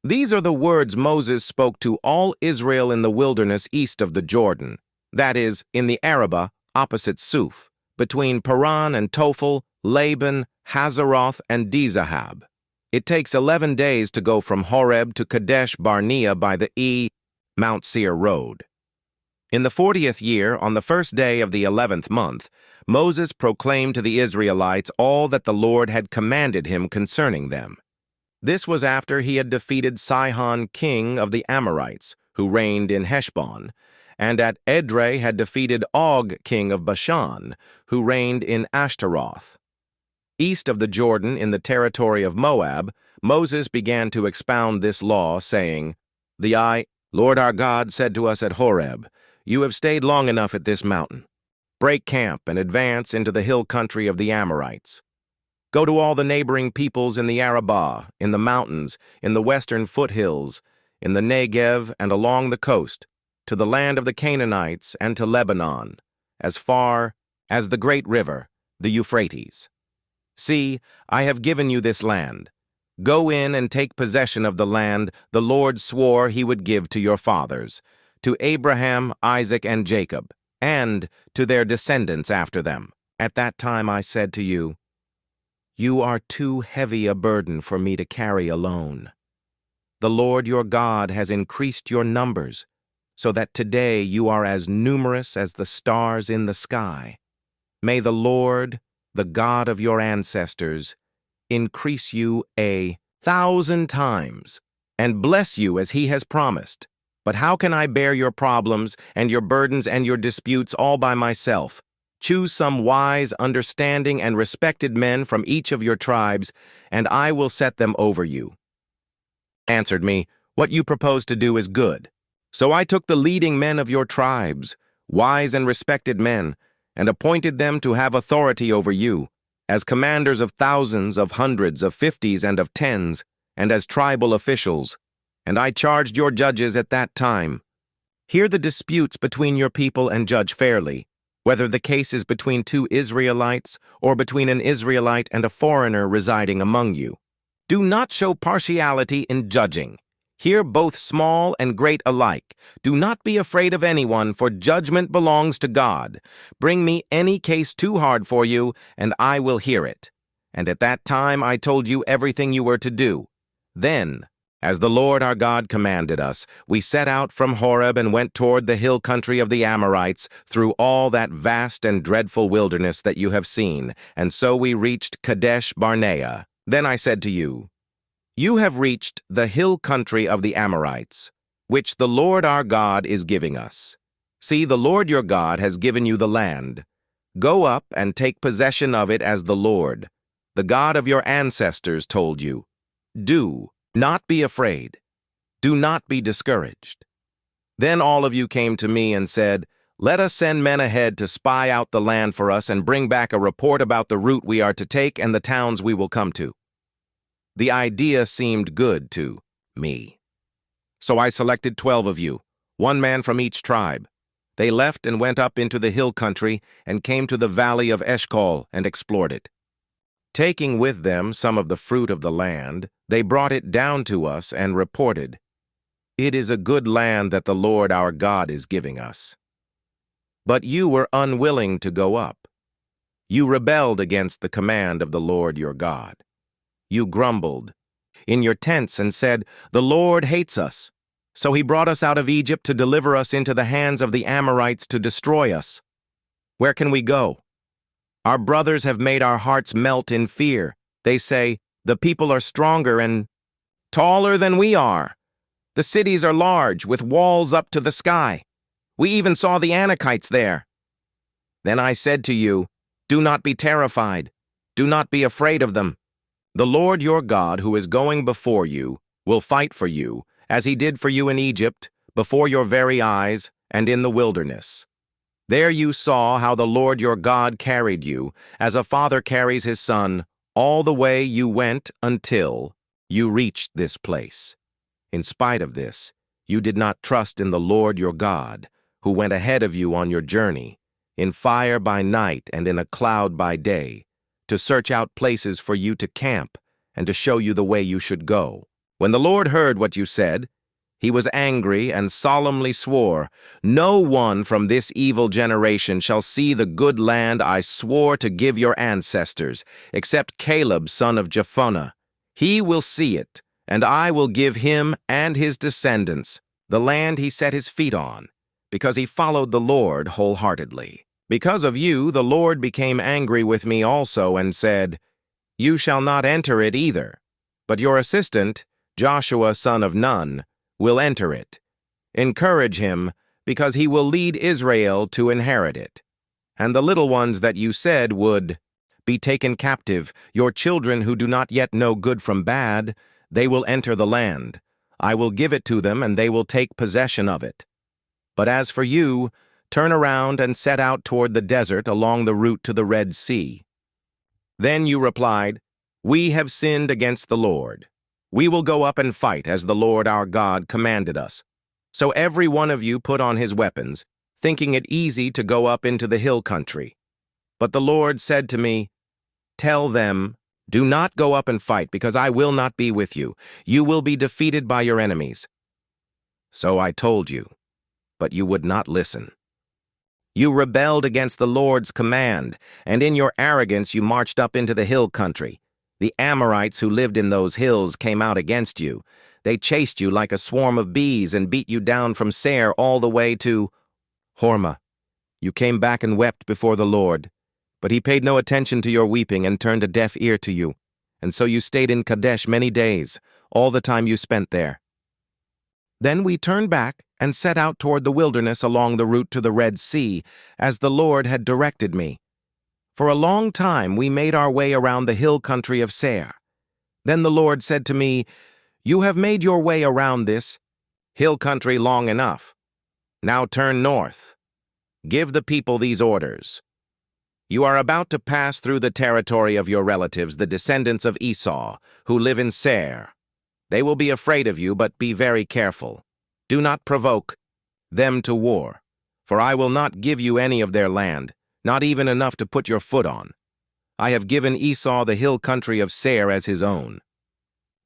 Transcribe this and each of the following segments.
These are the words Moses spoke to all Israel in the wilderness east of the Jordan, that is, in the Arabah, opposite Suf, between Paran and Tophel, Laban, Hazeroth, and Dizahab. It takes 11 days to go from Horeb to Kadesh Barnea by the Mount Seir road. In the 40th year, on the first day of the 11th month, Moses proclaimed to the Israelites all that the Lord had commanded him concerning them. This was after he had defeated Sihon, king of the Amorites, who reigned in Heshbon, and at Edrei had defeated Og, king of Bashan, who reigned in Ashtaroth. East of the Jordan, in the territory of Moab, Moses began to expound this law, saying, "The Lord our God said to us at Horeb, 'You have stayed long enough at this mountain. Break camp and advance into the hill country of the Amorites. Go to all the neighboring peoples in the Arabah, in the mountains, in the western foothills, in the Negev and along the coast, to the land of the Canaanites and to Lebanon, as far as the great river, the Euphrates. See, I have given you this land. Go in and take possession of the land the Lord swore he would give to your fathers, to Abraham, Isaac, and Jacob, and to their descendants after them. At that time I said to you, you are too heavy a burden for me to carry alone. The Lord your God has increased your numbers, so that today you are as numerous as the stars in the sky. May the Lord, the God of your ancestors, increase you 1,000 times, and bless you as he has promised. But how can I bear your problems and your burdens and your disputes all by myself? Choose some wise, understanding, and respected men from each of your tribes, and I will set them over you." Answered me, "What you propose to do is good." So I took the leading men of your tribes, wise and respected men, and appointed them to have authority over you, as commanders of thousands, of hundreds, of fifties, and of tens, and as tribal officials. And I charged your judges at that time, "Hear the disputes between your people and judge fairly, whether the case is between two Israelites or between an Israelite and a foreigner residing among you. Do not show partiality in judging. Hear both small and great alike. Do not be afraid of anyone, for judgment belongs to God. Bring me any case too hard for you, and I will hear it." And at that time I told you everything you were to do. Then, as the Lord our God commanded us, we set out from Horeb and went toward the hill country of the Amorites through all that vast and dreadful wilderness that you have seen, and so we reached Kadesh Barnea. Then I said to you, "You have reached the hill country of the Amorites, which the Lord our God is giving us. See, the Lord your God has given you the land. Go up and take possession of it as the Lord, the God of your ancestors, told you. Do not be afraid. Do not be discouraged." Then all of you came to me and said, "Let us send men ahead to spy out the land for us and bring back a report about the route we are to take and the towns we will come to." The idea seemed good to me. So I selected 12 of you, one man from each tribe. They left and went up into the hill country and came to the valley of Eshcol and explored it. Taking with them some of the fruit of the land, they brought it down to us and reported, "It is a good land that the Lord our God is giving us." But you were unwilling to go up. You rebelled against the command of the Lord your God. You grumbled in your tents and said, "The Lord hates us, so he brought us out of Egypt to deliver us into the hands of the Amorites to destroy us. Where can we go? Our brothers have made our hearts melt in fear. They say, 'The people are stronger and taller than we are. The cities are large, with walls up to the sky. We even saw the Anakites there.' Then I said to you, 'Do not be terrified. Do not be afraid of them. The Lord your God, who is going before you, will fight for you, as he did for you in Egypt, before your very eyes, and in the wilderness. There you saw how the Lord your God carried you, as a father carries his son, all the way you went until you reached this place. In spite of this, you did not trust in the Lord your God, who went ahead of you on your journey, in fire by night and in a cloud by day, to search out places for you to camp and to show you the way you should go. When the Lord heard what you said, he was angry and solemnly swore, "No one from this evil generation shall see the good land I swore to give your ancestors, except Caleb son of Jephunneh. He will see it, and I will give him and his descendants the land he set his feet on, because he followed the Lord wholeheartedly. Because of you, the Lord became angry with me also and said, 'You shall not enter it either, but your assistant, Joshua son of Nun, will enter it. Encourage him, because he will lead Israel to inherit it. And the little ones that you said would be taken captive, your children who do not yet know good from bad, they will enter the land. I will give it to them, and they will take possession of it. But as for you, turn around and set out toward the desert along the route to the Red Sea.' Then you replied, 'We have sinned against the Lord. We will go up and fight as the Lord our God commanded us.' So every one of you put on his weapons, thinking it easy to go up into the hill country. But the Lord said to me, 'Tell them, do not go up and fight, because I will not be with you. You will be defeated by your enemies.' So I told you, but you would not listen. You rebelled against the Lord's command, and in your arrogance you marched up into the hill country. The Amorites who lived in those hills came out against you. They chased you like a swarm of bees and beat you down from Seir all the way to Hormah. You came back and wept before the Lord, but he paid no attention to your weeping and turned a deaf ear to you. And so you stayed in Kadesh many days, all the time you spent there. Then we turned back and set out toward the wilderness along the route to the Red Sea, as the Lord had directed me. For a long time we made our way around the hill country of Seir. Then the Lord said to me, 'You have made your way around this hill country long enough. Now turn north. Give the people these orders. You are about to pass through the territory of your relatives, the descendants of Esau, who live in Seir. They will be afraid of you, but be very careful. Do not provoke them to war, for I will not give you any of their land, not even enough to put your foot on. I have given Esau the hill country of Seir as his own.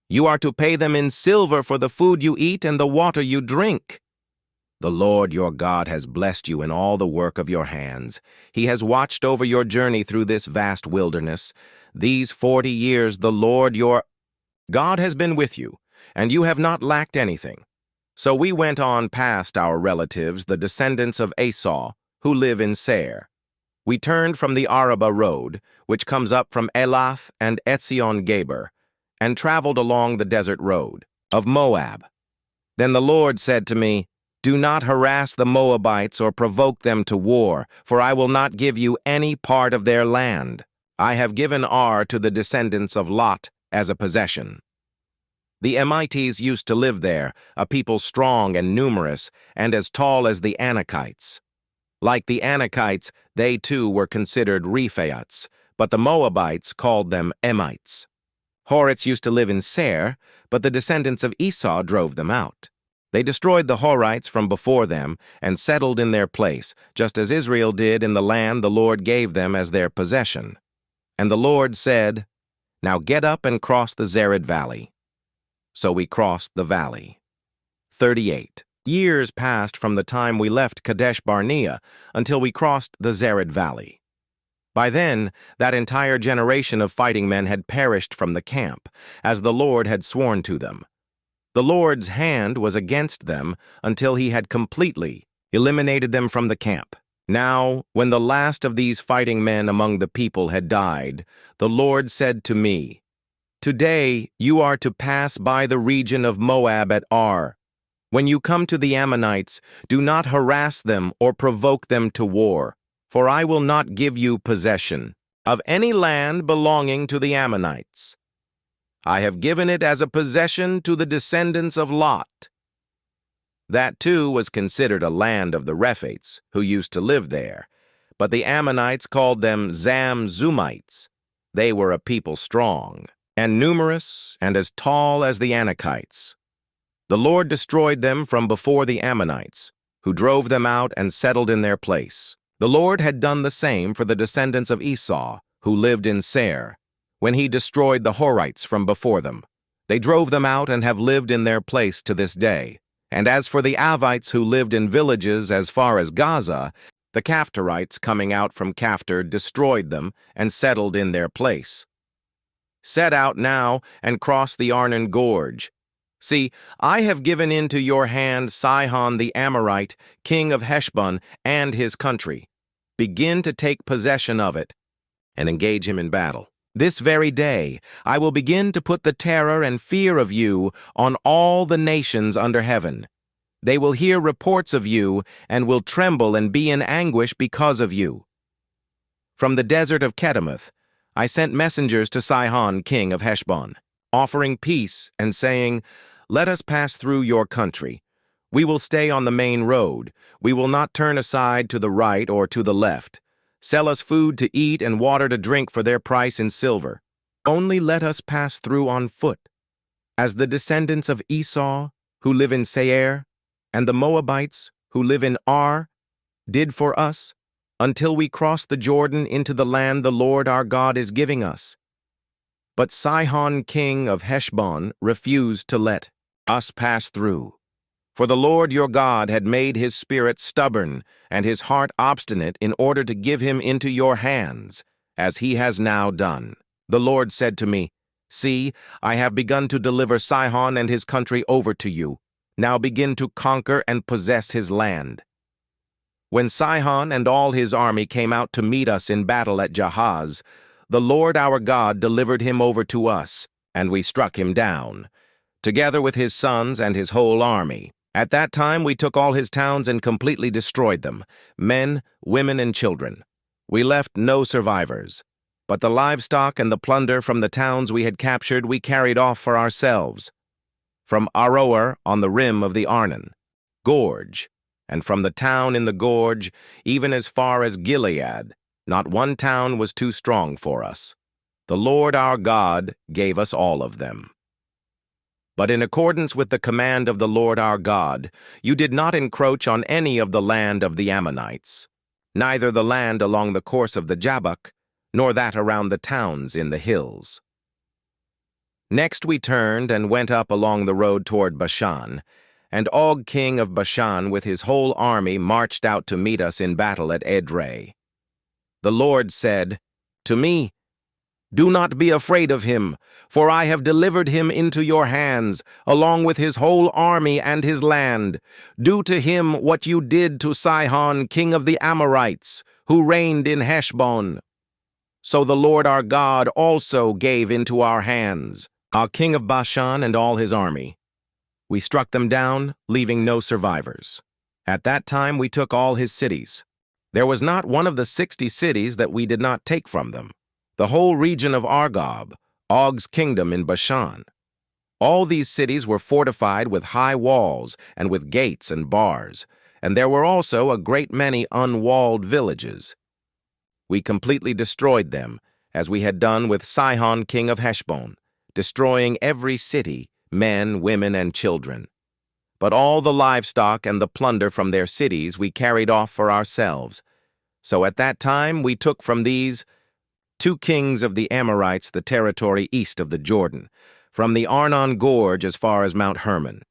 You are to pay them in silver for the food you eat and the water you drink. The Lord your God has blessed you in all the work of your hands. He has watched over your journey through this vast wilderness. These 40 years the Lord your God has been with you, and you have not lacked anything. So we went on past our relatives, the descendants of Esau, who live in Seir. We turned from the Arabah road, which comes up from Elath and Etzion-Geber, and traveled along the desert road of Moab. Then the Lord said to me, 'Do not harass the Moabites or provoke them to war, for I will not give you any part of their land. I have given Ar to the descendants of Lot as a possession.' The Emites used to live there, a people strong and numerous, and as tall as the Anakites. Like the Anakites, they too were considered Rephaites, but the Moabites called them Emites. Horites used to live in Seir, but the descendants of Esau drove them out. They destroyed the Horites from before them and settled in their place, just as Israel did in the land the Lord gave them as their possession. And the Lord said, 'Now get up and cross the Zered Valley.' So we crossed the valley. 38 years passed from the time we left Kadesh Barnea until we crossed the Zered Valley. By then, that entire generation of fighting men had perished from the camp, as the Lord had sworn to them. The Lord's hand was against them until he had completely eliminated them from the camp. Now, when the last of these fighting men among the people had died, the Lord said to me, 'Today you are to pass by the region of Moab at Ar. When you come to the Ammonites, do not harass them or provoke them to war, for I will not give you possession of any land belonging to the Ammonites. I have given it as a possession to the descendants of Lot.' That too was considered a land of the Rephaites, who used to live there, but the Ammonites called them Zamzummites. They were a people strong and numerous and as tall as the Anakites. The Lord destroyed them from before the Ammonites, who drove them out and settled in their place. The Lord had done the same for the descendants of Esau, who lived in Seir, when he destroyed the Horites from before them. They drove them out and have lived in their place to this day. And as for the Avites who lived in villages as far as Gaza, the Caphtorites coming out from Caphtor destroyed them and settled in their place. Set out now and cross the Arnon Gorge. See, I have given into your hand Sihon the Amorite, king of Heshbon, and his country. Begin to take possession of it and engage him in battle. This very day I will begin to put the terror and fear of you on all the nations under heaven. They will hear reports of you and will tremble and be in anguish because of you. From the desert of Kedemoth, I sent messengers to Sihon, king of Heshbon, offering peace and saying, "Let us pass through your country. We will stay on the main road. We will not turn aside to the right or to the left. Sell us food to eat and water to drink for their price in silver. Only let us pass through on foot, as the descendants of Esau, who live in Seir, and the Moabites, who live in Ar, did for us, until we cross the Jordan into the land the Lord our God is giving us." But Sihon, king of Heshbon, refused to let us pass through. For the Lord your God had made his spirit stubborn and his heart obstinate in order to give him into your hands, as he has now done. The Lord said to me, "See, I have begun to deliver Sihon and his country over to you. Now begin to conquer and possess his land." When Sihon and all his army came out to meet us in battle at Jahaz, the Lord our God delivered him over to us, and we struck him down, together with his sons and his whole army. At that time we took all his towns and completely destroyed them, men, women, and children. We left no survivors, but the livestock and the plunder from the towns we had captured we carried off for ourselves. From Aroer on the rim of the Arnon Gorge, and from the town in the gorge, even as far as Gilead, not one town was too strong for us. The Lord our God gave us all of them. But in accordance with the command of the Lord our God, you did not encroach on any of the land of the Ammonites, neither the land along the course of the Jabbok, nor that around the towns in the hills. Next we turned and went up along the road toward Bashan, and Og king of Bashan with his whole army marched out to meet us in battle at Edrei. The Lord said to me, "Do not be afraid of him, for I have delivered him into your hands, along with his whole army and his land. Do to him what you did to Sihon, king of the Amorites, who reigned in Heshbon." So the Lord our God also gave into our hands our king of Bashan and all his army. We struck them down, leaving no survivors. At that time we took all his cities. There was not one of the 60 cities that we did not take from them. The whole region of Argob, Og's kingdom in Bashan. All these cities were fortified with high walls and with gates and bars, and there were also a great many unwalled villages. We completely destroyed them, as we had done with Sihon king of Heshbon, destroying every city, men, women, and children. But all the livestock and the plunder from their cities we carried off for ourselves. So at that time we took from these 2 kings of the Amorites the territory east of the Jordan, from the Arnon Gorge as far as Mount Hermon.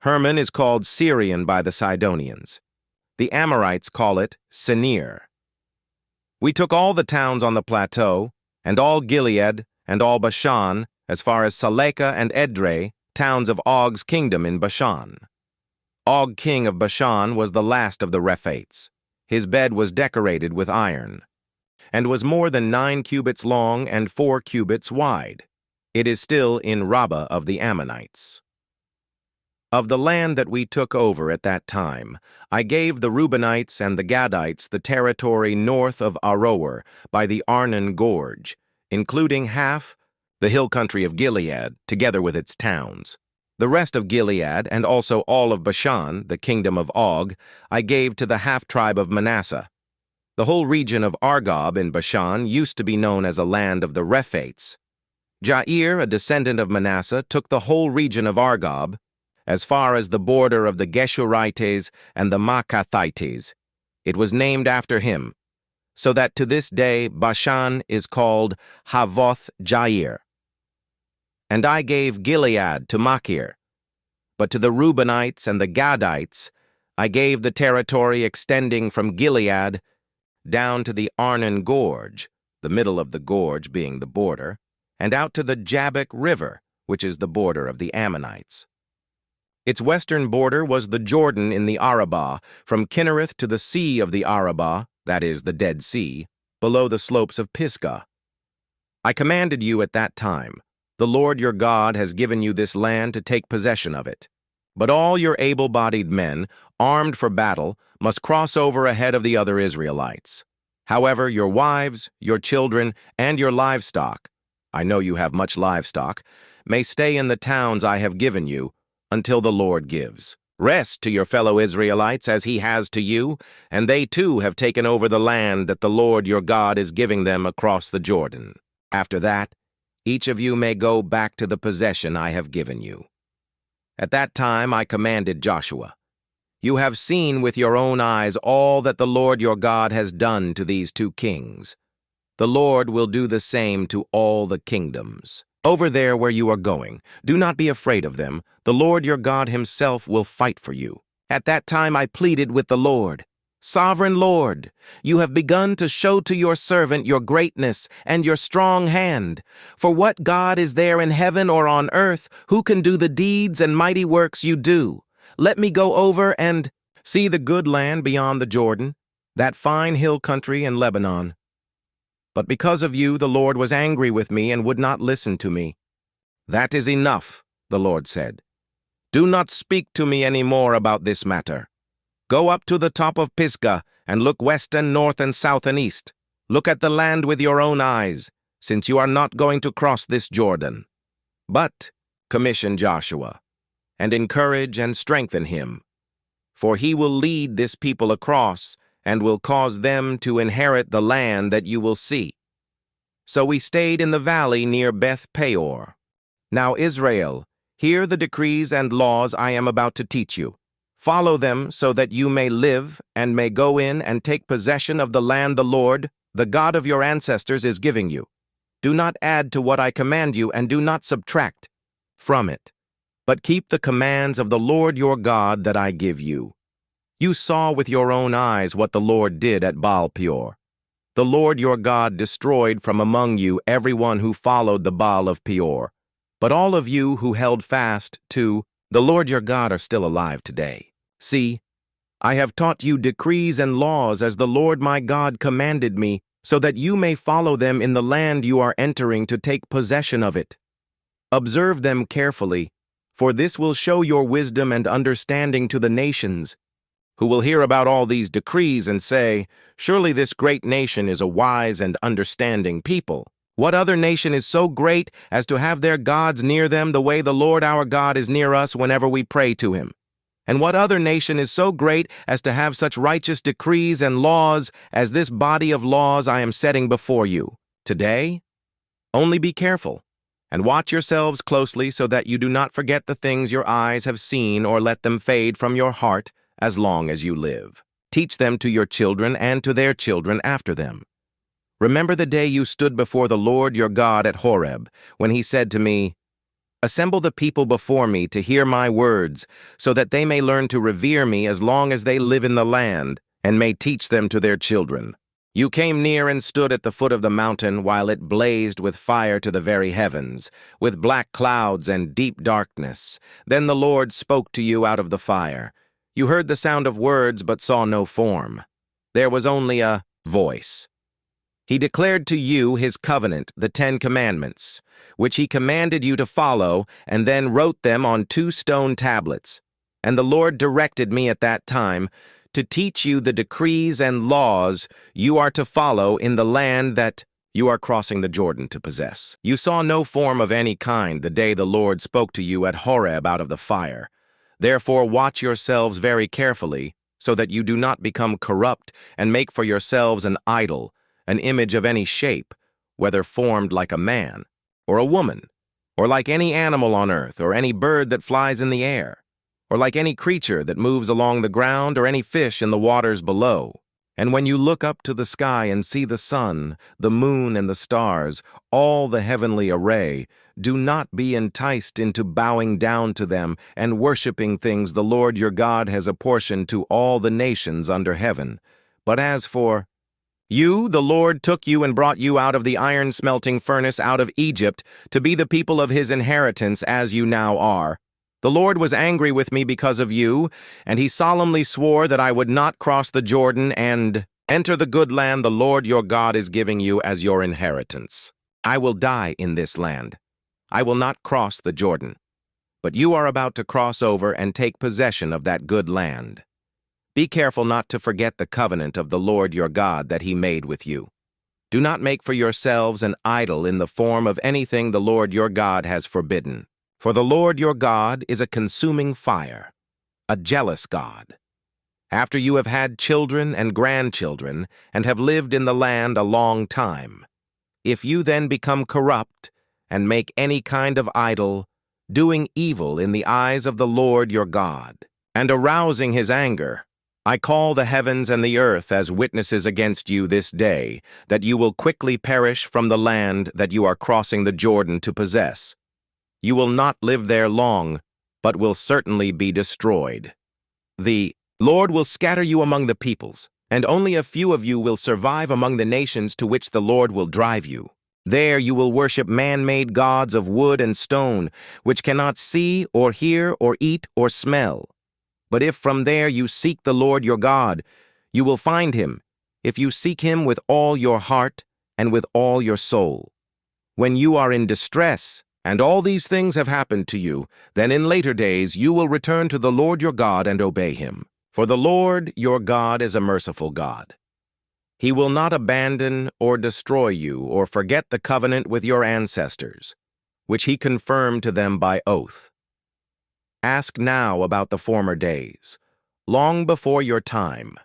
Hermon is called Syrian by the Sidonians. The Amorites call it Senir. We took all the towns on the plateau, and all Gilead, and all Bashan, as far as Salekah and Edrei, towns of Og's kingdom in Bashan. Og king of Bashan was the last of the Rephaites. His bed was decorated with iron, and was more than 9 cubits long and 4 cubits wide. It is still in Rabbah of the Ammonites. Of the land that we took over at that time, I gave the Reubenites and the Gadites the territory north of Aroer by the Arnon Gorge, including half the hill country of Gilead, together with its towns. The rest of Gilead, and also all of Bashan, the kingdom of Og, I gave to the half-tribe of Manasseh. The whole region of Argob in Bashan used to be known as a land of the Rephaites. Jair, a descendant of Manasseh, took the whole region of Argob, as far as the border of the Geshurites and the Maacathites. It was named after him, so that to this day Bashan is called Havoth Jair. And I gave Gilead to Machir. But to the Reubenites and the Gadites I gave the territory extending from Gilead down to the Arnon Gorge, the middle of the gorge being the border, and out to the Jabbok River, which is the border of the Ammonites. Its western border was the Jordan in the Arabah, from Kinnereth to the sea of the Arabah, that is, the Dead Sea, below the slopes of Pisgah. I commanded you at that time, the Lord your God has given you this land to take possession of it. But all your able-bodied men, armed for battle, must cross over ahead of the other Israelites. However, your wives, your children, and your livestock, I know you have much livestock, may stay in the towns I have given you until the Lord gives. Rest to your fellow Israelites as he has to you, and they too have taken over the land that the Lord your God is giving them across the Jordan. After that, each of you may go back to the possession I have given you. At that time I commanded Joshua, you have seen with your own eyes all that the Lord your God has done to these two kings. The Lord will do the same to all the kingdoms. Over there where you are going, do not be afraid of them. The Lord your God himself will fight for you. At that time I pleaded with the Lord, Sovereign Lord, you have begun to show to your servant your greatness and your strong hand. For what God is there in heaven or on earth who can do the deeds and mighty works you do? Let me go over and see the good land beyond the Jordan, that fine hill country in Lebanon. But because of you, the Lord was angry with me and would not listen to me. That is enough, the Lord said. Do not speak to me any more about this matter. Go up to the top of Pisgah and look west and north and south and east. Look at the land with your own eyes, since you are not going to cross this Jordan. But commission Joshua, and encourage and strengthen him, for he will lead this people across and will cause them to inherit the land that you will see. So we stayed in the valley near Beth Peor. Now Israel, hear the decrees and laws I am about to teach you. Follow them so that you may live and may go in and take possession of the land the Lord, the God of your ancestors, is giving you. Do not add to what I command you, and do not subtract from it, but keep the commands of the Lord your God that I give you. You saw with your own eyes what the Lord did at Baal-Peor. The Lord your God destroyed from among you everyone who followed the Baal of Peor. But all of you who held fast to the Lord your God are still alive today. See, I have taught you decrees and laws as the Lord my God commanded me, so that you may follow them in the land you are entering to take possession of it. Observe them carefully, for this will show your wisdom and understanding to the nations, who will hear about all these decrees and say, surely this great nation is a wise and understanding people. What other nation is so great as to have their gods near them the way the Lord our God is near us whenever we pray to him? And what other nation is so great as to have such righteous decrees and laws as this body of laws I am setting before you today? Only be careful, and watch yourselves closely so that you do not forget the things your eyes have seen or let them fade from your heart as long as you live. Teach them to your children and to their children after them. Remember the day you stood before the Lord your God at Horeb, when he said to me, Assemble the people before me to hear my words, so that they may learn to revere me as long as they live in the land, and may teach them to their children. You came near and stood at the foot of the mountain while it blazed with fire to the very heavens, with black clouds and deep darkness. Then the Lord spoke to you out of the fire. You heard the sound of words but saw no form. There was only a voice. He declared to you his covenant, the 10 Commandments, which he commanded you to follow, and then wrote them on 2 stone tablets. And the Lord directed me at that time to teach you the decrees and laws you are to follow in the land that you are crossing the Jordan to possess. You saw no form of any kind the day the Lord spoke to you at Horeb out of the fire. Therefore watch yourselves very carefully, so that you do not become corrupt and make for yourselves an idol, an image of any shape, whether formed like a man, or a woman, or like any animal on earth, or any bird that flies in the air, or like any creature that moves along the ground, or any fish in the waters below. And when you look up to the sky and see the sun, the moon, and the stars, all the heavenly array, Do not be enticed into bowing down to them and worshiping things the Lord your God has apportioned to all the nations under heaven. But as for you, the Lord took you and brought you out of the iron-smelting furnace out of Egypt to be the people of his inheritance as you now are. The Lord was angry with me because of you, and he solemnly swore that I would not cross the Jordan and enter the good land the Lord your God is giving you as your inheritance. I will die in this land. I will not cross the Jordan. But you are about to cross over and take possession of that good land. Be careful not to forget the covenant of the Lord your God that he made with you. Do not make for yourselves an idol in the form of anything the Lord your God has forbidden. For the Lord your God is a consuming fire, a jealous God. After you have had children and grandchildren and have lived in the land a long time, if you then become corrupt and make any kind of idol, doing evil in the eyes of the Lord your God, and arousing his anger, I call the heavens and the earth as witnesses against you this day, that you will quickly perish from the land that you are crossing the Jordan to possess. You will not live there long, but will certainly be destroyed. The Lord will scatter you among the peoples, and only a few of you will survive among the nations to which the Lord will drive you. There you will worship man-made gods of wood and stone, which cannot see or hear or eat or smell. But if from there you seek the Lord your God, you will find him, if you seek him with all your heart and with all your soul. When you are in distress, and all these things have happened to you, then in later days you will return to the Lord your God and obey him. For the Lord your God is a merciful God. He will not abandon or destroy you or forget the covenant with your ancestors, which he confirmed to them by oath. Ask now about the former days, long before your time,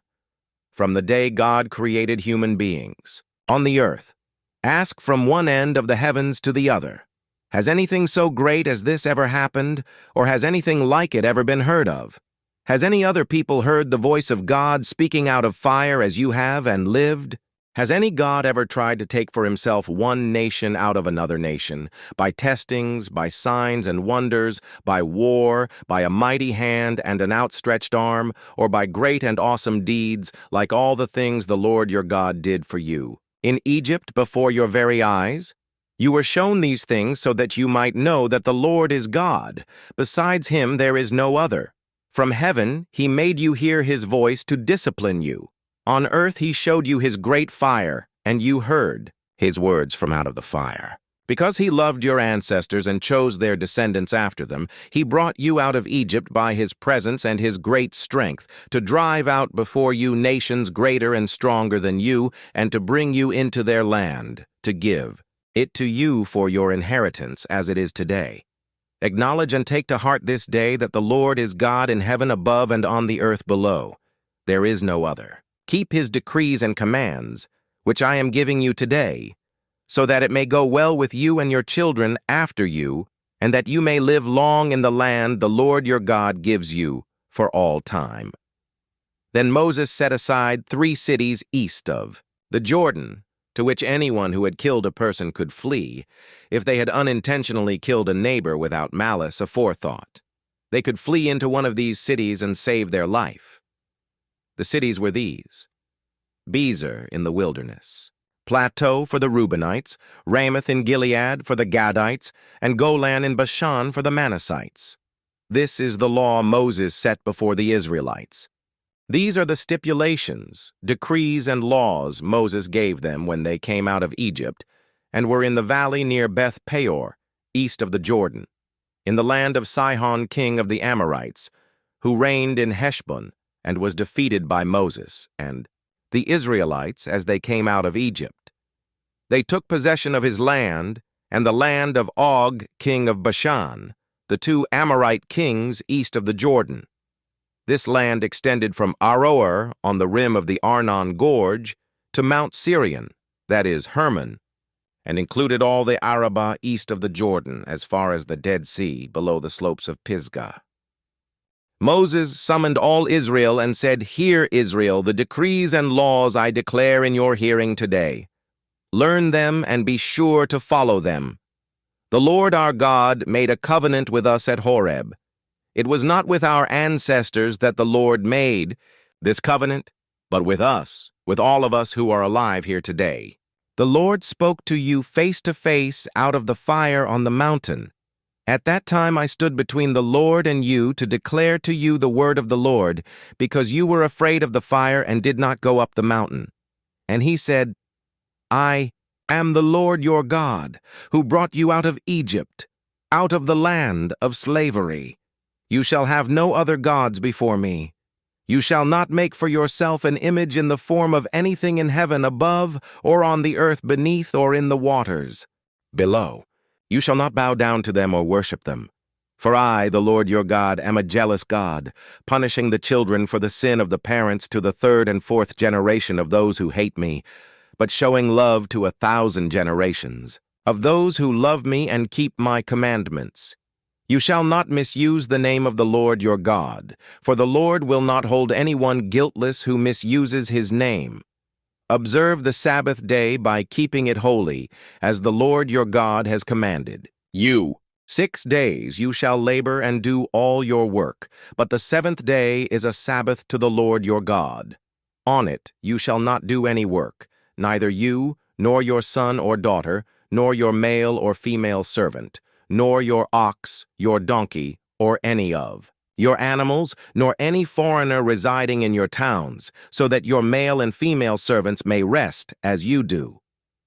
from the day God created human beings on the earth. Ask from one end of the heavens to the other. Has anything so great as this ever happened, or has anything like it ever been heard of? Has any other people heard the voice of God speaking out of fire as you have and lived? Has any God ever tried to take for himself one nation out of another nation, by testings, by signs and wonders, by war, by a mighty hand and an outstretched arm, or by great and awesome deeds, like all the things the Lord your God did for you? In Egypt before your very eyes? You were shown these things so that you might know that the Lord is God. Besides him there is no other. From heaven he made you hear his voice to discipline you. On earth he showed you his great fire, and you heard his words from out of the fire. Because he loved your ancestors and chose their descendants after them, he brought you out of Egypt by his presence and his great strength, to drive out before you nations greater and stronger than you, and to bring you into their land, to give it to you for your inheritance as it is today. Acknowledge and take to heart this day that the Lord is God in heaven above and on the earth below. There is no other. Keep his decrees and commands, which I am giving you today, so that it may go well with you and your children after you, and that you may live long in the land the Lord your God gives you for all time. Then Moses set aside 3 cities east of the Jordan, to which anyone who had killed a person could flee, if they had unintentionally killed a neighbor without malice aforethought. They could flee into one of these cities and save their life. The cities were these: Bezer in the wilderness, Plateau for the Reubenites, Ramoth in Gilead for the Gadites, and Golan in Bashan for the Manassites. This is the law Moses set before the Israelites. These are the stipulations, decrees, and laws Moses gave them when they came out of Egypt, and were in the valley near Beth Peor, east of the Jordan, in the land of Sihon king of the Amorites, who reigned in Heshbon, and was defeated by Moses and the Israelites as they came out of Egypt. They took possession of his land and the land of Og, king of Bashan, the 2 Amorite kings east of the Jordan. This land extended from Aroer on the rim of the Arnon Gorge to Mount Sirion, that is, Hermon, and included all the Arabah east of the Jordan as far as the Dead Sea below the slopes of Pisgah. Moses summoned all Israel and said, "Hear, Israel, the decrees and laws I declare in your hearing today. Learn them and be sure to follow them. The Lord our God made a covenant with us at Horeb. It was not with our ancestors that the Lord made this covenant, but with us, with all of us who are alive here today. The Lord spoke to you face to face out of the fire on the mountain. At that time I stood between the Lord and you to declare to you the word of the Lord, because you were afraid of the fire and did not go up the mountain. And he said, I am the Lord your God, who brought you out of Egypt, out of the land of slavery. You shall have no other gods before me. You shall not make for yourself an image in the form of anything in heaven above, or on the earth beneath, or in the waters below. You shall not bow down to them or worship them. For I, the Lord your God, am a jealous God, punishing the children for the sin of the parents to the third and fourth generation of those who hate me, but showing love to 1,000 generations, of those who love me and keep my commandments. You shall not misuse the name of the Lord your God, for the Lord will not hold anyone guiltless who misuses his name. Observe the Sabbath day by keeping it holy, as the Lord your God has commanded. 6 days you shall labor and do all your work, but the 7th day is a Sabbath to the Lord your God. On it you shall not do any work, neither you, nor your son or daughter, nor your male or female servant, nor your ox, your donkey, or any of your animals, nor any foreigner residing in your towns, so that your male and female servants may rest as you do.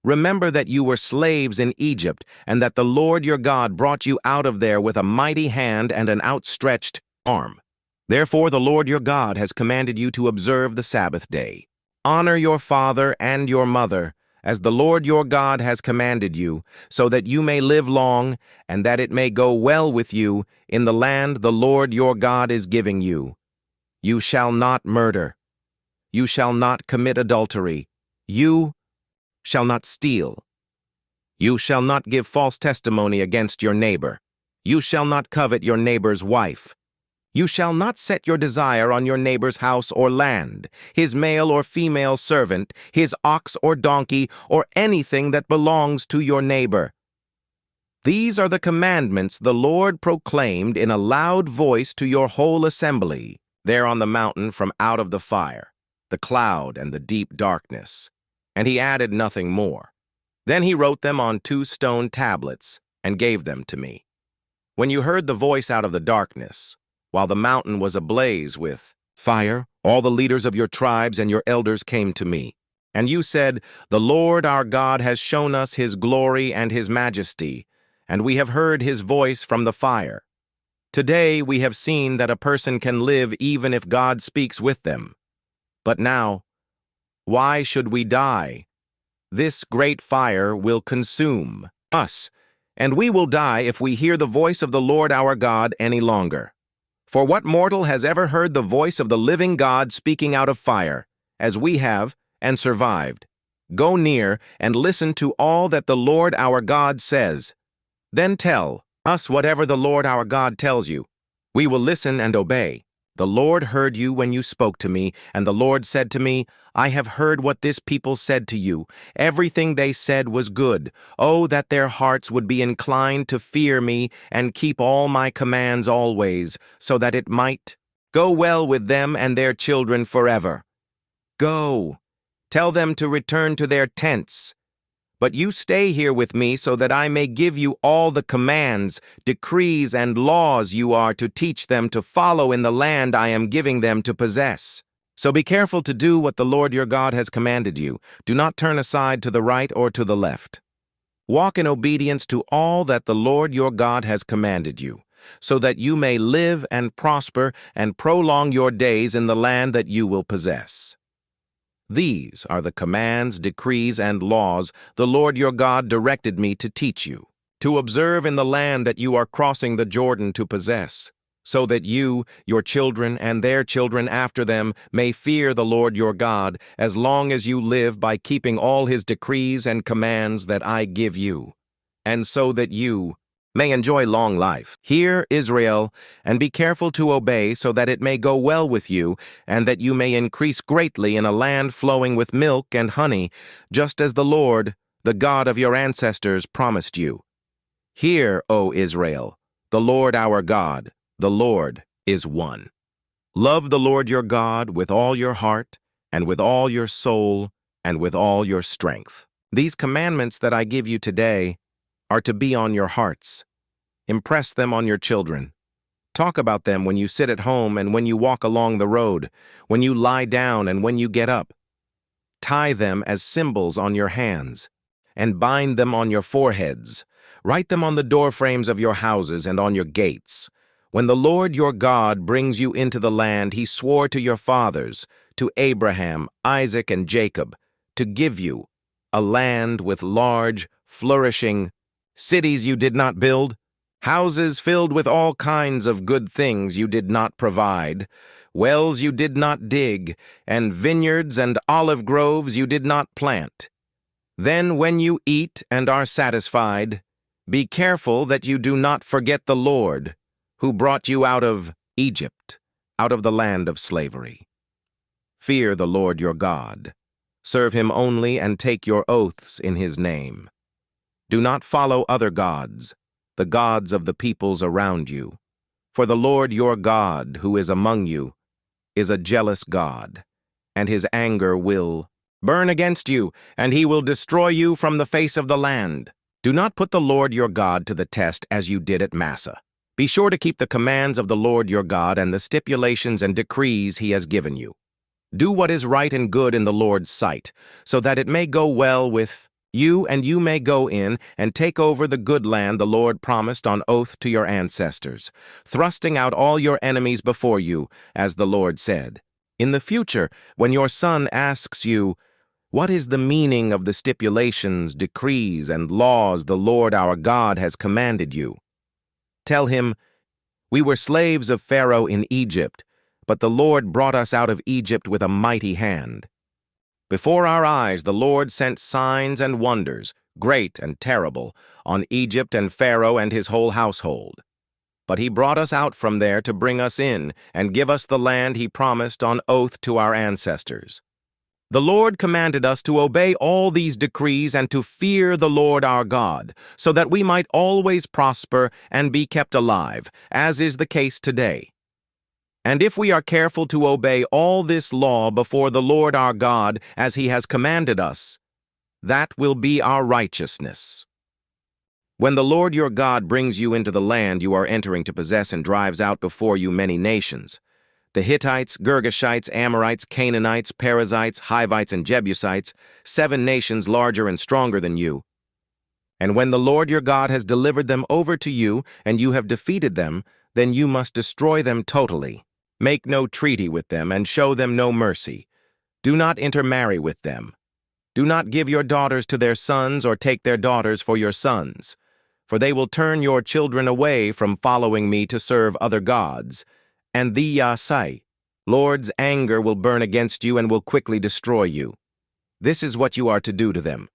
Remember that you were slaves in Egypt, and that the Lord your God brought you out of there with a mighty hand and an outstretched arm. Therefore the Lord your God has commanded you to observe the Sabbath day. Honor your father and your mother, as the Lord your God has commanded you, so that you may live long, and that it may go well with you in the land the Lord your God is giving you. You shall not murder. You shall not commit adultery. You shall not steal. You shall not give false testimony against your neighbor. You shall not covet your neighbor's wife. You shall not set your desire on your neighbor's house or land, his male or female servant, his ox or donkey, or anything that belongs to your neighbor. These are the commandments the Lord proclaimed in a loud voice to your whole assembly, there on the mountain from out of the fire, the cloud, and the deep darkness. And he added nothing more. Then he wrote them on 2 stone tablets and gave them to me. When you heard the voice out of the darkness, while the mountain was ablaze with fire, all the leaders of your tribes and your elders came to me. And you said, The Lord our God has shown us his glory and his majesty, and we have heard his voice from the fire. Today we have seen that a person can live even if God speaks with them. But now, why should we die? This great fire will consume us, and we will die if we hear the voice of the Lord our God any longer. For what mortal has ever heard the voice of the living God speaking out of fire, as we have, and survived? Go near and listen to all that the Lord our God says. Then tell us whatever the Lord our God tells you. We will listen and obey. The Lord heard you when you spoke to me, and the Lord said to me, I have heard what this people said to you. Everything they said was good. Oh, that their hearts would be inclined to fear me and keep all my commands always, so that it might go well with them and their children forever. Go, tell them to return to their tents. But you stay here with me so that I may give you all the commands, decrees, and laws you are to teach them to follow in the land I am giving them to possess. So be careful to do what the Lord your God has commanded you. Do not turn aside to the right or to the left. Walk in obedience to all that the Lord your God has commanded you, so that you may live and prosper and prolong your days in the land that you will possess. These are the commands, decrees, and laws the Lord your God directed me to teach you, to observe in the land that you are crossing the Jordan to possess, so that you, your children, and their children after them may fear the Lord your God as long as you live by keeping all his decrees and commands that I give you, and so that you may enjoy long life. Hear, Israel, and be careful to obey so that it may go well with you, and that you may increase greatly in a land flowing with milk and honey, just as the Lord, the God of your ancestors, promised you. Hear, O Israel, the Lord our God, the Lord is one. Love the Lord your God with all your heart, and with all your soul, and with all your strength. These commandments that I give you today are to be on your hearts. Impress them on your children. Talk about them when you sit at home and when you walk along the road, when you lie down and when you get up. Tie them as symbols on your hands, and bind them on your foreheads. Write them on the doorframes of your houses and on your gates. When the Lord your God brings you into the land he swore to your fathers, to Abraham, Isaac, and Jacob, to give you, a land with large, flourishing cities you did not build, houses filled with all kinds of good things you did not provide, wells you did not dig, and vineyards and olive groves you did not plant. Then when you eat and are satisfied, be careful that you do not forget the Lord, who brought you out of Egypt, out of the land of slavery. Fear the Lord your God. Serve him only and take your oaths in his name. Do not follow other gods, the gods of the peoples around you. For the Lord your God, who is among you, is a jealous God, and his anger will burn against you, and he will destroy you from the face of the land. Do not put the Lord your God to the test as you did at Massa. Be sure to keep the commands of the Lord your God and the stipulations and decrees he has given you. Do what is right and good in the Lord's sight, so that it may go well with you, and you may go in and take over the good land the Lord promised on oath to your ancestors, thrusting out all your enemies before you, as the Lord said. In the future, when your son asks you, "What is the meaning of the stipulations, decrees, and laws the Lord our God has commanded you?" Tell him, "We were slaves of Pharaoh in Egypt, but the Lord brought us out of Egypt with a mighty hand. Before our eyes the Lord sent signs and wonders, great and terrible, on Egypt and Pharaoh and his whole household. But he brought us out from there to bring us in and give us the land he promised on oath to our ancestors. The Lord commanded us to obey all these decrees and to fear the Lord our God, so that we might always prosper and be kept alive, as is the case today. And if we are careful to obey all this law before the Lord our God as he has commanded us, that will be our righteousness. When the Lord your God brings you into the land you are entering to possess and drives out before you many nations, the Hittites, Girgashites, Amorites, Canaanites, Perizzites, Hivites, and Jebusites, 7 nations larger and stronger than you. And when the Lord your God has delivered them over to you and you have defeated them, then you must destroy them totally. Make no treaty with them and show them no mercy. Do not intermarry with them. Do not give your daughters to their sons or take their daughters for your sons, for they will turn your children away from following me to serve other gods. And the Yahsai, Lord's anger will burn against you and will quickly destroy you. This is what you are to do to them.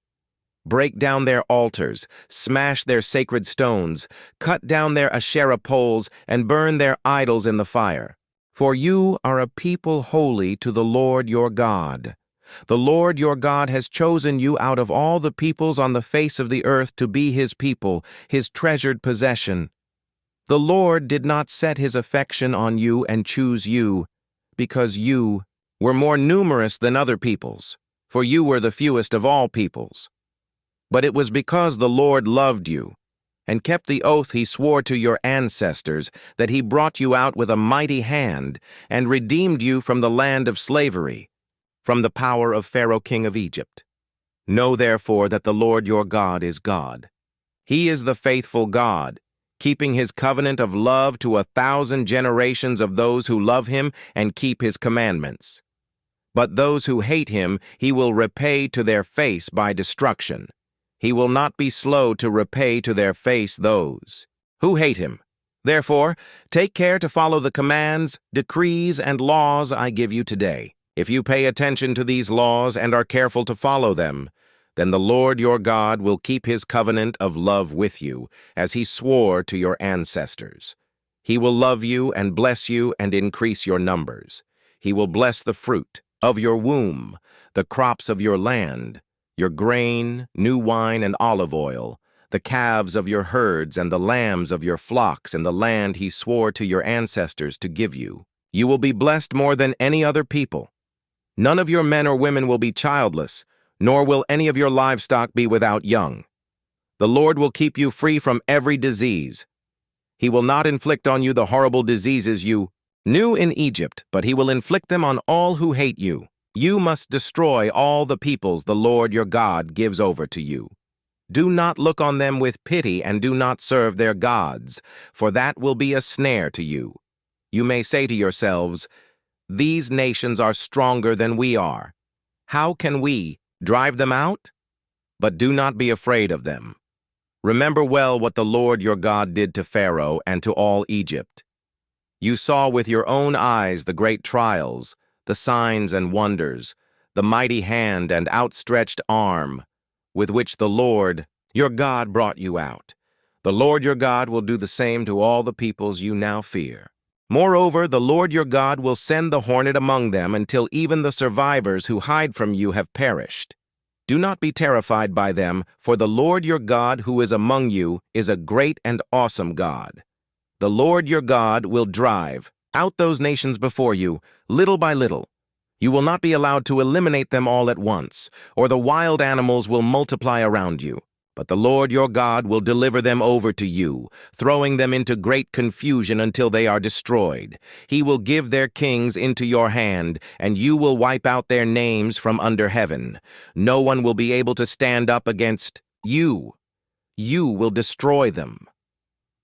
Break down their altars, smash their sacred stones, cut down their Asherah poles, and burn their idols in the fire. For you are a people holy to the Lord your God. The Lord your God has chosen you out of all the peoples on the face of the earth to be his people, his treasured possession. The Lord did not set his affection on you and choose you, because you were more numerous than other peoples, for you were the fewest of all peoples. But it was because the Lord loved you, and kept the oath he swore to your ancestors, that he brought you out with a mighty hand, and redeemed you from the land of slavery, from the power of Pharaoh king of Egypt. Know therefore that the Lord your God is God. He is the faithful God, keeping his covenant of love to 1,000 generations of those who love him and keep his commandments. But those who hate him he will repay to their face by destruction. He will not be slow to repay to their face those who hate him. Therefore, take care to follow the commands, decrees, and laws I give you today. If you pay attention to these laws and are careful to follow them, then the Lord your God will keep his covenant of love with you, as he swore to your ancestors. He will love you and bless you and increase your numbers. He will bless the fruit of your womb, the crops of your land, your grain, new wine, and olive oil, the calves of your herds and the lambs of your flocks in the land he swore to your ancestors to give you. You will be blessed more than any other people. None of your men or women will be childless, nor will any of your livestock be without young. The Lord will keep you free from every disease. He will not inflict on you the horrible diseases you knew in Egypt, but he will inflict them on all who hate you. You must destroy all the peoples the Lord your God gives over to you. Do not look on them with pity and do not serve their gods, for that will be a snare to you. You may say to yourselves, "These nations are stronger than we are. How can we drive them out?" But do not be afraid of them. Remember well what the Lord your God did to Pharaoh and to all Egypt. You saw with your own eyes the great trials, the signs and wonders, the mighty hand and outstretched arm with which the Lord your God brought you out. The Lord your God will do the same to all the peoples you now fear. Moreover, the Lord your God will send the hornet among them until even the survivors who hide from you have perished. Do not be terrified by them, for the Lord your God who is among you is a great and awesome God. The Lord your God will drive out those nations before you, little by little. You will not be allowed to eliminate them all at once, or the wild animals will multiply around you. But the Lord your God will deliver them over to you, throwing them into great confusion until they are destroyed. He will give their kings into your hand, and you will wipe out their names from under heaven. No one will be able to stand up against you. You will destroy them.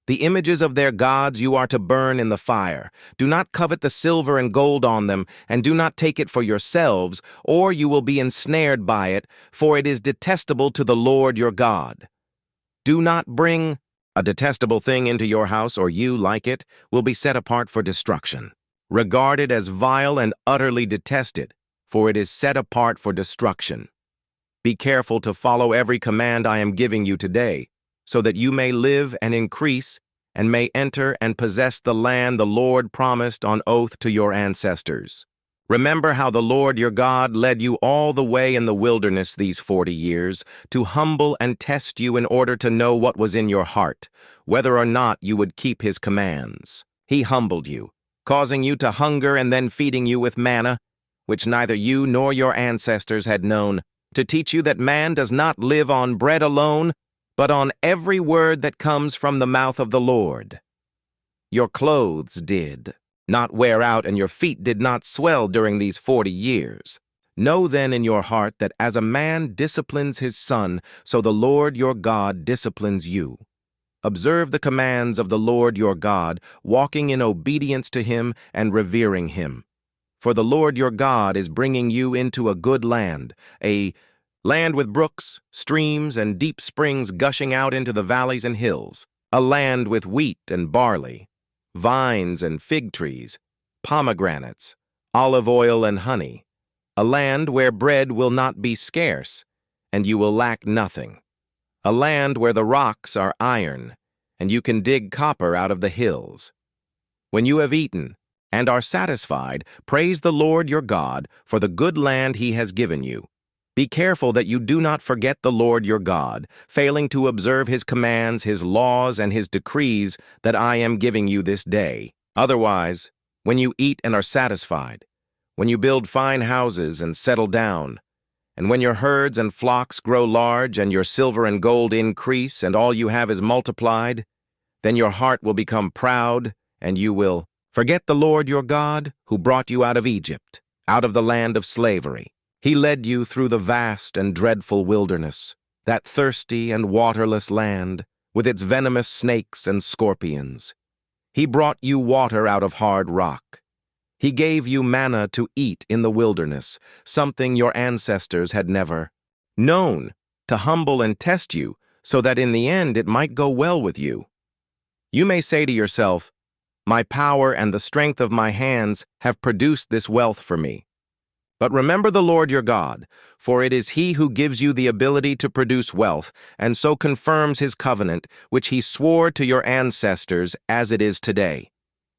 The images of their gods you are to burn in the fire. Do not covet the silver and gold on them, and do not take it for yourselves, or you will be ensnared by it, for it is detestable to the Lord your God. Do not bring a detestable thing into your house, or you, like it, will be set apart for destruction. Regard it as vile and utterly detested, for it is set apart for destruction. Be careful to follow every command I am giving you today, so that you may live and increase, and may enter and possess the land the Lord promised on oath to your ancestors. Remember how the Lord your God led you all the way in the wilderness these 40 years, to humble and test you in order to know what was in your heart, whether or not you would keep his commands. He humbled you, causing you to hunger and then feeding you with manna, which neither you nor your ancestors had known, to teach you that man does not live on bread alone, but on every word that comes from the mouth of the Lord. Your clothes did not wear out, and your feet did not swell during these 40 years. Know then in your heart that as a man disciplines his son, so the Lord your God disciplines you. Observe the commands of the Lord your God, walking in obedience to him and revering him. For the Lord your God is bringing you into a good land, a land with brooks, streams, and deep springs gushing out into the valleys and hills, a land with wheat and barley, vines and fig trees, pomegranates, olive oil and honey, a land where bread will not be scarce, and you will lack nothing, a land where the rocks are iron, and you can dig copper out of the hills. When you have eaten and are satisfied, praise the Lord your God for the good land he has given you. Be careful that you do not forget the Lord your God, failing to observe his commands, his laws, and his decrees that I am giving you this day. Otherwise, when you eat and are satisfied, when you build fine houses and settle down, and when your herds and flocks grow large and your silver and gold increase and all you have is multiplied, then your heart will become proud and you will forget the Lord your God who brought you out of Egypt, out of the land of slavery. He led you through the vast and dreadful wilderness, that thirsty and waterless land, with its venomous snakes and scorpions. He brought you water out of hard rock. He gave you manna to eat in the wilderness, something your ancestors had never known, to humble and test you, so that in the end it might go well with you. You may say to yourself, "My power and the strength of my hands have produced this wealth for me." But remember the Lord your God, for it is he who gives you the ability to produce wealth, and so confirms his covenant, which he swore to your ancestors as it is today.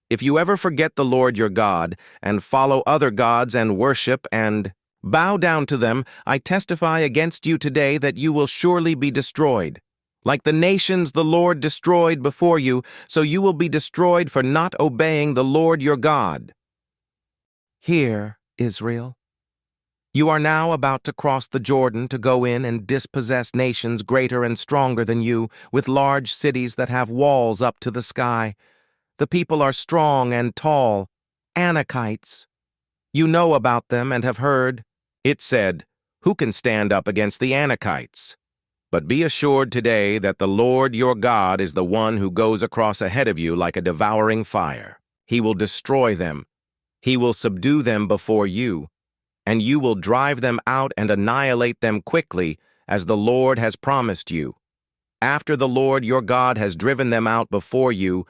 If you ever forget the Lord your God, and follow other gods and worship and bow down to them, I testify against you today that you will surely be destroyed. Like the nations the Lord destroyed before you, so you will be destroyed for not obeying the Lord your God. Hear, Israel. You are now about to cross the Jordan to go in and dispossess nations greater and stronger than you, with large cities that have walls up to the sky. The people are strong and tall, Anakites. You know about them and have heard. It said, "Who can stand up against the Anakites?" But be assured today that the Lord your God is the one who goes across ahead of you like a devouring fire. He will destroy them. He will subdue them before you, and you will drive them out and annihilate them quickly, as the Lord has promised you. After the Lord your God has driven them out before you,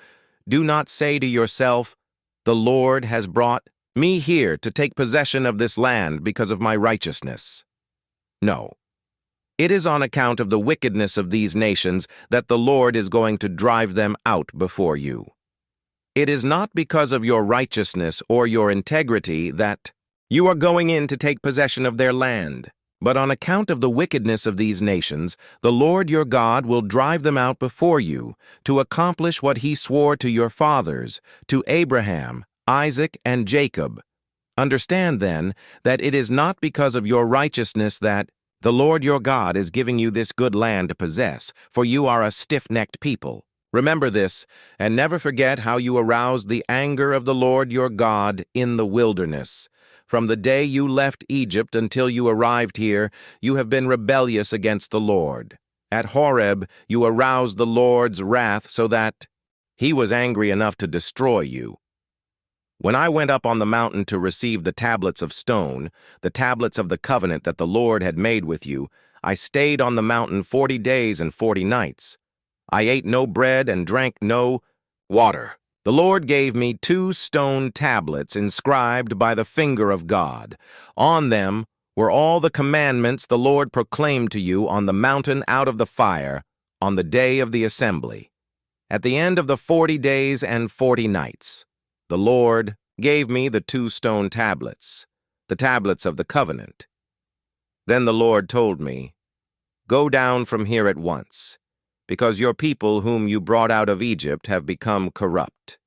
do not say to yourself, "The Lord has brought me here to take possession of this land because of my righteousness." No. It is on account of the wickedness of these nations that the Lord is going to drive them out before you. It is not because of your righteousness or your integrity that you are going in to take possession of their land, but on account of the wickedness of these nations, the Lord your God will drive them out before you to accomplish what he swore to your fathers, to Abraham, Isaac, and Jacob. Understand, then, that it is not because of your righteousness that the Lord your God is giving you this good land to possess, for you are a stiff-necked people. Remember this, and never forget how you aroused the anger of the Lord your God in the wilderness. From the day you left Egypt until you arrived here, you have been rebellious against the Lord. At Horeb, you aroused the Lord's wrath so that he was angry enough to destroy you. When I went up on the mountain to receive the tablets of stone, the tablets of the covenant that the Lord had made with you, I stayed on the mountain 40 days and 40 nights. I ate no bread and drank no water. The Lord gave me 2 stone tablets inscribed by the finger of God. On them were all the commandments the Lord proclaimed to you on the mountain out of the fire on the day of the assembly. At the end of the 40 days and 40 nights, the Lord gave me the 2 stone tablets, the tablets of the covenant. Then the Lord told me, "Go down from here at once, because your people whom you brought out of Egypt have become corrupt.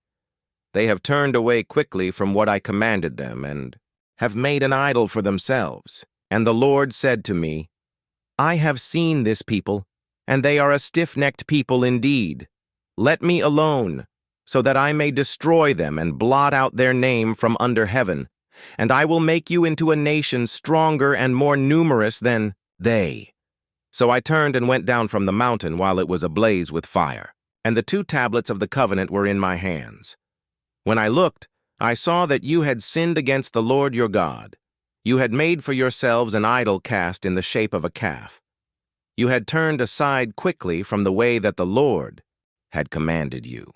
They have turned away quickly from what I commanded them and have made an idol for themselves." And the Lord said to me, "I have seen this people, and they are a stiff-necked people indeed. Let me alone, so that I may destroy them and blot out their name from under heaven, and I will make you into a nation stronger and more numerous than they." So I turned and went down from the mountain while it was ablaze with fire, and the 2 tablets of the covenant were in my hands. When I looked, I saw that you had sinned against the Lord your God. You had made for yourselves an idol cast in the shape of a calf. You had turned aside quickly from the way that the Lord had commanded you.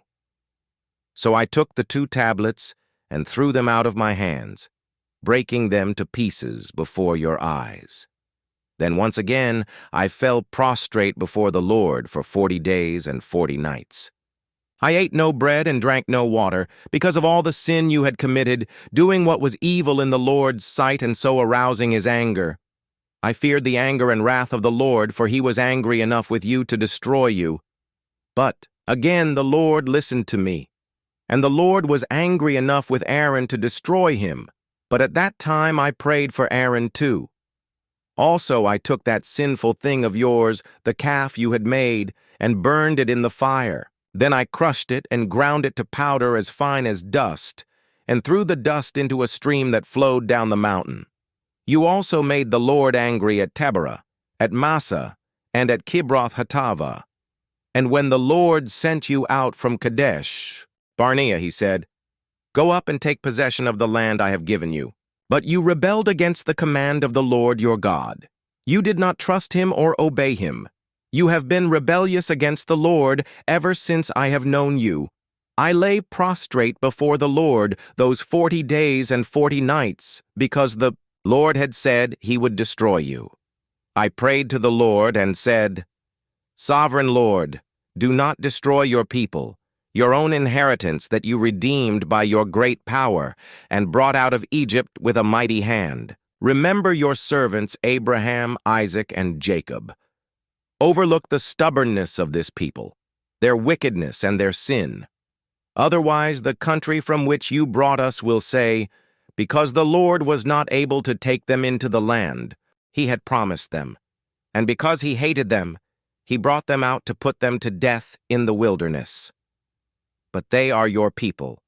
So I took the 2 tablets and threw them out of my hands, breaking them to pieces before your eyes. Then once again I fell prostrate before the Lord for 40 days and 40 nights. I ate no bread and drank no water, because of all the sin you had committed, doing what was evil in the Lord's sight and so arousing his anger. I feared the anger and wrath of the Lord, for he was angry enough with you to destroy you. But again the Lord listened to me. And the Lord was angry enough with Aaron to destroy him. But at that time I prayed for Aaron too. Also I took that sinful thing of yours, the calf you had made, and burned it in the fire. Then I crushed it and ground it to powder as fine as dust, and threw the dust into a stream that flowed down the mountain. You also made the Lord angry at Taberah, at Massa, and at Kibroth-Hattaavah. And when the Lord sent you out from Kadesh Barnea, he said, "Go up and take possession of the land I have given you." But you rebelled against the command of the Lord your God. You did not trust him or obey him. You have been rebellious against the Lord ever since I have known you. I lay prostrate before the Lord those 40 days and 40 nights, because the Lord had said he would destroy you. I prayed to the Lord and said, "Sovereign Lord, do not destroy your people, your own inheritance that you redeemed by your great power and brought out of Egypt with a mighty hand. Remember your servants Abraham, Isaac, and Jacob. Overlook the stubbornness of this people, their wickedness and their sin. Otherwise, the country from which you brought us will say, because the Lord was not able to take them into the land he had promised them, and because he hated them, he brought them out to put them to death in the wilderness. But they are your people,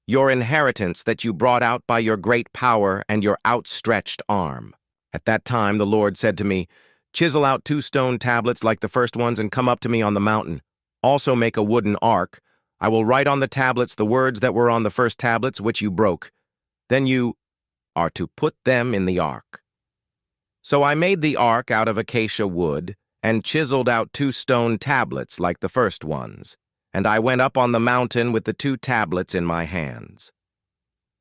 your inheritance that you brought out by your great power and your outstretched arm. At that time the Lord said to me, chisel out 2 stone tablets like the first ones and come up to me on the mountain. Also make a wooden ark. I will write on the tablets the words that were on the first tablets which you broke. Then you are to put them in the ark. So I made the ark out of acacia wood and chiseled out 2 stone tablets like the first ones, and I went up on the mountain with the 2 tablets in my hands.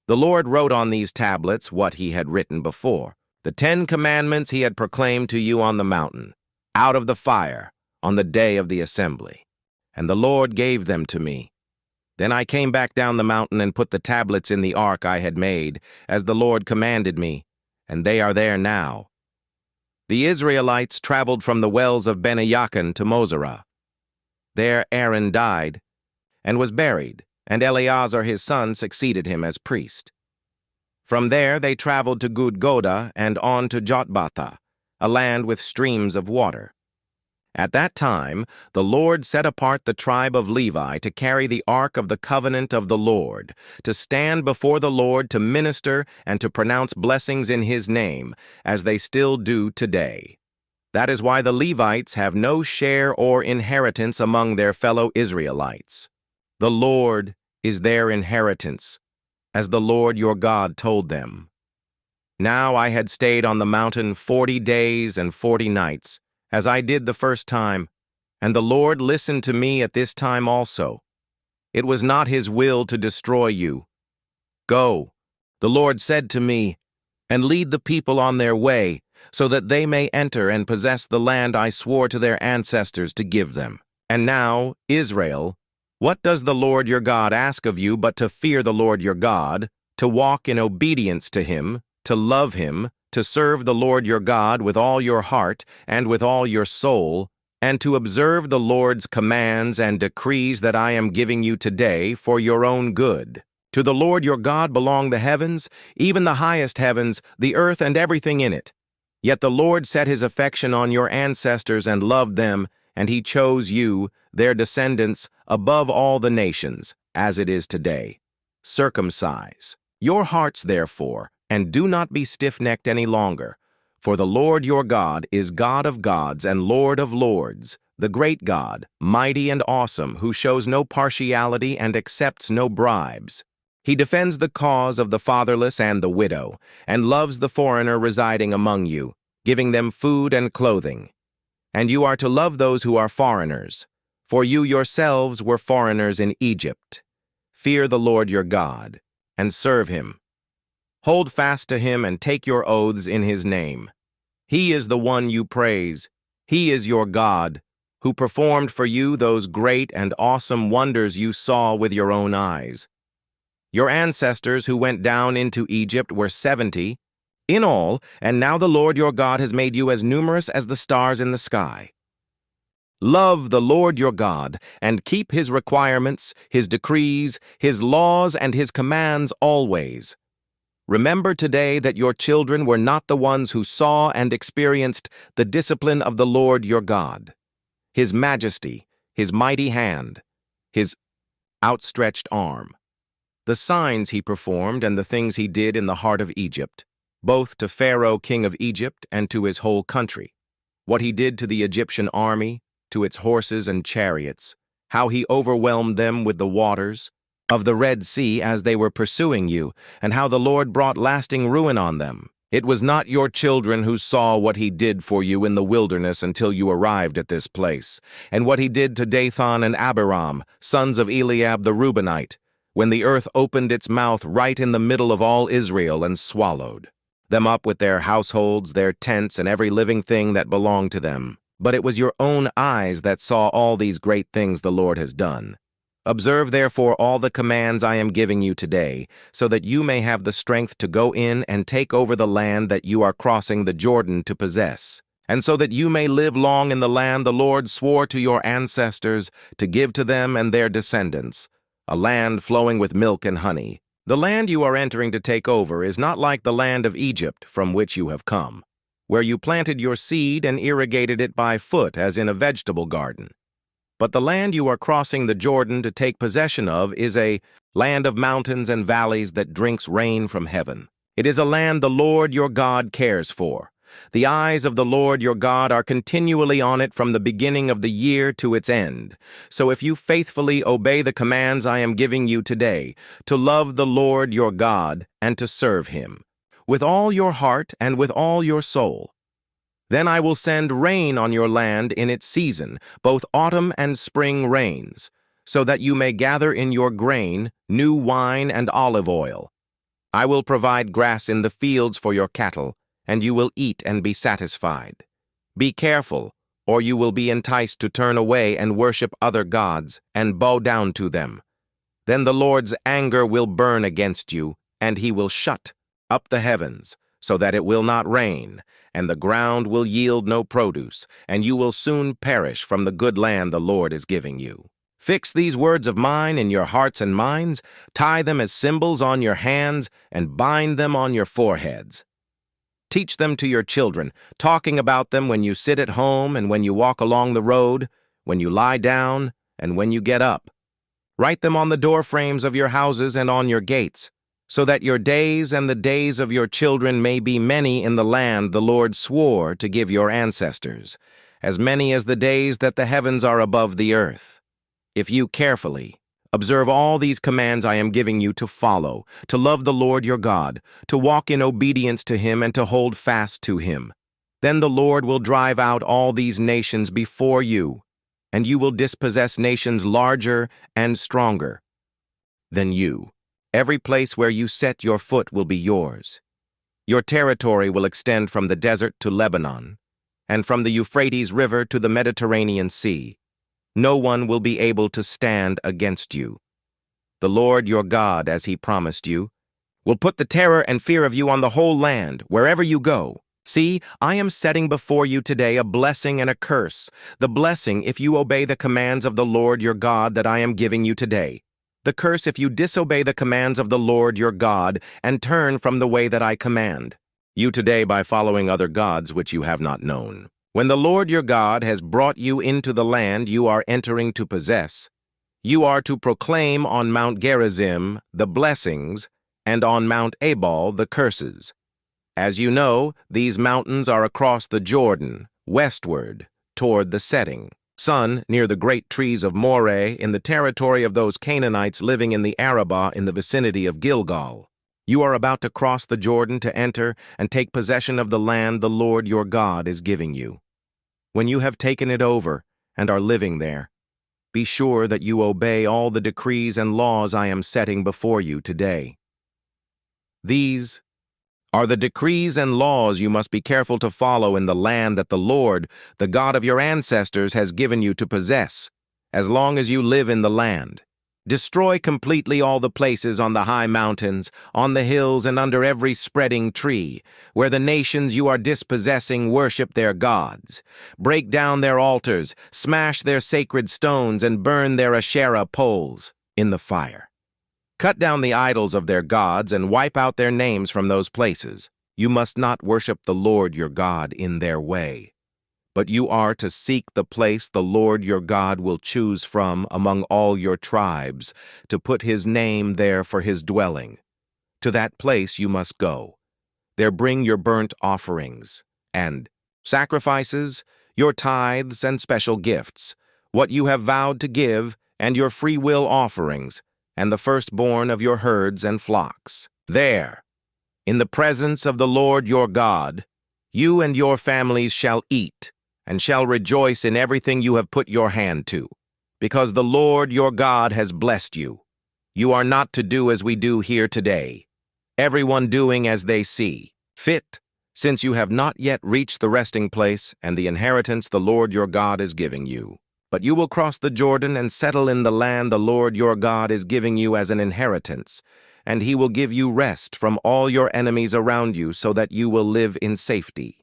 The Lord wrote on these tablets what he had written before, the 10 commandments he had proclaimed to you on the mountain, out of the fire, on the day of the assembly. And the Lord gave them to me. Then I came back down the mountain and put the tablets in the ark I had made, as the Lord commanded me, and they are there now. The Israelites traveled from the wells of Bene-Jaakan to Mosera. There Aaron died and was buried, and Eleazar his son succeeded him as priest. From there they traveled to Gudgoda and on to Jotbatha, a land with streams of water. At that time, the Lord set apart the tribe of Levi to carry the ark of the covenant of the Lord, to stand before the Lord to minister and to pronounce blessings in his name, as they still do today. That is why the Levites have no share or inheritance among their fellow Israelites. The Lord is their inheritance, as the Lord your God told them. Now I had stayed on the mountain 40 days and 40 nights, as I did the first time, and the Lord listened to me at this time also. It was not his will to destroy you. Go, the Lord said to me, and lead the people on their way, so that they may enter and possess the land I swore to their ancestors to give them. And now, Israel, what does the Lord your God ask of you but to fear the Lord your God, to walk in obedience to him, to love him, to serve the Lord your God with all your heart and with all your soul, and to observe the Lord's commands and decrees that I am giving you today for your own good. To the Lord your God belong the heavens, even the highest heavens, the earth and everything in it. Yet the Lord set his affection on your ancestors and loved them, and he chose you, their descendants, above all the nations, as it is today. Circumcise your hearts, therefore, and do not be stiff-necked any longer, for the Lord your God is God of gods and Lord of lords, the great God, mighty and awesome, who shows no partiality and accepts no bribes. He defends the cause of the fatherless and the widow, and loves the foreigner residing among you, giving them food and clothing. And you are to love those who are foreigners, for you yourselves were foreigners in Egypt. Fear the Lord your God, and serve him. Hold fast to him and take your oaths in his name. He is the one you praise. He is your God, who performed for you those great and awesome wonders you saw with your own eyes. Your ancestors who went down into Egypt were 70 in all, and now the Lord your God has made you as numerous as the stars in the sky. Love the Lord your God, and keep his requirements, his decrees, his laws, and his commands always. Remember today that your children were not the ones who saw and experienced the discipline of the Lord your God, his majesty, his mighty hand, his outstretched arm, the signs he performed and the things he did in the heart of Egypt, both to Pharaoh king of Egypt and to his whole country, what he did to the Egyptian army, to its horses and chariots, how he overwhelmed them with the waters of the Red Sea as they were pursuing you, and how the Lord brought lasting ruin on them. It was not your children who saw what he did for you in the wilderness until you arrived at this place, and what he did to Dathan and Abiram, sons of Eliab the Reubenite, when the earth opened its mouth right in the middle of all Israel and swallowed them up with their households, their tents, and every living thing that belonged to them. But it was your own eyes that saw all these great things the Lord has done. Observe therefore all the commands I am giving you today, so that you may have the strength to go in and take over the land that you are crossing the Jordan to possess. and so that you may live long in the land the Lord swore to your ancestors to give to them and their descendants, a land flowing with milk and honey. The land you are entering to take over is not like the land of Egypt from which you have come, where you planted your seed and irrigated it by foot as in a vegetable garden. But the land you are crossing the Jordan to take possession of is a land of mountains and valleys that drinks rain from heaven. It is a land the Lord your God cares for. The eyes of the Lord your God are continually on it from the beginning of the year to its end. So if you faithfully obey the commands I am giving you today, to love the Lord your God and to serve him, with all your heart and with all your soul, then I will send rain on your land in its season, both autumn and spring rains, so that you may gather in your grain, new wine and olive oil. I will provide grass in the fields for your cattle, and you will eat and be satisfied. Be careful, or you will be enticed to turn away and worship other gods and bow down to them. Then the Lord's anger will burn against you, and he will shut up the heavens, so that it will not rain, and the ground will yield no produce, and you will soon perish from the good land the Lord is giving you. Fix these words of mine in your hearts and minds, tie them as symbols on your hands, and bind them on your foreheads. Teach them to your children, talking about them when you sit at home and when you walk along the road, when you lie down and when you get up. Write them on the doorframes of your houses and on your gates, so that your days and the days of your children may be many in the land the Lord swore to give your ancestors, as many as the days that the heavens are above the earth. If you carefully observe all these commands I am giving you to follow, to love the Lord your God, to walk in obedience to him and to hold fast to him, then the Lord will drive out all these nations before you, and you will dispossess nations larger and stronger than you. Every place where you set your foot will be yours. Your territory will extend from the desert to Lebanon, and from the Euphrates River to the Mediterranean Sea. No one will be able to stand against you. The Lord your God, as he promised you, will put the terror and fear of you on the whole land, wherever you go. See, I am setting before you today a blessing and a curse. The blessing if you obey the commands of the Lord your God that I am giving you today. The curse if you disobey the commands of the Lord your God and turn from the way that I command you today by following other gods which you have not known. When the Lord your God has brought you into the land you are entering to possess, you are to proclaim on Mount Gerizim the blessings and on Mount Ebal the curses. As you know, these mountains are across the Jordan, westward, toward the setting sun, near the great trees of Moreh, in the territory of those Canaanites living in the Arabah in the vicinity of Gilgal. You are about to cross the Jordan to enter and take possession of the land the Lord your God is giving you. When you have taken it over and are living there, be sure that you obey all the decrees and laws I am setting before you today. These are the decrees and laws you must be careful to follow in the land that the Lord, the God of your ancestors, has given you to possess, as long as you live in the land. Destroy completely all the places on the high mountains, on the hills, and under every spreading tree, where the nations you are dispossessing worship their gods. Break down their altars, smash their sacred stones, and burn their Asherah poles in the fire. Cut down the idols of their gods and wipe out their names from those places. You must not worship the Lord your God in their way, but you are to seek the place the Lord your God will choose from among all your tribes, to put his name there for his dwelling. To that place you must go. There bring your burnt offerings and sacrifices, your tithes and special gifts, what you have vowed to give, and your free will offerings, and the firstborn of your herds and flocks. There, in the presence of the Lord your God, you and your families shall eat, and shall rejoice in everything you have put your hand to, because the Lord your God has blessed you. You are not to do as we do here today, everyone doing as they see fit, since you have not yet reached the resting place and the inheritance the Lord your God is giving you. But you will cross the Jordan and settle in the land the Lord your God is giving you as an inheritance, and he will give you rest from all your enemies around you so that you will live in safety.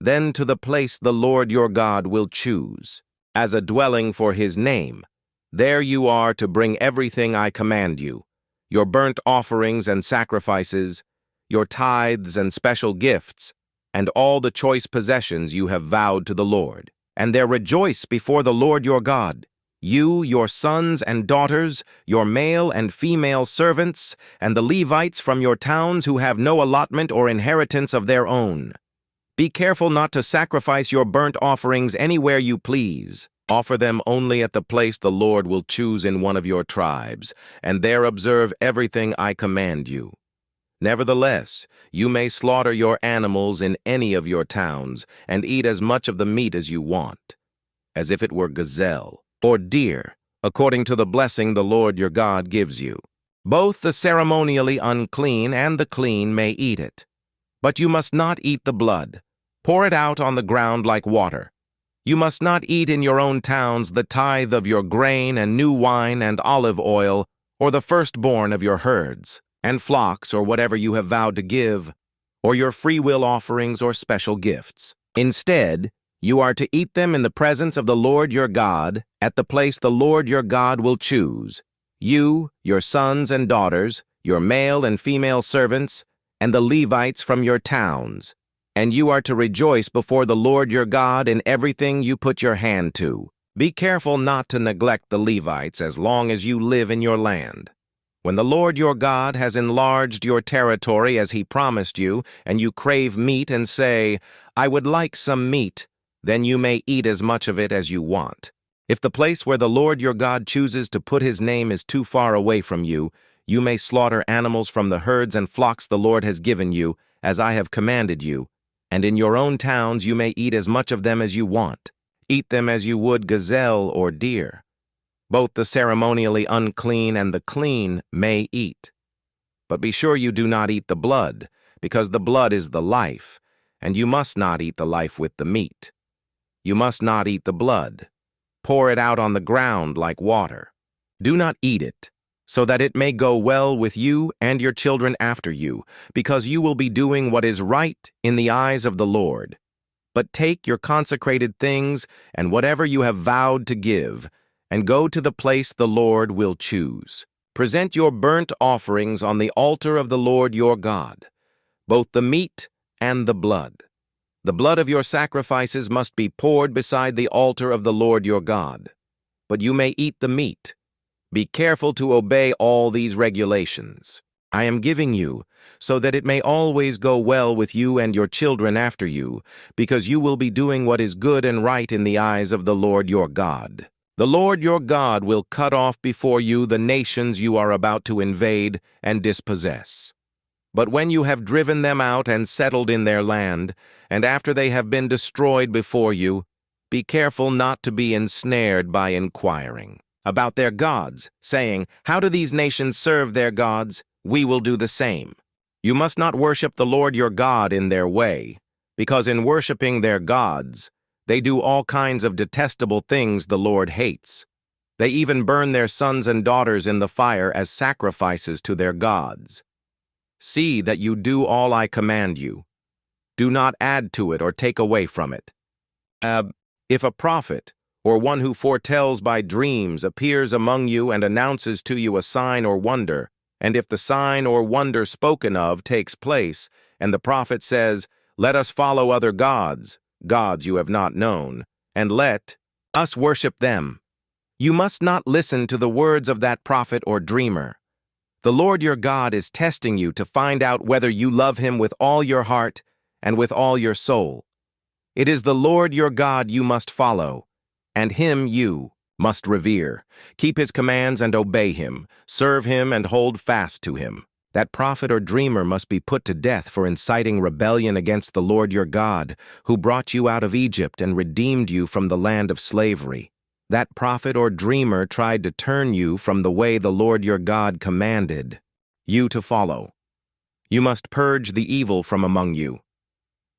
then to the place the Lord your God will choose, as a dwelling for his name. There you are to bring everything I command you, your burnt offerings and sacrifices, your tithes and special gifts, and all the choice possessions you have vowed to the Lord. And there rejoice before the Lord your God, you, your sons and daughters, your male and female servants, and the Levites from your towns who have no allotment or inheritance of their own. Be careful not to sacrifice your burnt offerings anywhere you please. Offer them only at the place the Lord will choose in one of your tribes, and there observe everything I command you. Nevertheless, you may slaughter your animals in any of your towns, and eat as much of the meat as you want, as if it were gazelle or deer, according to the blessing the Lord your God gives you. Both the ceremonially unclean and the clean may eat it. But you must not eat the blood. Pour it out on the ground like water. You must not eat in your own towns the tithe of your grain and new wine and olive oil, or the firstborn of your herds and flocks, or whatever you have vowed to give, or your freewill offerings or special gifts. Instead, you are to eat them in the presence of the Lord your God, at the place the Lord your God will choose. You, your sons and daughters, your male and female servants, and the Levites from your towns. And you are to rejoice before the Lord your God in everything you put your hand to. Be careful not to neglect the Levites as long as you live in your land. When the Lord your God has enlarged your territory as he promised you, and you crave meat and say, I would like some meat, then you may eat as much of it as you want. If the place where the Lord your God chooses to put his name is too far away from you, you may slaughter animals from the herds and flocks the Lord has given you, as I have commanded you, and in your own towns you may eat as much of them as you want. Eat them as you would gazelle or deer. Both the ceremonially unclean and the clean may eat. But be sure you do not eat the blood, because the blood is the life, and you must not eat the life with the meat. You must not eat the blood. Pour it out on the ground like water. Do not eat it, so that it may go well with you and your children after you, because you will be doing what is right in the eyes of the Lord. But take your consecrated things and whatever you have vowed to give, and go to the place the Lord will choose. Present your burnt offerings on the altar of the Lord your God, both the meat and the blood. The blood of your sacrifices must be poured beside the altar of the Lord your God. But you may eat the meat. Be careful to obey all these regulations I am giving you, so that it may always go well with you and your children after you, because you will be doing what is good and right in the eyes of the Lord your God. The Lord your God will cut off before you the nations you are about to invade and dispossess. But when you have driven them out and settled in their land, and after they have been destroyed before you, be careful not to be ensnared by inquiring about their gods, saying, How do these nations serve their gods? We will do the same. You must not worship the Lord your God in their way, because in worshiping their gods, they do all kinds of detestable things the Lord hates. They even burn their sons and daughters in the fire as sacrifices to their gods. See that you do all I command you. Do not add to it or take away from it. If a prophet, or one who foretells by dreams, appears among you and announces to you a sign or wonder, and if the sign or wonder spoken of takes place, and the prophet says, Let us follow other gods, gods you have not known, and let us worship them, you must not listen to the words of that prophet or dreamer. The Lord your God is testing you to find out whether you love him with all your heart and with all your soul. It is the Lord your God you must follow, and him you must revere. Keep his commands and obey him. Serve him and hold fast to him. That prophet or dreamer must be put to death for inciting rebellion against the Lord your God, who brought you out of Egypt and redeemed you from the land of slavery. That prophet or dreamer tried to turn you from the way the Lord your God commanded you to follow. You must purge the evil from among you.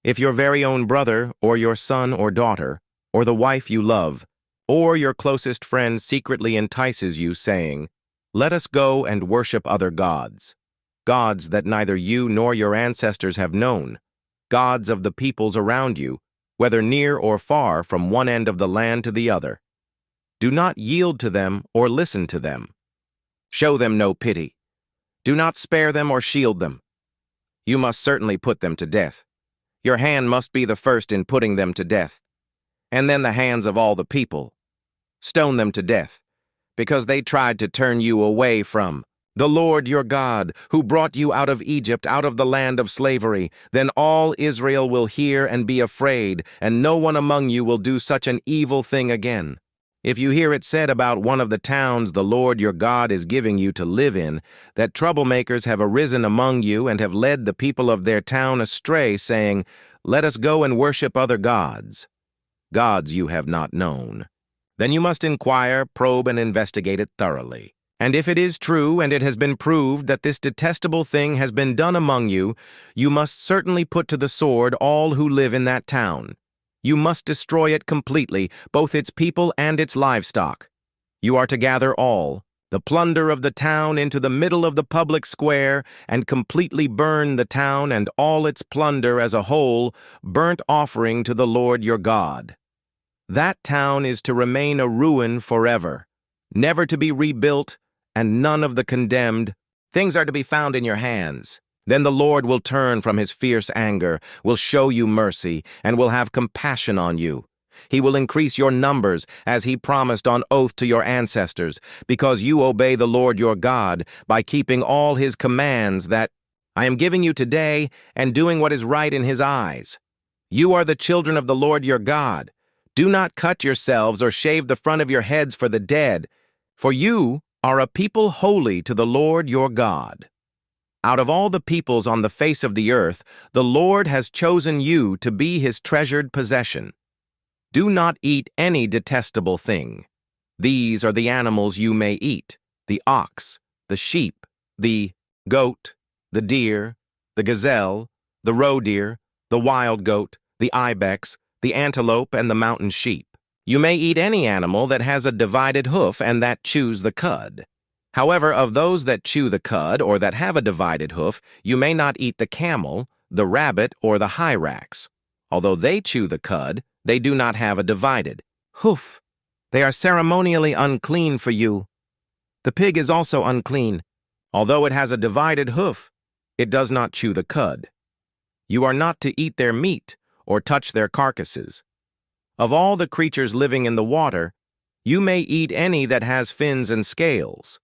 If your very own brother, or your son or daughter, or the wife you love, or your closest friend secretly entices you, saying, Let us go and worship other gods, gods that neither you nor your ancestors have known, gods of the peoples around you, whether near or far from one end of the land to the other. Do not yield to them or listen to them. Show them no pity. Do not spare them or shield them. You must certainly put them to death. Your hand must be the first in putting them to death, and then the hands of all the people. Stone them to death, because they tried to turn you away from the Lord your God, who brought you out of Egypt, out of the land of slavery. Then all Israel will hear and be afraid, and no one among you will do such an evil thing again. If you hear it said about one of the towns the Lord your God is giving you to live in, that troublemakers have arisen among you and have led the people of their town astray, saying, "Let us go and worship other gods," gods you have not known, then you must inquire, probe, and investigate it thoroughly. And if it is true and it has been proved that this detestable thing has been done among you, you must certainly put to the sword all who live in that town. You must destroy it completely, both its people and its livestock. You are to gather all, the plunder of the town, into the middle of the public square, and completely burn the town and all its plunder as a whole, burnt offering to the Lord your God. That town is to remain a ruin forever, never to be rebuilt, and none of the condemned things are to be found in your hands. Then the Lord will turn from his fierce anger, will show you mercy, and will have compassion on you. He will increase your numbers, as he promised on oath to your ancestors, because you obey the Lord your God by keeping all his commands that I am giving you today and doing what is right in his eyes. You are the children of the Lord your God. Do not cut yourselves or shave the front of your heads for the dead, for you are a people holy to the Lord your God. Out of all the peoples on the face of the earth, the Lord has chosen you to be his treasured possession. Do not eat any detestable thing. These are the animals you may eat: the ox, the sheep, the goat, the deer, the gazelle, the roe deer, the wild goat, the ibex, the antelope, and the mountain sheep. You may eat any animal that has a divided hoof and that chews the cud. However, of those that chew the cud or that have a divided hoof, you may not eat the camel, the rabbit, or the hyrax. Although they chew the cud, they do not have a divided hoof. They are ceremonially unclean for you. The pig is also unclean. Although it has a divided hoof, it does not chew the cud. You are not to eat their meat or touch their carcasses. Of all the creatures living in the water, you may eat any that has fins and scales,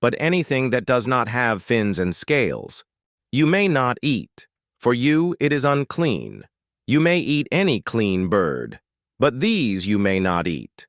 but anything that does not have fins and scales you may not eat. For you it is unclean. You may eat any clean bird, but these you may not eat: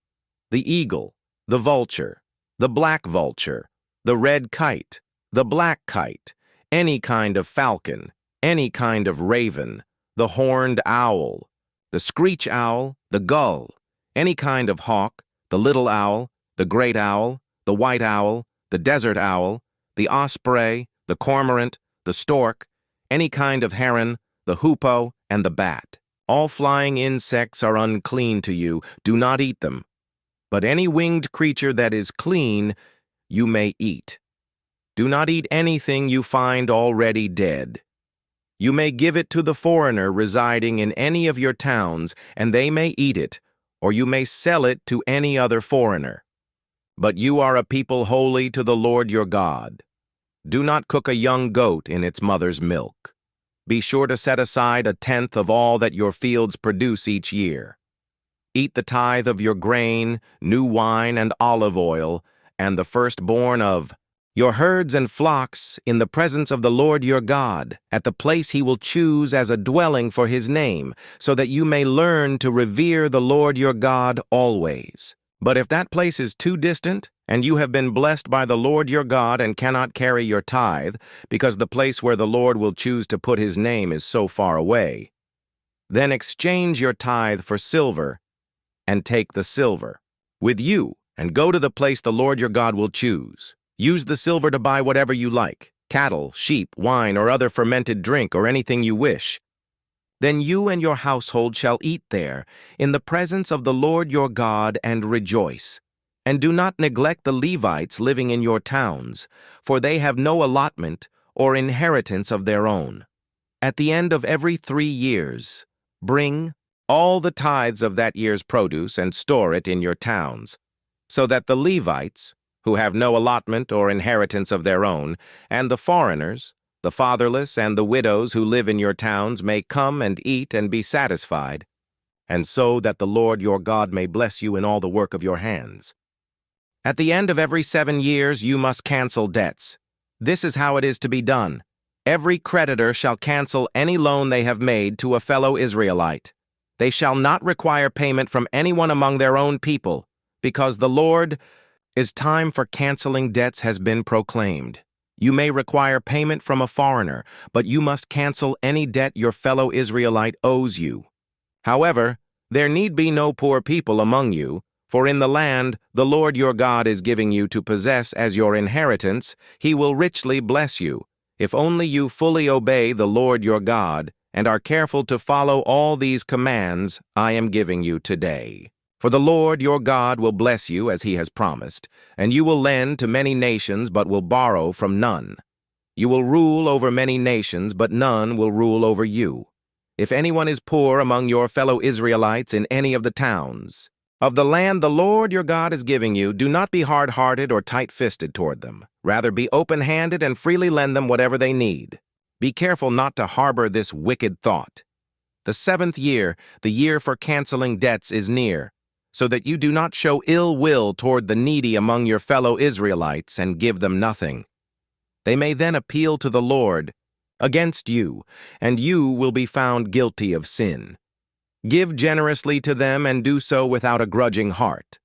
the eagle, the vulture, the black vulture, the red kite, the black kite, any kind of falcon, any kind of raven, the horned owl, the screech owl, the gull, any kind of hawk, the little owl, the great owl, the white owl, the desert owl, the osprey, the cormorant, the stork, any kind of heron, the hoopoe, and the bat. All flying insects are unclean to you. Do not eat them. But any winged creature that is clean, you may eat. Do not eat anything you find already dead. You may give it to the foreigner residing in any of your towns, and they may eat it, or you may sell it to any other foreigner. But you are a people holy to the Lord your God. Do not cook a young goat in its mother's milk. Be sure to set aside 1/10 of all that your fields produce each year. Eat the tithe of your grain, new wine, and olive oil, and the firstborn of your herds and flocks in the presence of the Lord your God, at the place he will choose as a dwelling for his name, so that you may learn to revere the Lord your God always. But if that place is too distant, and you have been blessed by the Lord your God and cannot carry your tithe, because the place where the Lord will choose to put his name is so far away, then exchange your tithe for silver, and take the silver with you, and go to the place the Lord your God will choose. Use the silver to buy whatever you like: cattle, sheep, wine, or other fermented drink, or anything you wish. Then you and your household shall eat there, in the presence of the Lord your God, and rejoice. And do not neglect the Levites living in your towns, for they have no allotment or inheritance of their own. At the end of every 3 years, bring all the tithes of that year's produce and store it in your towns, so that the Levites, who have no allotment or inheritance of their own, and the foreigners, the fatherless, and the widows who live in your towns may come and eat and be satisfied, and so that the Lord your God may bless you in all the work of your hands. At the end of every 7 years you must cancel debts. This is how it is to be done. Every creditor shall cancel any loan they have made to a fellow Israelite. They shall not require payment from anyone among their own people, because the Lord's time for canceling debts has been proclaimed. You may require payment from a foreigner, but you must cancel any debt your fellow Israelite owes you. However, there need be no poor people among you, for in the land the Lord your God is giving you to possess as your inheritance, he will richly bless you, if only you fully obey the Lord your God and are careful to follow all these commands I am giving you today. For the Lord your God will bless you as he has promised, and you will lend to many nations but will borrow from none. You will rule over many nations, but none will rule over you. If anyone is poor among your fellow Israelites in any of the towns of the land the Lord your God is giving you, do not be hard-hearted or tight-fisted toward them. Rather, be open-handed and freely lend them whatever they need. Be careful not to harbor this wicked thought. The 7th year, the year for canceling debts, is near, so that you do not show ill will toward the needy among your fellow Israelites and give them nothing. They may then appeal to the Lord against you, and you will be found guilty of sin. Give generously to them and do so without a grudging heart.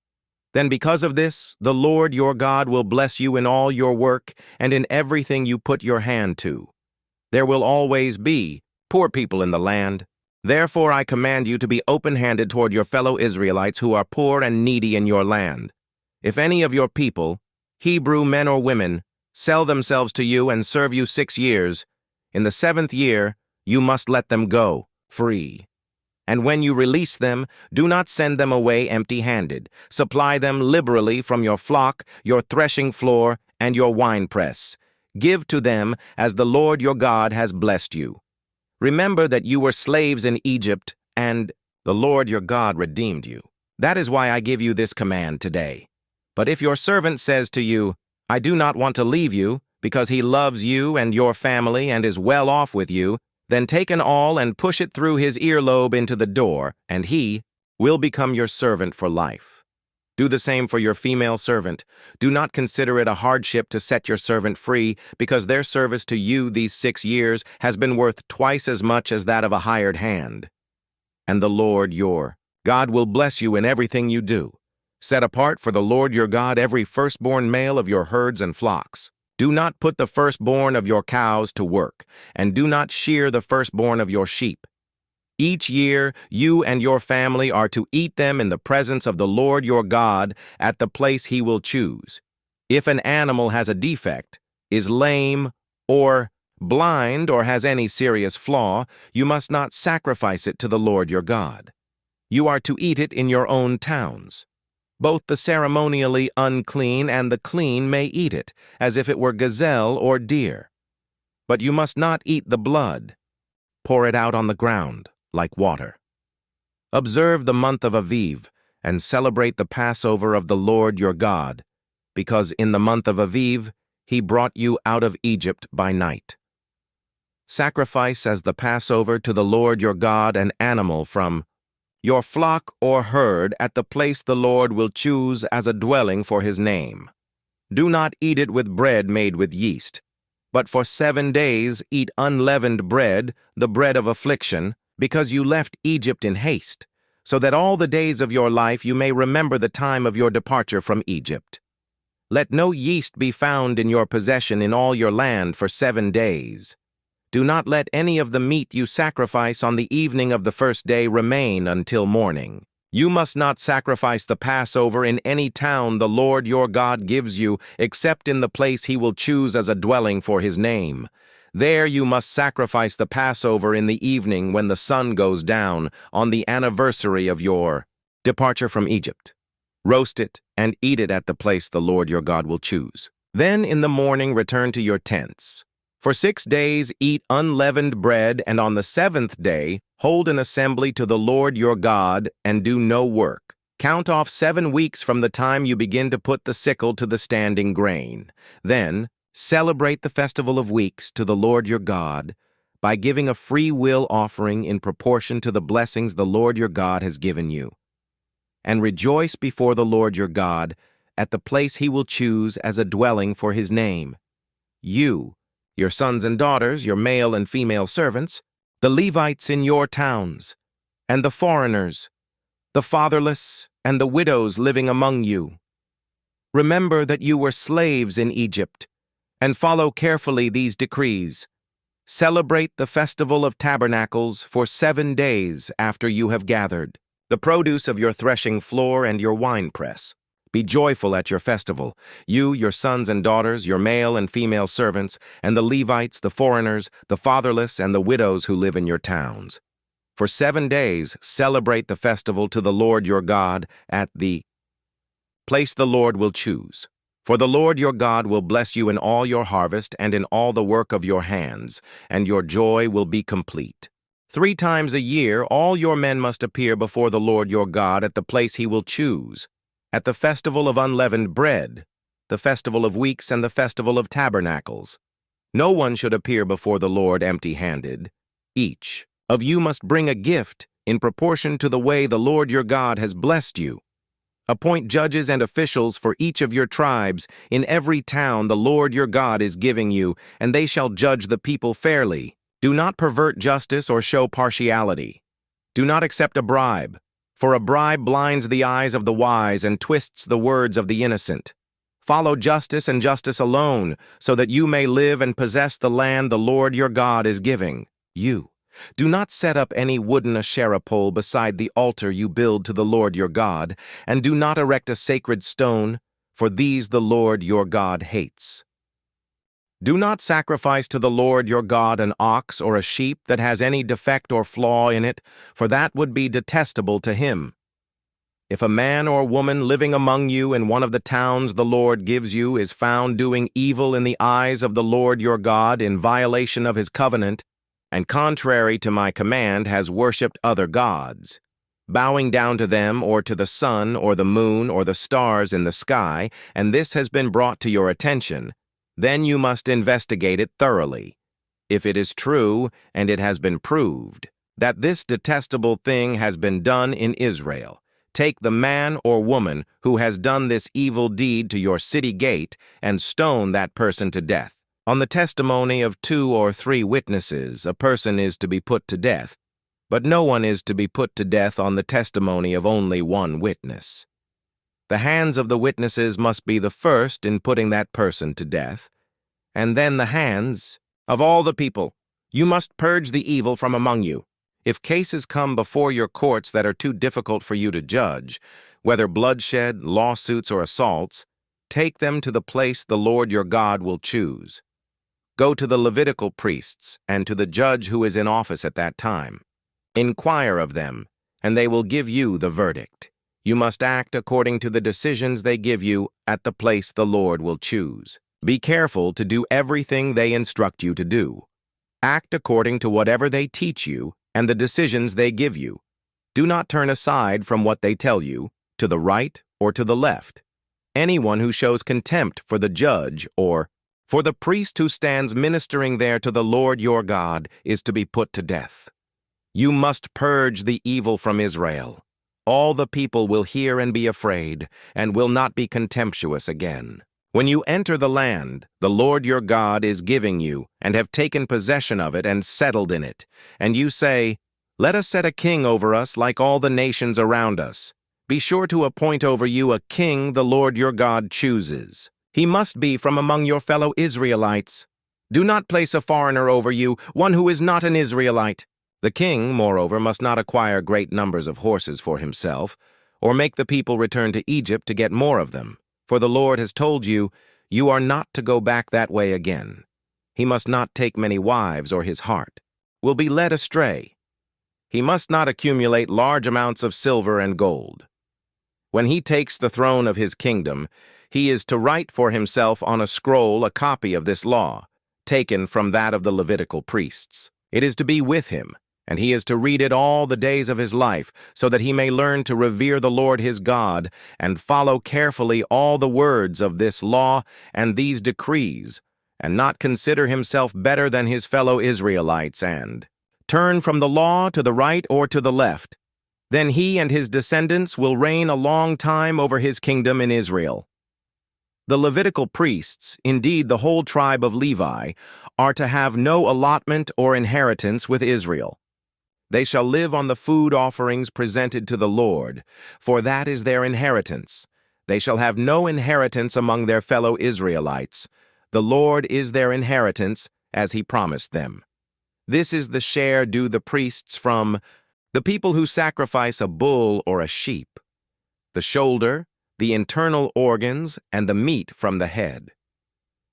Then because of this, the Lord your God will bless you in all your work and in everything you put your hand to. There will always be poor people in the land. Therefore I command you to be open-handed toward your fellow Israelites who are poor and needy in your land. If any of your people, Hebrew men or women, sell themselves to you and serve you 6 years, in the 7th year you must let them go free. And when you release them, do not send them away empty-handed. Supply them liberally from your flock, your threshing floor, and your winepress. Give to them as the Lord your God has blessed you. Remember that you were slaves in Egypt, and the Lord your God redeemed you. That is why I give you this command today. But if your servant says to you, I do not want to leave you, because he loves you and your family and is well off with you, then take an awl and push it through his earlobe into the door, and he will become your servant for life. Do the same for your female servant. Do not consider it a hardship to set your servant free, because their service to you these 6 years has been worth twice as much as that of a hired hand. And the Lord your God will bless you in everything you do. Set apart for the Lord your God every firstborn male of your herds and flocks. Do not put the firstborn of your cows to work, and do not shear the firstborn of your sheep. Each year you and your family are to eat them in the presence of the Lord your God at the place he will choose. If an animal has a defect, is lame, or blind, or has any serious flaw, you must not sacrifice it to the Lord your God. You are to eat it in your own towns. Both the ceremonially unclean and the clean may eat it, as if it were gazelle or deer. But you must not eat the blood. Pour it out on the ground, like water. Observe the month of Aviv, and celebrate the Passover of the Lord your God, because in the month of Aviv he brought you out of Egypt by night. Sacrifice as the Passover to the Lord your God an animal from your flock or herd at the place the Lord will choose as a dwelling for his name. Do not eat it with bread made with yeast, but for 7 days eat unleavened bread, the bread of affliction, because you left Egypt in haste, so that all the days of your life you may remember the time of your departure from Egypt. Let no yeast be found in your possession in all your land for 7 days. Do not let any of the meat you sacrifice on the evening of the first day remain until morning. You must not sacrifice the Passover in any town the Lord your God gives you, except in the place he will choose as a dwelling for his name. There you must sacrifice the Passover in the evening when the sun goes down, on the anniversary of your departure from Egypt. Roast it and eat it at the place the Lord your God will choose. Then in the morning return to your tents. For 6 days eat unleavened bread, and on the seventh day hold an assembly to the Lord your God, and do no work. Count off 7 weeks from the time you begin to put the sickle to the standing grain. Then celebrate the festival of weeks to the Lord your God by giving a free will offering in proportion to the blessings the Lord your God has given you. And rejoice before the Lord your God at the place he will choose as a dwelling for his name. You, your sons and daughters, your male and female servants, the Levites in your towns, and the foreigners, the fatherless and the widows living among you. Remember that you were slaves in Egypt, and follow carefully these decrees. Celebrate the Festival of Tabernacles for 7 days after you have gathered the produce of your threshing floor and your winepress. Be joyful at your festival, you, your sons and daughters, your male and female servants, and the Levites, the foreigners, the fatherless, and the widows who live in your towns. For 7 days celebrate the festival to the Lord your God at the place the Lord will choose. For the Lord your God will bless you in all your harvest and in all the work of your hands, and your joy will be complete. 3 times a year all your men must appear before the Lord your God at the place he will choose, at the festival of unleavened bread, the festival of weeks, and the festival of tabernacles. No one should appear before the Lord empty-handed. Each of you must bring a gift in proportion to the way the Lord your God has blessed you. Appoint judges and officials for each of your tribes in every town the Lord your God is giving you, and they shall judge the people fairly. Do not pervert justice or show partiality. Do not accept a bribe, for a bribe blinds the eyes of the wise and twists the words of the innocent. Follow justice and justice alone, so that you may live and possess the land the Lord your God is giving you. Do not set up any wooden Asherah pole beside the altar you build to the Lord your God, and do not erect a sacred stone, for these the Lord your God hates. Do not sacrifice to the Lord your God an ox or a sheep that has any defect or flaw in it, for that would be detestable to him. If a man or woman living among you in one of the towns the Lord gives you is found doing evil in the eyes of the Lord your God in violation of his covenant, and contrary to my command has worshipped other gods, bowing down to them or to the sun or the moon or the stars in the sky, and this has been brought to your attention, then you must investigate it thoroughly. If it is true, and it has been proved, that this detestable thing has been done in Israel, take the man or woman who has done this evil deed to your city gate and stone that person to death. On the testimony of 2 or 3 witnesses, a person is to be put to death, but no one is to be put to death on the testimony of only 1 witness. The hands of the witnesses must be the first in putting that person to death, and then the hands of all the people. You must purge the evil from among you. If cases come before your courts that are too difficult for you to judge, whether bloodshed, lawsuits, or assaults, take them to the place the Lord your God will choose. Go to the Levitical priests and to the judge who is in office at that time. Inquire of them, and they will give you the verdict. You must act according to the decisions they give you at the place the Lord will choose. Be careful to do everything they instruct you to do. Act according to whatever they teach you and the decisions they give you. Do not turn aside from what they tell you, to the right or to the left. Anyone who shows contempt for the judge or for the priest who stands ministering there to the Lord your God is to be put to death. You must purge the evil from Israel. All the people will hear and be afraid, and will not be contemptuous again. When you enter the land the Lord your God is giving you, and have taken possession of it and settled in it, and you say, "Let us set a king over us like all the nations around us," be sure to appoint over you a king the Lord your God chooses. He must be from among your fellow Israelites. Do not place a foreigner over you, one who is not an Israelite. The king, moreover, must not acquire great numbers of horses for himself, or make the people return to Egypt to get more of them. For the Lord has told you, you are not to go back that way again. He must not take many wives, or his heart will be led astray. He must not accumulate large amounts of silver and gold. When he takes the throne of his kingdom, he is to write for himself on a scroll a copy of this law, taken from that of the Levitical priests. It is to be with him, and he is to read it all the days of his life, so that he may learn to revere the Lord his God, and follow carefully all the words of this law and these decrees, and not consider himself better than his fellow Israelites, and turn from the law to the right or to the left. Then he and his descendants will reign a long time over his kingdom in Israel. The Levitical priests, indeed the whole tribe of Levi, are to have no allotment or inheritance with Israel. They shall live on the food offerings presented to the Lord, for that is their inheritance. They shall have no inheritance among their fellow Israelites. The Lord is their inheritance, as he promised them. This is the share due the priests from the people who sacrifice a bull or a sheep, the shoulder, the internal organs, and the meat from the head.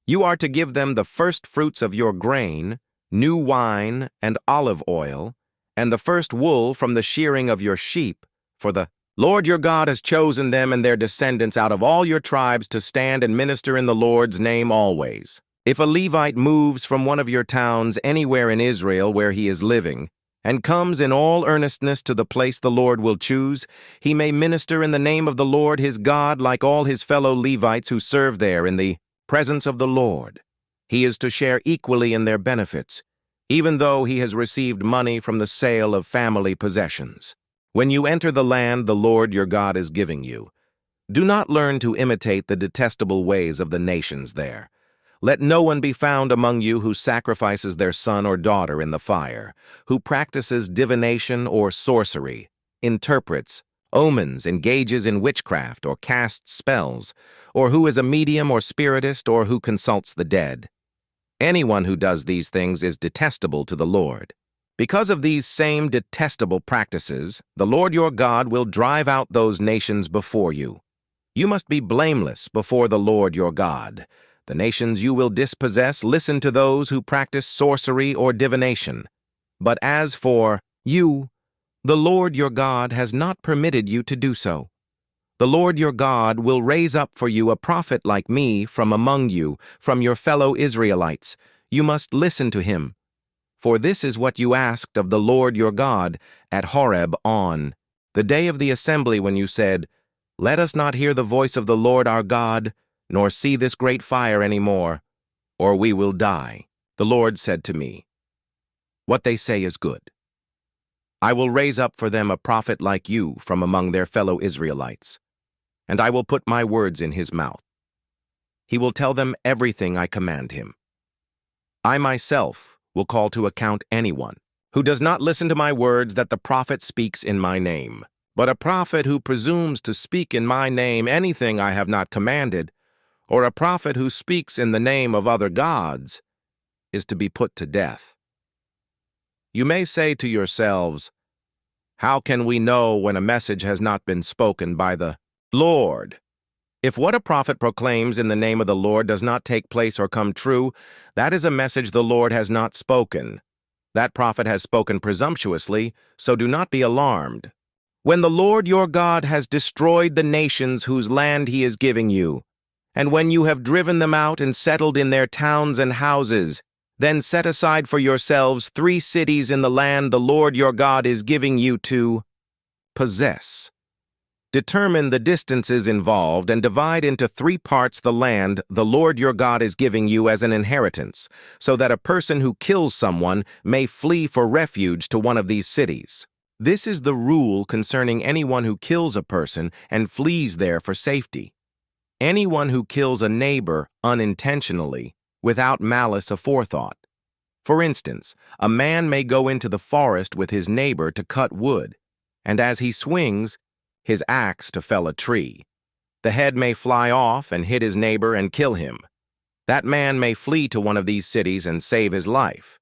You are to give them the first fruits of your grain, new wine, and olive oil, and the first wool from the shearing of your sheep, for the Lord your God has chosen them and their descendants out of all your tribes to stand and minister in the Lord's name always. If a Levite moves from one of your towns anywhere in Israel where he is living, and comes in all earnestness to the place the Lord will choose, he may minister in the name of the Lord his God like all his fellow Levites who serve there in the presence of the Lord. He is to share equally in their benefits, even though he has received money from the sale of family possessions. When you enter the land the Lord your God is giving you, do not learn to imitate the detestable ways of the nations there. Let no one be found among you who sacrifices their son or daughter in the fire, who practices divination or sorcery, interprets, omens, engages in witchcraft, or casts spells, or who is a medium or spiritist, or who consults the dead. Anyone who does these things is detestable to the Lord. Because of these same detestable practices, the Lord your God will drive out those nations before you. You must be blameless before the Lord your God. The nations you will dispossess listen to those who practice sorcery or divination. But as for you, the Lord your God has not permitted you to do so. The Lord your God will raise up for you a prophet like me from among you, from your fellow Israelites. You must listen to him. For this is what you asked of the Lord your God at Horeb on the day of the assembly when you said, "Let us not hear the voice of the Lord our God, nor see this great fire any more, or we will die." The Lord said to me, "What they say is good. I will raise up for them a prophet like you from among their fellow Israelites, and I will put my words in his mouth. He will tell them everything I command him. I myself will call to account anyone who does not listen to my words that the prophet speaks in my name. But a prophet who presumes to speak in my name anything I have not commanded, or a prophet who speaks in the name of other gods, is to be put to death. You may say to yourselves, "How can we know when a message has not been spoken by the Lord?" If what a prophet proclaims in the name of the Lord does not take place or come true, that is a message the Lord has not spoken. That prophet has spoken presumptuously, so do not be alarmed. When the Lord your God has destroyed the nations whose land he is giving you, and when you have driven them out and settled in their towns and houses, then set aside for yourselves 3 cities in the land the Lord your God is giving you to possess. Determine the distances involved and divide into 3 parts the land the Lord your God is giving you as an inheritance, so that a person who kills someone may flee for refuge to one of these cities. This is the rule concerning anyone who kills a person and flees there for safety. Anyone who kills a neighbor unintentionally, without malice aforethought. For instance, a man may go into the forest with his neighbor to cut wood, and as he swings his axe to fell a tree, the head may fly off and hit his neighbor and kill him. That man may flee to one of these cities and save his life.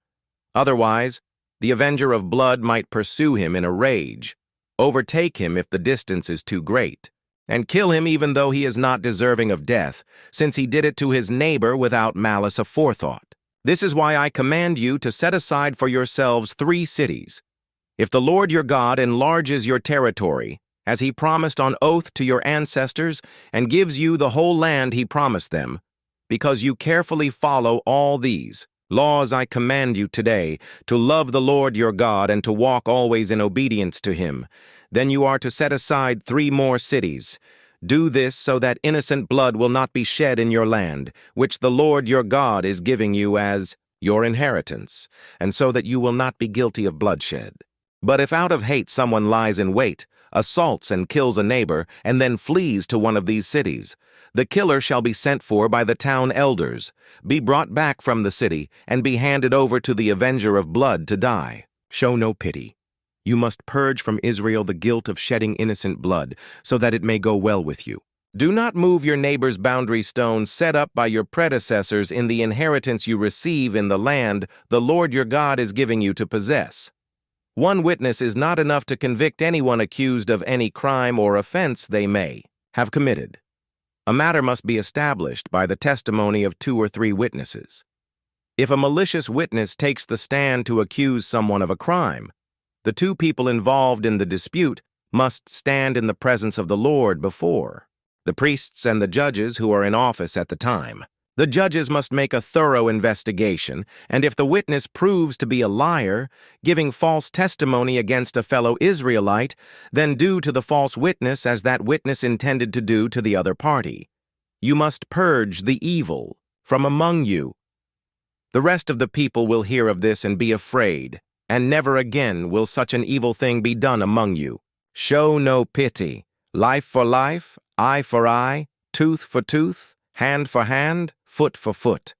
Otherwise, the avenger of blood might pursue him in a rage, overtake him if the distance is too great, and kill him even though he is not deserving of death, since he did it to his neighbor without malice aforethought. This is why I command you to set aside for yourselves 3 cities. If the Lord your God enlarges your territory, as he promised on oath to your ancestors, and gives you the whole land he promised them, because you carefully follow all these, laws I command you today, to love the Lord your God and to walk always in obedience to him. Then you are to set aside 3 more cities. Do this so that innocent blood will not be shed in your land, which the Lord your God is giving you as your inheritance, and so that you will not be guilty of bloodshed. But if out of hate someone lies in wait, assaults and kills a neighbor, and then flees to one of these cities, the killer shall be sent for by the town elders, be brought back from the city, and be handed over to the avenger of blood to die. Show no pity. You must purge from Israel the guilt of shedding innocent blood, so that it may go well with you. Do not move your neighbor's boundary stone set up by your predecessors in the inheritance you receive in the land the Lord your God is giving you to possess. One witness is not enough to convict anyone accused of any crime or offense they may have committed. A matter must be established by the testimony of 2 or 3 witnesses. If a malicious witness takes the stand to accuse someone of a crime, the 2 people involved in the dispute must stand in the presence of the Lord before the priests and the judges who are in office at the time. The judges must make a thorough investigation, and if the witness proves to be a liar, giving false testimony against a fellow Israelite, then do to the false witness as that witness intended to do to the other party. You must purge the evil from among you. The rest of the people will hear of this and be afraid, and never again will such an evil thing be done among you. Show no pity. Life for life, eye for eye, tooth for tooth, hand for hand, foot for foot.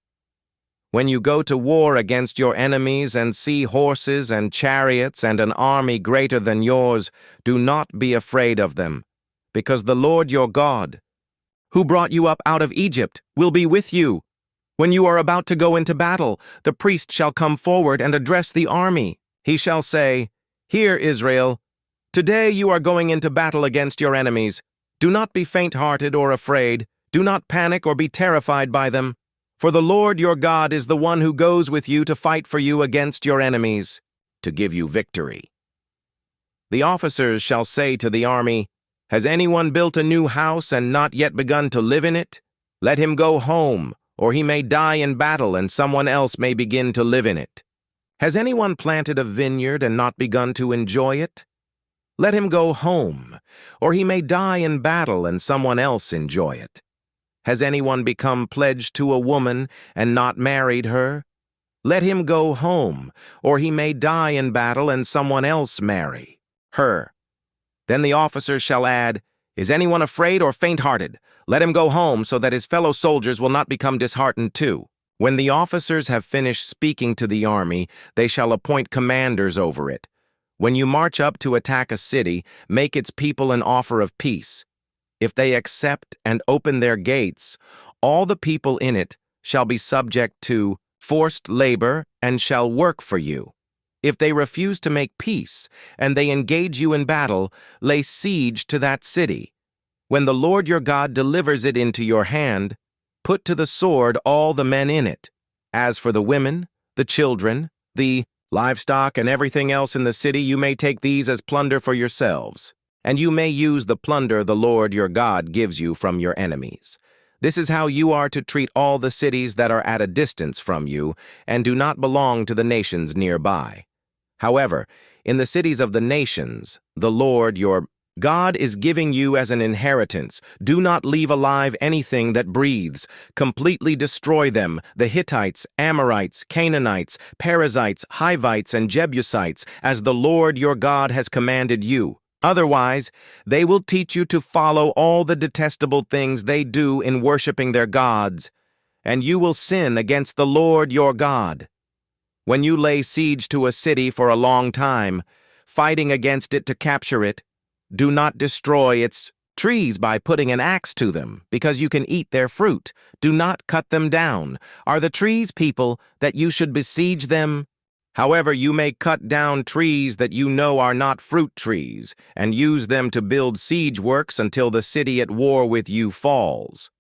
When you go to war against your enemies and see horses and chariots and an army greater than yours, do not be afraid of them, because the Lord your God, who brought you up out of Egypt, will be with you. When you are about to go into battle, the priest shall come forward and address the army. He shall say, "Hear, Israel, today you are going into battle against your enemies. Do not be faint-hearted or afraid. Do not panic or be terrified by them. For the Lord your God is the one who goes with you to fight for you against your enemies, to give you victory." The officers shall say to the army, "Has anyone built a new house and not yet begun to live in it? Let him go home, or he may die in battle and someone else may begin to live in it. Has anyone planted a vineyard and not begun to enjoy it? Let him go home, or he may die in battle and someone else enjoy it. Has anyone become pledged to a woman and not married her? Let him go home, or he may die in battle and someone else marry her." Then the officers shall add, "Is anyone afraid or faint-hearted? Let him go home so that his fellow soldiers will not become disheartened too." When the officers have finished speaking to the army, they shall appoint commanders over it. When you march up to attack a city, make its people an offer of peace. If they accept and open their gates, all the people in it shall be subject to forced labor and shall work for you. If they refuse to make peace and they engage you in battle, lay siege to that city. When the Lord your God delivers it into your hand, put to the sword all the men in it. As for the women, the children, the livestock, and everything else in the city, you may take these as plunder for yourselves. And you may use the plunder the Lord your God gives you from your enemies. This is how you are to treat all the cities that are at a distance from you and do not belong to the nations nearby. However, in the cities of the nations, the Lord your God is giving you as an inheritance. Do not leave alive anything that breathes. Completely destroy them, the Hittites, Amorites, Canaanites, Perizzites, Hivites, and Jebusites, as the Lord your God has commanded you. Otherwise, they will teach you to follow all the detestable things they do in worshiping their gods, and you will sin against the Lord your God. When you lay siege to a city for a long time, fighting against it to capture it, do not destroy its trees by putting an axe to them, because you can eat their fruit. Do not cut them down. Are the trees people that you should besiege them? However, you may cut down trees that you know are not fruit trees, and use them to build siege works until the city at war with you falls.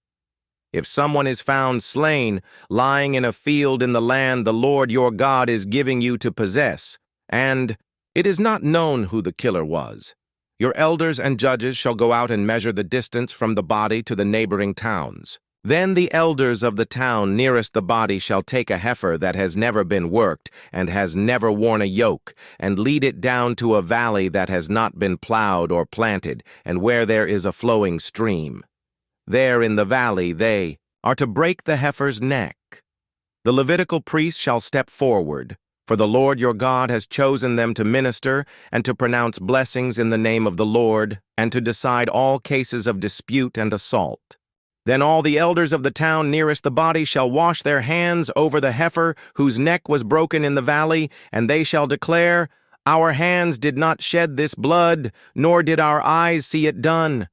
If someone is found slain, lying in a field in the land the Lord your God is giving you to possess, and it is not known who the killer was, your elders and judges shall go out and measure the distance from the body to the neighboring towns. Then the elders of the town nearest the body shall take a heifer that has never been worked and has never worn a yoke, and lead it down to a valley that has not been plowed or planted, and where there is a flowing stream. There in the valley they are to break the heifer's neck. The Levitical priest shall step forward, for the Lord your God has chosen them to minister and to pronounce blessings in the name of the Lord, and to decide all cases of dispute and assault. Then all the elders of the town nearest the body shall wash their hands over the heifer whose neck was broken in the valley, and they shall declare, Our hands did not shed this blood, nor did our eyes see it done.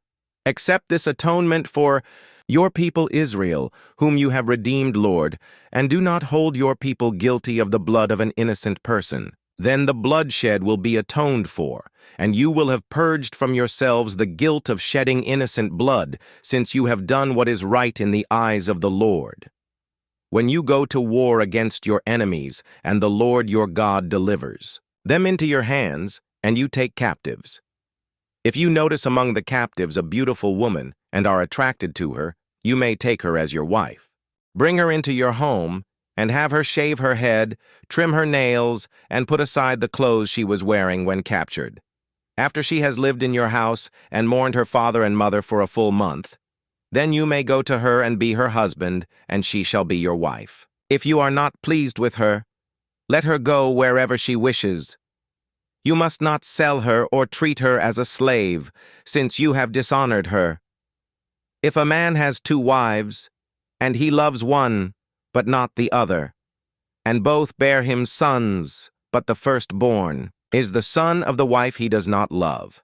Accept this atonement for your people Israel, whom you have redeemed, Lord, and do not hold your people guilty of the blood of an innocent person. Then the bloodshed will be atoned for, and you will have purged from yourselves the guilt of shedding innocent blood, since you have done what is right in the eyes of the Lord. When you go to war against your enemies, and the Lord your God delivers them into your hands, and you take captives. If you notice among the captives a beautiful woman, and are attracted to her, you may take her as your wife. Bring her into your home, and have her shave her head, trim her nails, and put aside the clothes she was wearing when captured. After she has lived in your house and mourned her father and mother for a full month, then you may go to her and be her husband, and she shall be your wife. If you are not pleased with her, let her go wherever she wishes. You must not sell her or treat her as a slave, since you have dishonored her. If a man has 2 wives, and he loves one, but not the other, and both bear him sons, but the firstborn is the son of the wife he does not love.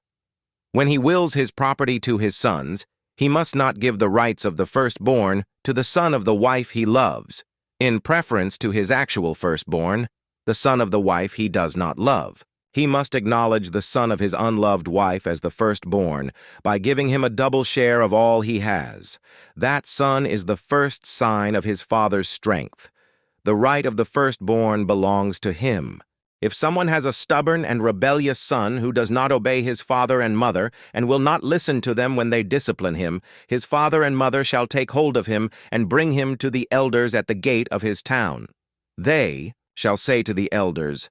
When he wills his property to his sons, he must not give the rights of the firstborn to the son of the wife he loves, in preference to his actual firstborn, the son of the wife he does not love. He must acknowledge the son of his unloved wife as the firstborn by giving him a double share of all he has. That son is the first sign of his father's strength. The right of the firstborn belongs to him. If someone has a stubborn and rebellious son who does not obey his father and mother and will not listen to them when they discipline him, his father and mother shall take hold of him and bring him to the elders at the gate of his town. They shall say to the elders,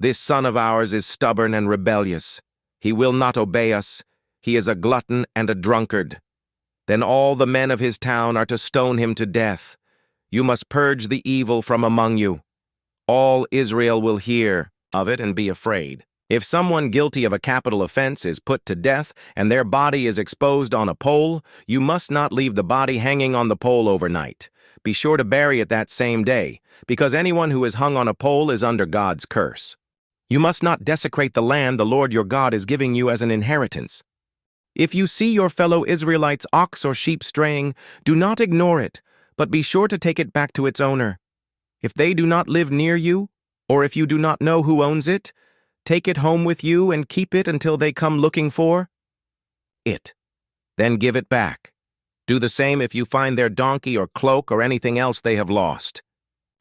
This son of ours is stubborn and rebellious. He will not obey us. He is a glutton and a drunkard. Then all the men of his town are to stone him to death. You must purge the evil from among you. All Israel will hear of it and be afraid. If someone guilty of a capital offense is put to death and their body is exposed on a pole, you must not leave the body hanging on the pole overnight. Be sure to bury it that same day, because anyone who is hung on a pole is under God's curse. You must not desecrate the land the Lord your God is giving you as an inheritance. If you see your fellow Israelites' ox or sheep straying, do not ignore it, but be sure to take it back to its owner. If they do not live near you, or if you do not know who owns it, take it home with you and keep it until they come looking for it. Then give it back. Do the same if you find their donkey or cloak or anything else they have lost.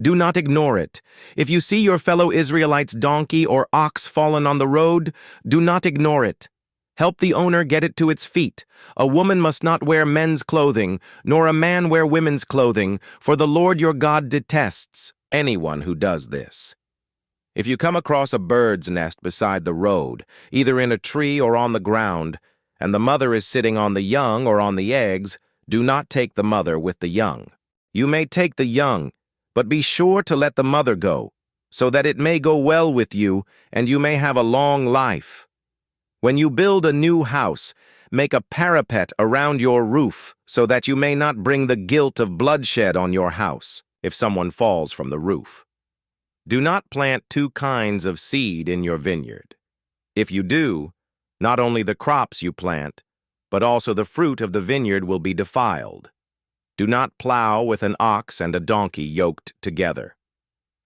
Do not ignore it. If you see your fellow Israelites' donkey or ox fallen on the road, do not ignore it. Help the owner get it to its feet. A woman must not wear men's clothing, nor a man wear women's clothing, for the Lord your God detests anyone who does this. If you come across a bird's nest beside the road, either in a tree or on the ground, and the mother is sitting on the young or on the eggs, do not take the mother with the young. You may take the young, but be sure to let the mother go, so that it may go well with you and you may have a long life. When you build a new house, make a parapet around your roof so that you may not bring the guilt of bloodshed on your house if someone falls from the roof. Do not plant 2 kinds of seed in your vineyard. If you do, not only the crops you plant, but also the fruit of the vineyard will be defiled. Do not plow with an ox and a donkey yoked together.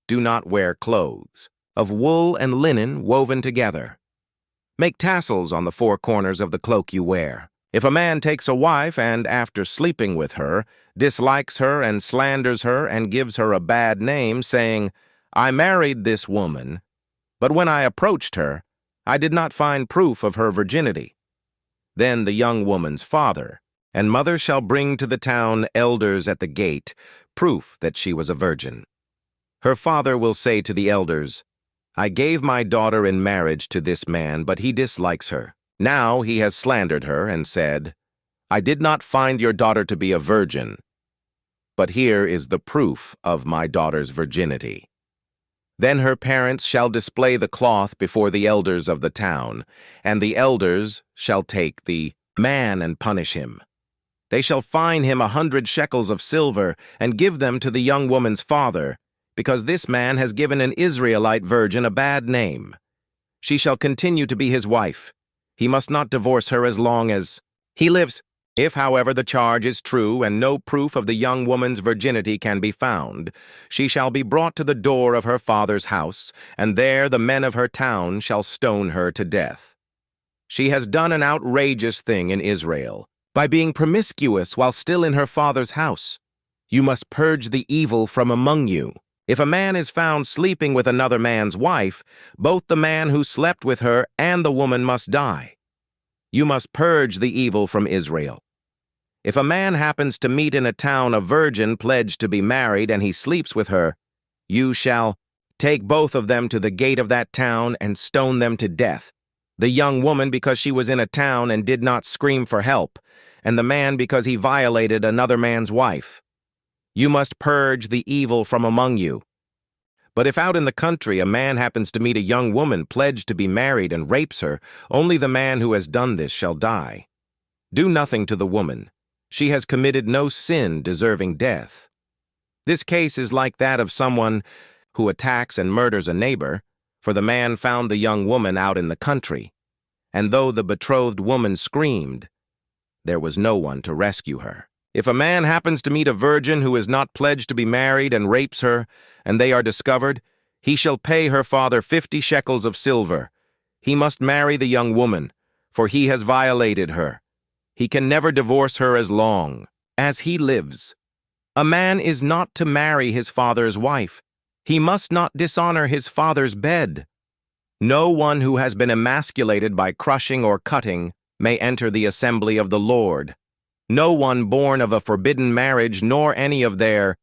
Do not wear clothes of wool and linen woven together. Make tassels on the 4 corners of the cloak you wear. If a man takes a wife and, after sleeping with her, dislikes her and slanders her and gives her a bad name, saying, I married this woman, but when I approached her, I did not find proof of her virginity, then the young woman's father And mother shall bring to the town elders at the gate, proof that she was a virgin. Her father will say to the elders, I gave my daughter in marriage to this man, but he dislikes her. Now he has slandered her and said, I did not find your daughter to be a virgin, but here is the proof of my daughter's virginity. Then her parents shall display the cloth before the elders of the town, and the elders shall take the man and punish him. They shall fine him 100 shekels of silver and give them to the young woman's father, because this man has given an Israelite virgin a bad name. She shall continue to be his wife. He must not divorce her as long as he lives. If, however, the charge is true and no proof of the young woman's virginity can be found, she shall be brought to the door of her father's house, and there the men of her town shall stone her to death. She has done an outrageous thing in Israel by being promiscuous while still in her father's house. You must purge the evil from among you. If a man is found sleeping with another man's wife, both the man who slept with her and the woman must die. You must purge the evil from Israel. If a man happens to meet in a town a virgin pledged to be married and he sleeps with her, you shall take both of them to the gate of that town and stone them to death. The young woman because she was in a town and did not scream for help, and the man because he violated another man's wife. You must purge the evil from among you. But if out in the country a man happens to meet a young woman pledged to be married and rapes her, only the man who has done this shall die. Do nothing to the woman. She has committed no sin deserving death. This case is like that of someone who attacks and murders a neighbor, for the man found the young woman out in the country, and though the betrothed woman screamed, there was no one to rescue her. If a man happens to meet a virgin who is not pledged to be married and rapes her, and they are discovered, he shall pay her father 50 shekels of silver. He must marry the young woman, for he has violated her. He can never divorce her as long as he lives. A man is not to marry his father's wife. He must not dishonor his father's bed. No one who has been emasculated by crushing or cutting may enter the assembly of the Lord. No one born of a forbidden marriage, nor any of their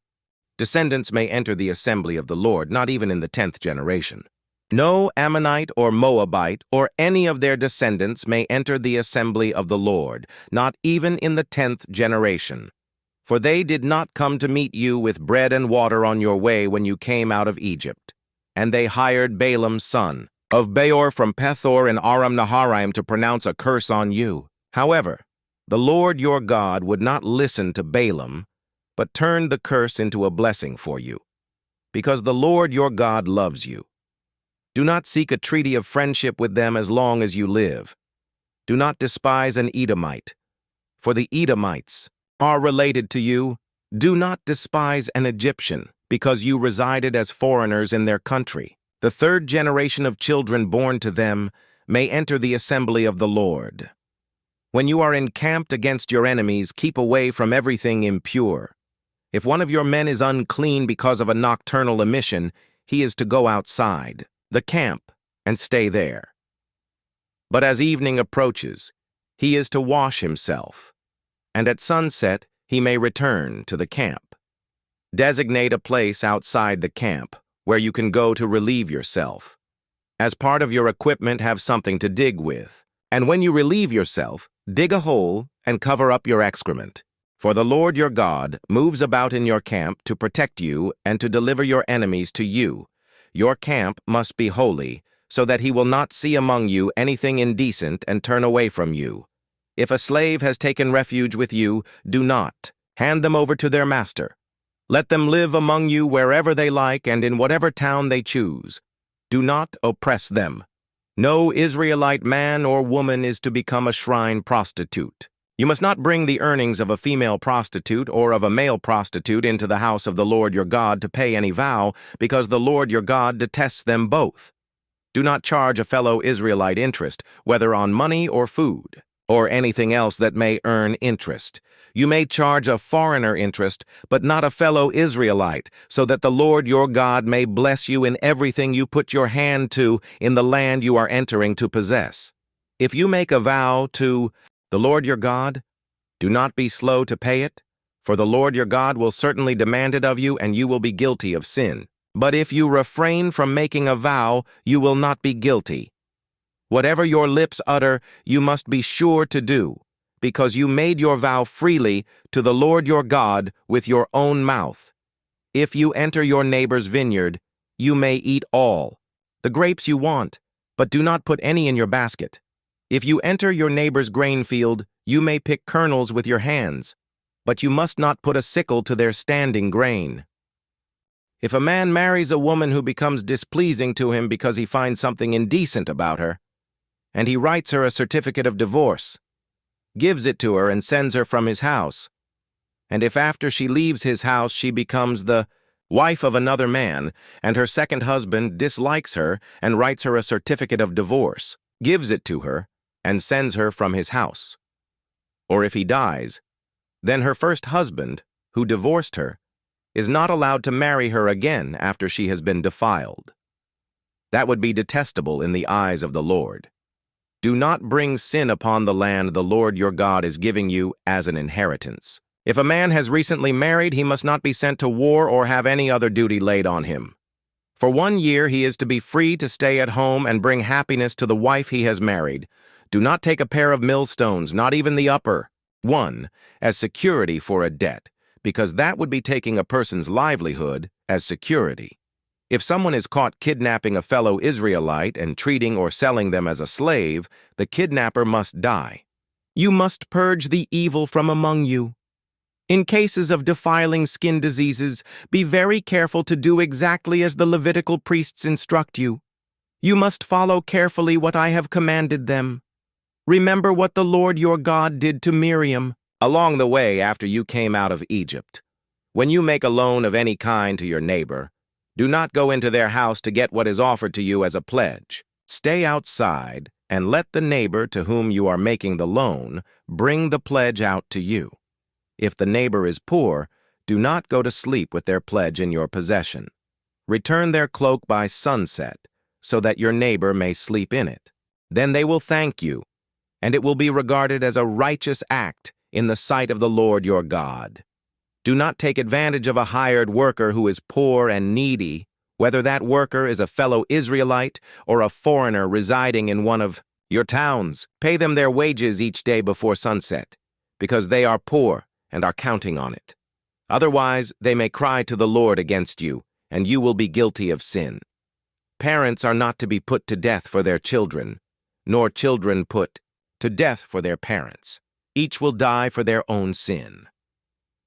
descendants may enter the assembly of the Lord, not even in the 10th generation. No Ammonite or Moabite or any of their descendants may enter the assembly of the Lord, not even in the 10th generation. For they did not come to meet you with bread and water on your way when you came out of Egypt. And they hired Balaam son of Beor from Pethor and Aram-Naharaim to pronounce a curse on you. However, the Lord your God would not listen to Balaam, but turned the curse into a blessing for you, because the Lord your God loves you. Do not seek a treaty of friendship with them as long as you live. Do not despise an Edomite, for the Edomites are related to you. Do not despise an Egyptian, because you resided as foreigners in their country. The 3rd generation of children born to them may enter the assembly of the Lord. When you are encamped against your enemies, keep away from everything impure. If one of your men is unclean because of a nocturnal emission, he is to go outside the camp and stay there. But as evening approaches, he is to wash himself, and at sunset he may return to the camp. Designate a place outside the camp where you can go to relieve yourself. As part of your equipment, have something to dig with, and when you relieve yourself, dig a hole and cover up your excrement. For the Lord your God moves about in your camp to protect you and to deliver your enemies to you. Your camp must be holy, so that he will not see among you anything indecent and turn away from you. If a slave has taken refuge with you, do not hand them over to their master. Let them live among you wherever they like and in whatever town they choose. Do not oppress them. No Israelite man or woman is to become a shrine prostitute. You must not bring the earnings of a female prostitute or of a male prostitute into the house of the Lord your God to pay any vow, because the Lord your God detests them both. Do not charge a fellow Israelite interest, whether on money or food, or anything else that may earn interest. You may charge a foreigner interest, but not a fellow Israelite, so that the Lord your God may bless you in everything you put your hand to in the land you are entering to possess. If you make a vow to the Lord your God, Do not be slow to pay it, for the Lord your God will certainly demand it of you, and you will be guilty of sin. But if you refrain from making a vow, you will not be guilty. Whatever your lips utter, you must be sure to do, because you made your vow freely to the Lord your God with your own mouth. If you enter your neighbor's vineyard, you may eat all the grapes you want, but do not put any in your basket. If you enter your neighbor's grain field, you may pick kernels with your hands, but you must not put a sickle to their standing grain. If a man marries a woman who becomes displeasing to him because he finds something indecent about her, and he writes her a certificate of divorce, gives it to her and sends her from his house, and if after she leaves his house she becomes the wife of another man, and her second husband dislikes her and writes her a certificate of divorce, gives it to her, and sends her from his house, or if he dies, then her first husband, who divorced her, is not allowed to marry her again after she has been defiled. That would be detestable in the eyes of the Lord. Do not bring sin upon the land the Lord your God is giving you as an inheritance. If a man has recently married, he must not be sent to war or have any other duty laid on him. For 1 year he is to be free to stay at home and bring happiness to the wife he has married. Do not take a pair of millstones, not even the upper one, as security for a debt, because that would be taking a person's livelihood as security. If someone is caught kidnapping a fellow Israelite and treating or selling them as a slave, the kidnapper must die. You must purge the evil from among you. In cases of defiling skin diseases, be very careful to do exactly as the Levitical priests instruct you. You must follow carefully what I have commanded them. Remember what the Lord your God did to Miriam along the way after you came out of Egypt. When you make a loan of any kind to your neighbor, do not go into their house to get what is offered to you as a pledge. Stay outside and let the neighbor to whom you are making the loan bring the pledge out to you. If the neighbor is poor, do not go to sleep with their pledge in your possession. Return their cloak by sunset, so that your neighbor may sleep in it. Then they will thank you, and it will be regarded as a righteous act in the sight of the Lord your God. Do not take advantage of a hired worker who is poor and needy, whether that worker is a fellow Israelite or a foreigner residing in one of your towns. Pay them their wages each day before sunset, because they are poor and are counting on it. Otherwise, they may cry to the Lord against you, and you will be guilty of sin. Parents are not to be put to death for their children, nor children put to death for their parents. Each will die for their own sin.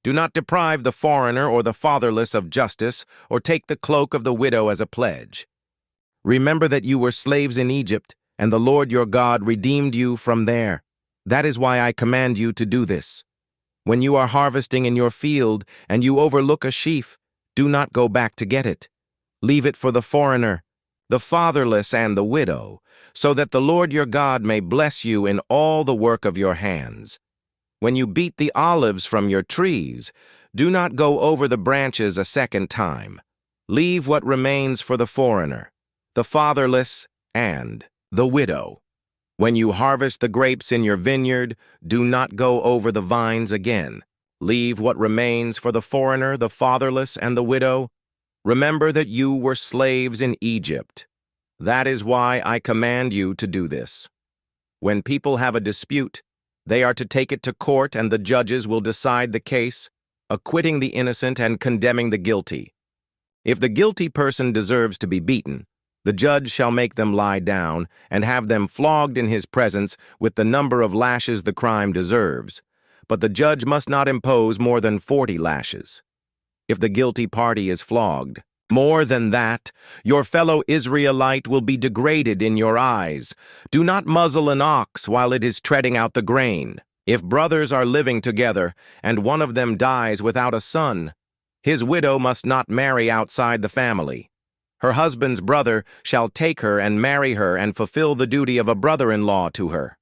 Do not deprive the foreigner or the fatherless of justice, or take the cloak of the widow as a pledge. Remember that you were slaves in Egypt, and the Lord your God redeemed you from there. That is why I command you to do this. When you are harvesting in your field and you overlook a sheaf, do not go back to get it. Leave it for the foreigner, the fatherless, and the widow, so that the Lord your God may bless you in all the work of your hands. When you beat the olives from your trees, do not go over the branches a second time. Leave what remains for the foreigner, the fatherless, and the widow. When you harvest the grapes in your vineyard, do not go over the vines again. Leave what remains for the foreigner, the fatherless, and the widow. Remember that you were slaves in Egypt. That is why I command you to do this. When people have a dispute, they are to take it to court, and the judges will decide the case, acquitting the innocent and condemning the guilty. If the guilty person deserves to be beaten, the judge shall make them lie down and have them flogged in his presence with the number of lashes the crime deserves. But the judge must not impose more than 40 lashes. If the guilty party is flogged more than that, your fellow Israelite will be degraded in your eyes. Do not muzzle an ox while it is treading out the grain. If brothers are living together and one of them dies without a son, his widow must not marry outside the family. Her husband's brother shall take her and marry her and fulfill the duty of a brother-in-law to her.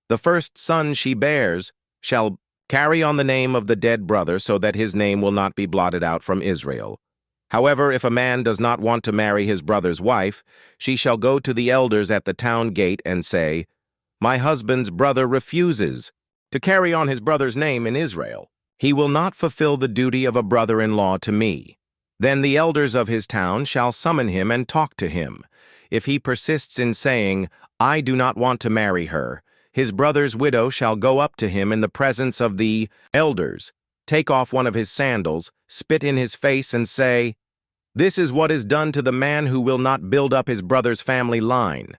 The first son she bears shall carry on the name of the dead brother, so that his name will not be blotted out from Israel. However, if a man does not want to marry his brother's wife, she shall go to the elders at the town gate and say, "My husband's brother refuses to carry on his brother's name in Israel. He will not fulfill the duty of a brother-in-law to me. Then the elders of his town shall summon him and talk to him. If he persists in saying, I do not want to marry her, his brother's widow shall go up to him in the presence of the elders, take off one of his sandals, spit in his face, and say, This is what is done to the man who will not build up his brother's family line.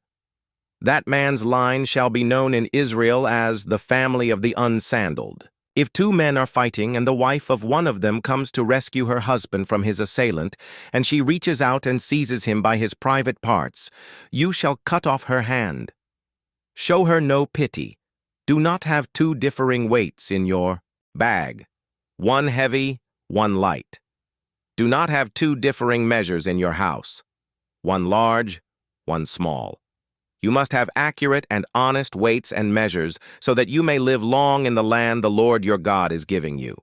That man's line shall be known in Israel as the family of the unsandaled. If two men are fighting and the wife of one of them comes to rescue her husband from his assailant, and she reaches out and seizes him by his private parts, you shall cut off her hand. Show her no pity. Do not have two differing weights in your bag, one heavy, one light. Do not have two differing measures in your house, one large, one small. You must have accurate and honest weights and measures so that you may live long in the land the Lord your God is giving you.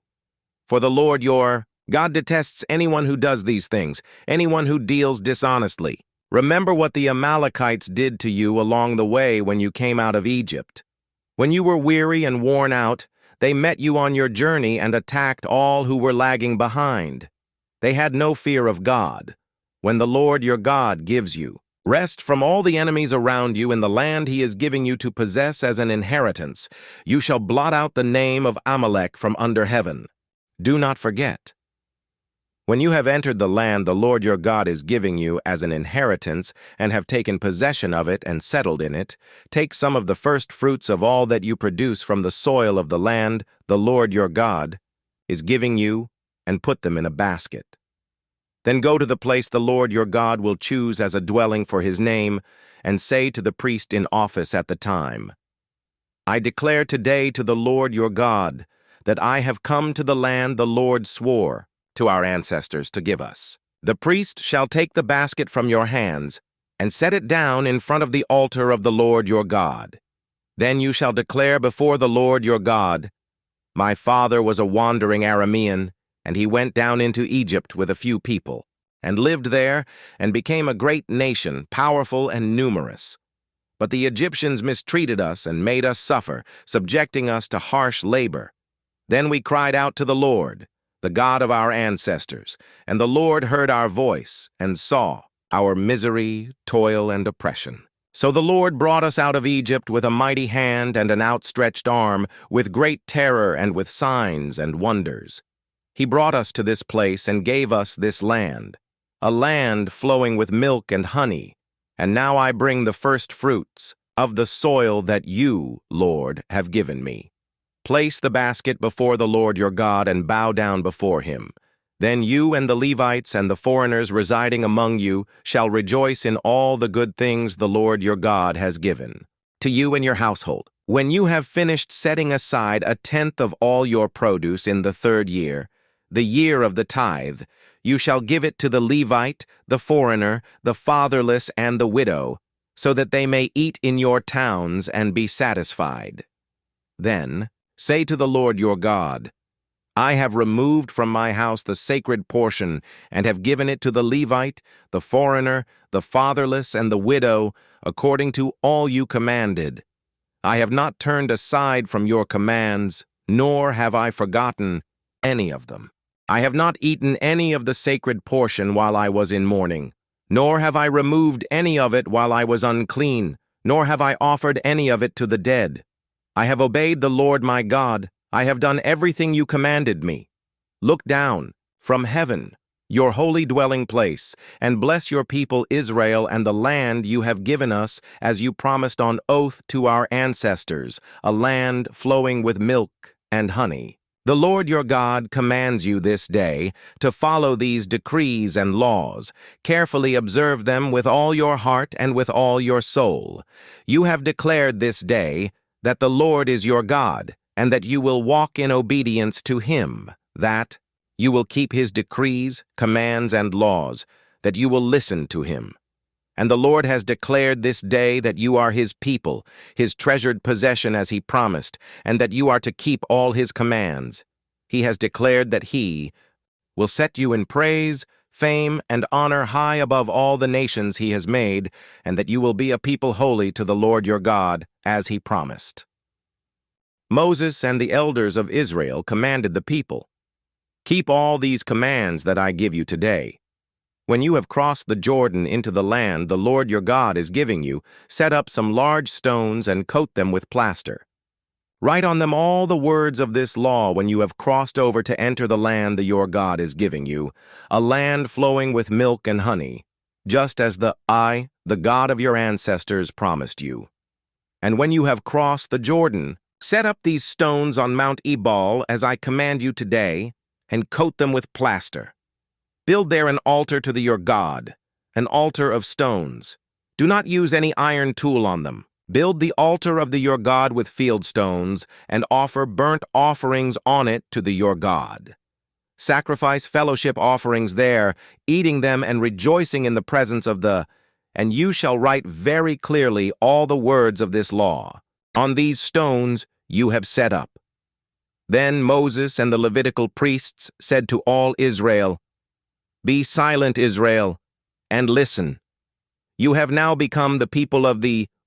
For the Lord your God detests anyone who does these things, anyone who deals dishonestly. Remember what the Amalekites did to you along the way when you came out of Egypt. When you were weary and worn out, they met you on your journey and attacked all who were lagging behind. They had no fear of God. When the Lord your God gives you rest from all the enemies around you in the land he is giving you to possess as an inheritance, you shall blot out the name of Amalek from under heaven. Do not forget. When you have entered the land the Lord your God is giving you as an inheritance and have taken possession of it and settled in it, take some of the first fruits of all that you produce from the soil of the land the Lord your God is giving you and put them in a basket. Then go to the place the Lord your God will choose as a dwelling for his name, and say to the priest in office at the time, I declare today to the Lord your God that I have come to the land the Lord swore to our ancestors to give us. The priest shall take the basket from your hands and set it down in front of the altar of the Lord your God. Then you shall declare before the Lord your God, My father was a wandering Aramean, and he went down into Egypt with a few people, and lived there, and became a great nation, powerful and numerous. But the Egyptians mistreated us and made us suffer, subjecting us to harsh labor. Then we cried out to the Lord, the God of our ancestors, and the Lord heard our voice and saw our misery, toil, and oppression. So the Lord brought us out of Egypt with a mighty hand and an outstretched arm, with great terror and with signs and wonders. He brought us to this place and gave us this land, a land flowing with milk and honey. And now I bring the first fruits of the soil that you, Lord, have given me. Place the basket before the Lord your God and bow down before him. Then you and the Levites and the foreigners residing among you shall rejoice in all the good things the Lord your God has given to you and your household. When you have finished setting aside a tenth of all your produce in the 3rd year, the year of the tithe, you shall give it to the Levite, the foreigner, the fatherless, and the widow, so that they may eat in your towns and be satisfied. Then say to the Lord your God, I have removed from my house the sacred portion and have given it to the Levite, the foreigner, the fatherless, and the widow, according to all you commanded. I have not turned aside from your commands, nor have I forgotten any of them. I have not eaten any of the sacred portion while I was in mourning, nor have I removed any of it while I was unclean, nor have I offered any of it to the dead. I have obeyed the Lord my God. I have done everything you commanded me. Look down from heaven, your holy dwelling place, and bless your people Israel and the land you have given us as you promised on oath to our ancestors, a land flowing with milk and honey. The Lord your God commands you this day to follow these decrees and laws. Carefully observe them with all your heart and with all your soul. You have declared this day that the Lord is your God, and that you will walk in obedience to him, that you will keep his decrees, commands, and laws, that you will listen to him. And the Lord has declared this day that you are his people, his treasured possession as he promised, and that you are to keep all his commands. He has declared that he will set you in praise, fame, and honor high above all the nations he has made, and that you will be a people holy to the Lord your God, as he promised. Moses and the elders of Israel commanded the people, "Keep all these commands that I give you today. When you have crossed the Jordan into the land the Lord your God is giving you, set up some large stones and coat them with plaster. Write on them all the words of this law when you have crossed over to enter the land your God is giving you, a land flowing with milk and honey, just as the God of your ancestors, promised you. And when you have crossed the Jordan, set up these stones on Mount Ebal as I command you today, and coat them with plaster. Build there an altar to your God, an altar of stones. Do not use any iron tool on them. Build the altar of your God with field stones, and offer burnt offerings on it to your God. Sacrifice fellowship offerings there, eating them and rejoicing in the presence of and you shall write very clearly all the words of this law on these stones you have set up." Then Moses and the Levitical priests said to all Israel, "Be silent, Israel, and listen. You have now become the people of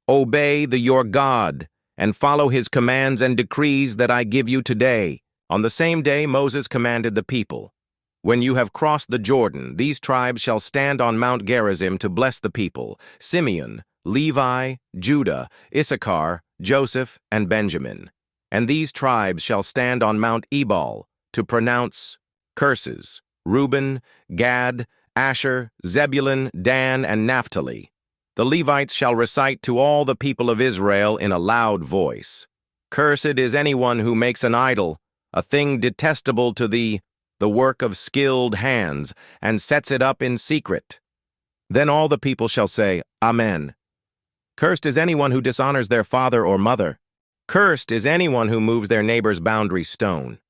obey your God, and follow his commands and decrees that I give you today." On the same day Moses commanded the people, "When you have crossed the Jordan, these tribes shall stand on Mount Gerizim to bless the people: Simeon, Levi, Judah, Issachar, Joseph, and Benjamin. And these tribes shall stand on Mount Ebal to pronounce curses: Reuben, Gad, Asher, Zebulun, Dan, and Naphtali. The Levites shall recite to all the people of Israel in a loud voice, 'Cursed is anyone who makes an idol, a thing detestable to the work of skilled hands, and sets it up in secret.' Then all the people shall say, 'Amen.' Cursed is anyone who dishonors their father or mother. Cursed is anyone who moves their neighbor's boundary stone.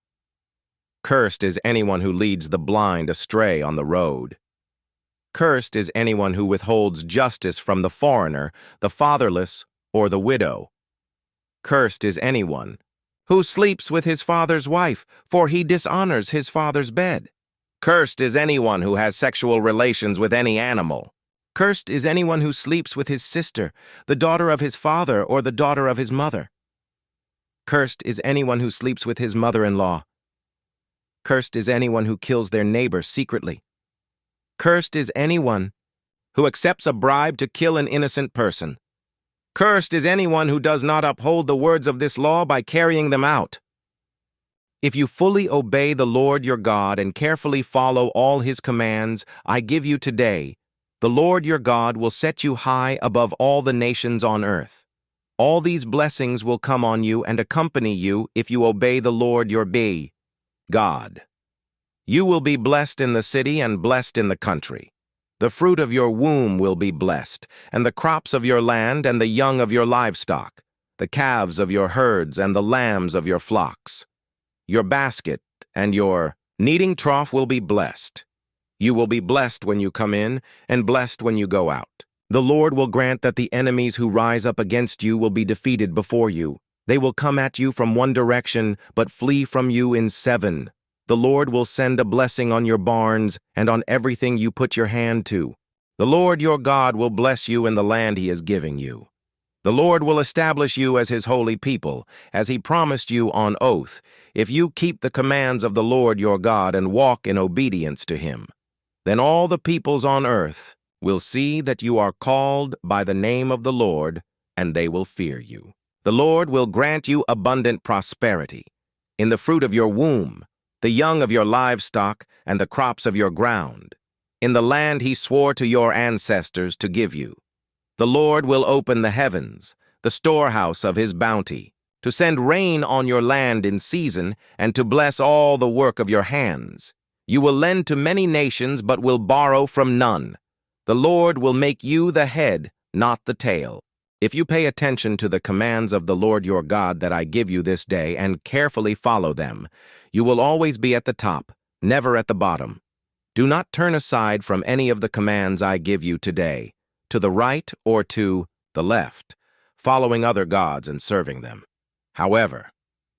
Cursed is anyone who leads the blind astray on the road. Cursed is anyone who withholds justice from the foreigner, the fatherless, or the widow. Cursed is anyone who sleeps with his father's wife, for he dishonors his father's bed. Cursed is anyone who has sexual relations with any animal. Cursed is anyone who sleeps with his sister, the daughter of his father or the daughter of his mother. Cursed is anyone who sleeps with his mother-in-law. Cursed is anyone who kills their neighbor secretly. Cursed is anyone who accepts a bribe to kill an innocent person. Cursed is anyone who does not uphold the words of this law by carrying them out. If you fully obey the Lord your God and carefully follow all his commands I give you today, the Lord your God will set you high above all the nations on earth. All these blessings will come on you and accompany you if you obey the Lord your God. You will be blessed in the city and blessed in the country. The fruit of your womb will be blessed, and the crops of your land and the young of your livestock, the calves of your herds and the lambs of your flocks. Your basket and your kneading trough will be blessed. You will be blessed when you come in and blessed when you go out. The Lord will grant that the enemies who rise up against you will be defeated before you. They will come at you from one direction, but flee from you in 7. The Lord will send a blessing on your barns and on everything you put your hand to. The Lord your God will bless you in the land he is giving you. The Lord will establish you as his holy people, as he promised you on oath, if you keep the commands of the Lord your God and walk in obedience to him. Then all the peoples on earth will see that you are called by the name of the Lord, and they will fear you. The Lord will grant you abundant prosperity in the fruit of your womb, the young of your livestock, and the crops of your ground, in the land he swore to your ancestors to give you. The Lord will open the heavens, the storehouse of his bounty, to send rain on your land in season, and to bless all the work of your hands. You will lend to many nations, but will borrow from none. The Lord will make you the head, not the tail. If you pay attention to the commands of the Lord your God that I give you this day and carefully follow them, you will always be at the top, never at the bottom. Do not turn aside from any of the commands I give you today, to the right or to the left, following other gods and serving them. However,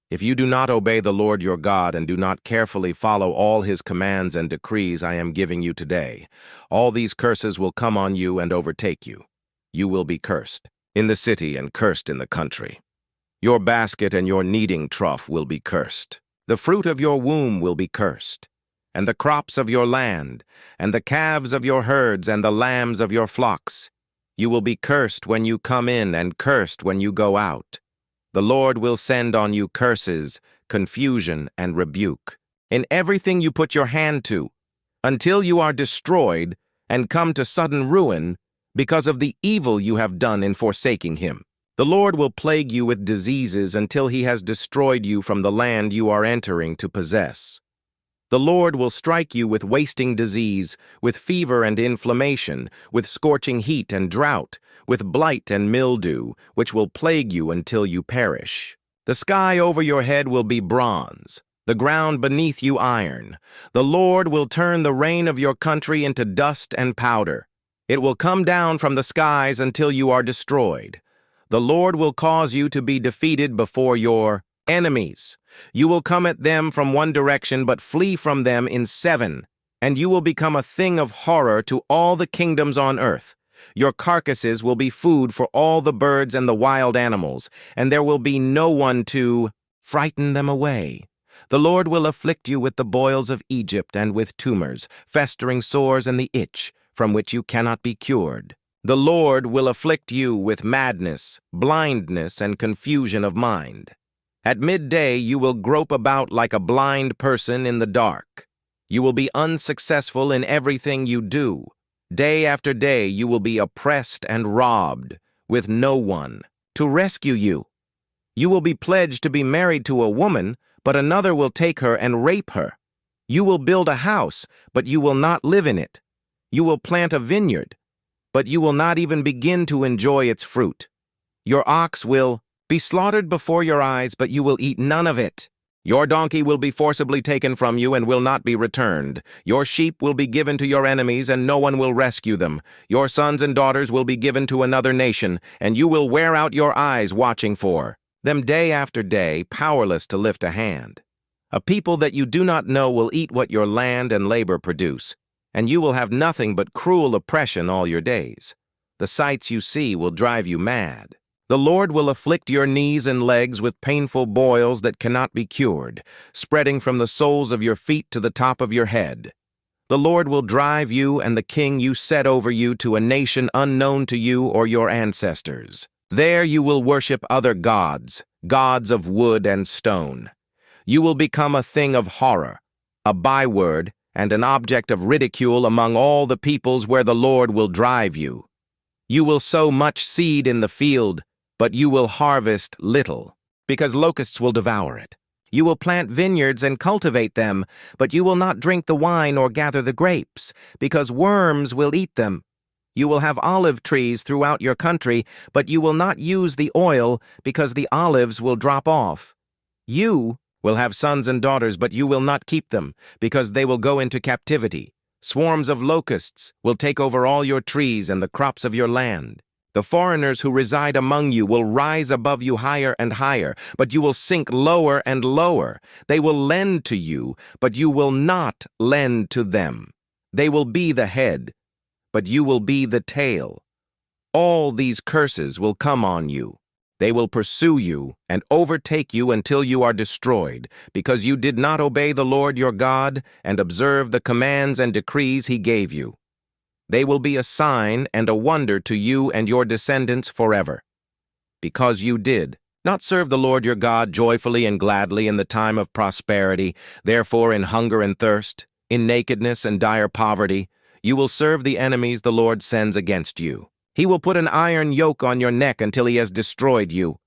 if you do not obey the Lord your God and do not carefully follow all his commands and decrees I am giving you today, all these curses will come on you and overtake you. You will be cursed in the city and cursed in the country. Your basket and your kneading trough will be cursed. The fruit of your womb will be cursed, and the crops of your land, and the calves of your herds, and the lambs of your flocks. You will be cursed when you come in, and cursed when you go out. The Lord will send on you curses, confusion, and rebuke, in everything you put your hand to, until you are destroyed and come to sudden ruin because of the evil you have done in forsaking him. The Lord will plague you with diseases until he has destroyed you from the land you are entering to possess. The Lord will strike you with wasting disease, with fever and inflammation, with scorching heat and drought, with blight and mildew, which will plague you until you perish. The sky over your head will be bronze, the ground beneath you iron. The Lord will turn the rain of your country into dust and powder. It will come down from the skies until you are destroyed. The Lord will cause you to be defeated before your enemies. You will come at them from one direction, but flee from them in 7, and you will become a thing of horror to all the kingdoms on earth. Your carcasses will be food for all the birds and the wild animals, and there will be no one to frighten them away. The Lord will afflict you with the boils of Egypt and with tumors, festering sores and the itch, from which you cannot be cured. The Lord will afflict you with madness, blindness, and confusion of mind. At midday you will grope about like a blind person in the dark. You will be unsuccessful in everything you do. Day after day you will be oppressed and robbed, with no one to rescue you. You will be pledged to be married to a woman, but another will take her and rape her. You will build a house, but you will not live in it. You will plant a vineyard, but you will not even begin to enjoy its fruit. Your ox will be slaughtered before your eyes, but you will eat none of it. Your donkey will be forcibly taken from you and will not be returned. Your sheep will be given to your enemies, and no one will rescue them. Your sons and daughters will be given to another nation, and you will wear out your eyes watching for them day after day, powerless to lift a hand. A people that you do not know will eat what your land and labor produce, and you will have nothing but cruel oppression all your days. The sights you see will drive you mad. The Lord will afflict your knees and legs with painful boils that cannot be cured, spreading from the soles of your feet to the top of your head. The Lord will drive you and the king you set over you to a nation unknown to you or your ancestors. There you will worship other gods, gods of wood and stone. You will become a thing of horror, a byword, and an object of ridicule among all the peoples where the Lord will drive you. You will sow much seed in the field, but you will harvest little, because locusts will devour it. You will plant vineyards and cultivate them, but you will not drink the wine or gather the grapes, because worms will eat them. You will have olive trees throughout your country, but you will not use the oil, because the olives will drop off. You will have sons and daughters, but you will not keep them, because they will go into captivity. Swarms of locusts will take over all your trees and the crops of your land. The foreigners who reside among you will rise above you higher and higher, but you will sink lower and lower. They will lend to you, but you will not lend to them. They will be the head, but you will be the tail. All these curses will come on you. They will pursue you and overtake you until you are destroyed, because you did not obey the Lord your God and observe the commands and decrees he gave you. They will be a sign and a wonder to you and your descendants forever. Because you did not serve the Lord your God joyfully and gladly in the time of prosperity, therefore in hunger and thirst, in nakedness and dire poverty, you will serve the enemies the Lord sends against you. He will put an iron yoke on your neck until he has destroyed you.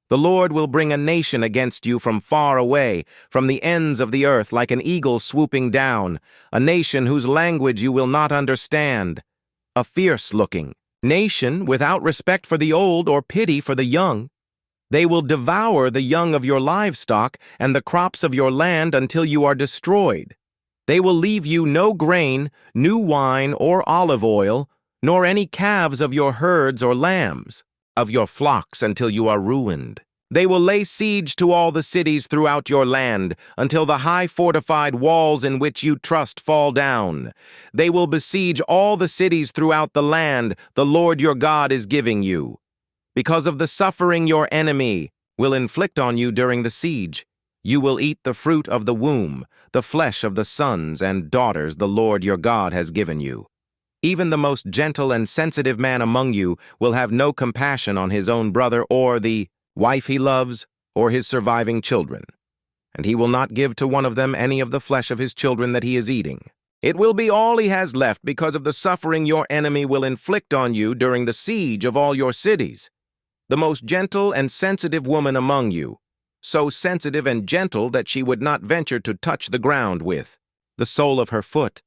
The Lord will bring a nation against you from far away, from the ends of the earth, like an eagle swooping down, a nation whose language you will not understand, a fierce-looking nation without respect for the old or pity for the young. They will devour the young of your livestock and the crops of your land until you are destroyed. They will leave you no grain, new wine, or olive oil, nor any calves of your herds or lambs of your flocks until you are ruined. They will lay siege to all the cities throughout your land until the high fortified walls in which you trust fall down. They will besiege all the cities throughout the land the Lord your God is giving you. Because of the suffering your enemy, will inflict on you during the siege. You will eat the fruit of the womb, the flesh of the sons and daughters the Lord your God has given you. Even the most gentle and sensitive man among you will have no compassion on his own brother or the wife he loves or his surviving children, and he will not give to one of them any of the flesh of his children that he is eating. It will be all he has left because of the suffering your enemy will inflict on you during the siege of all your cities. The most gentle and sensitive woman among you, so sensitive and gentle that she would not venture to touch the ground with the sole of her foot,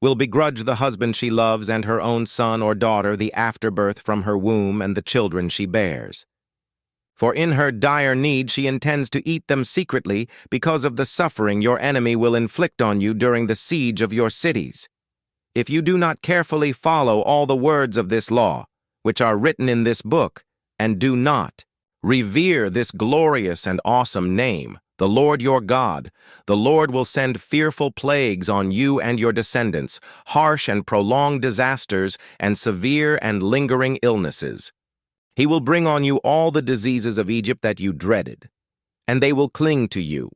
will begrudge the husband she loves and her own son or daughter the afterbirth from her womb and the children she bears. For in her dire need she intends to eat them secretly because of the suffering your enemy will inflict on you during the siege of your cities. If you do not carefully follow all the words of this law, which are written in this book, and do not revere this glorious and awesome name, the Lord your God, the Lord will send fearful plagues on you and your descendants, harsh and prolonged disasters, and severe and lingering illnesses. He will bring on you all the diseases of Egypt that you dreaded, and they will cling to you.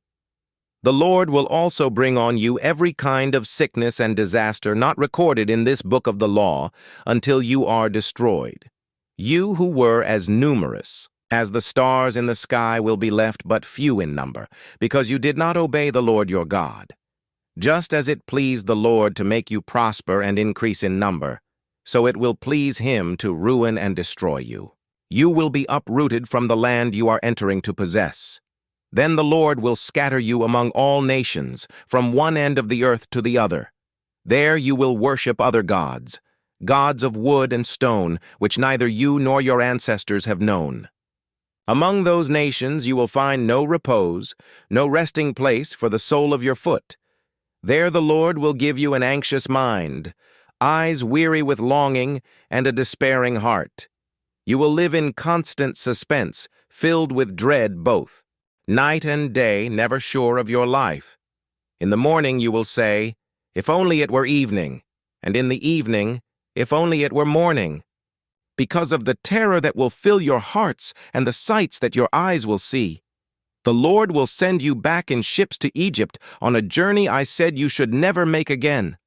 The Lord will also bring on you every kind of sickness and disaster not recorded in this book of the law until you are destroyed. You who were as numerous as the stars in the sky will be left but few in number, because you did not obey the Lord your God. Just as it pleased the Lord to make you prosper and increase in number, so it will please him to ruin and destroy you. You will be uprooted from the land you are entering to possess. Then the Lord will scatter you among all nations, from one end of the earth to the other. There you will worship other gods, gods of wood and stone, which neither you nor your ancestors have known. Among those nations you will find no repose, no resting place for the sole of your foot. There the Lord will give you an anxious mind, eyes weary with longing, and a despairing heart. You will live in constant suspense, filled with dread both, night and day, never sure of your life. In the morning you will say, "If only it were evening," and in the evening, "If only it were morning," because of the terror that will fill your hearts and the sights that your eyes will see. The Lord will send you back in ships to Egypt on a journey I said you should never make again.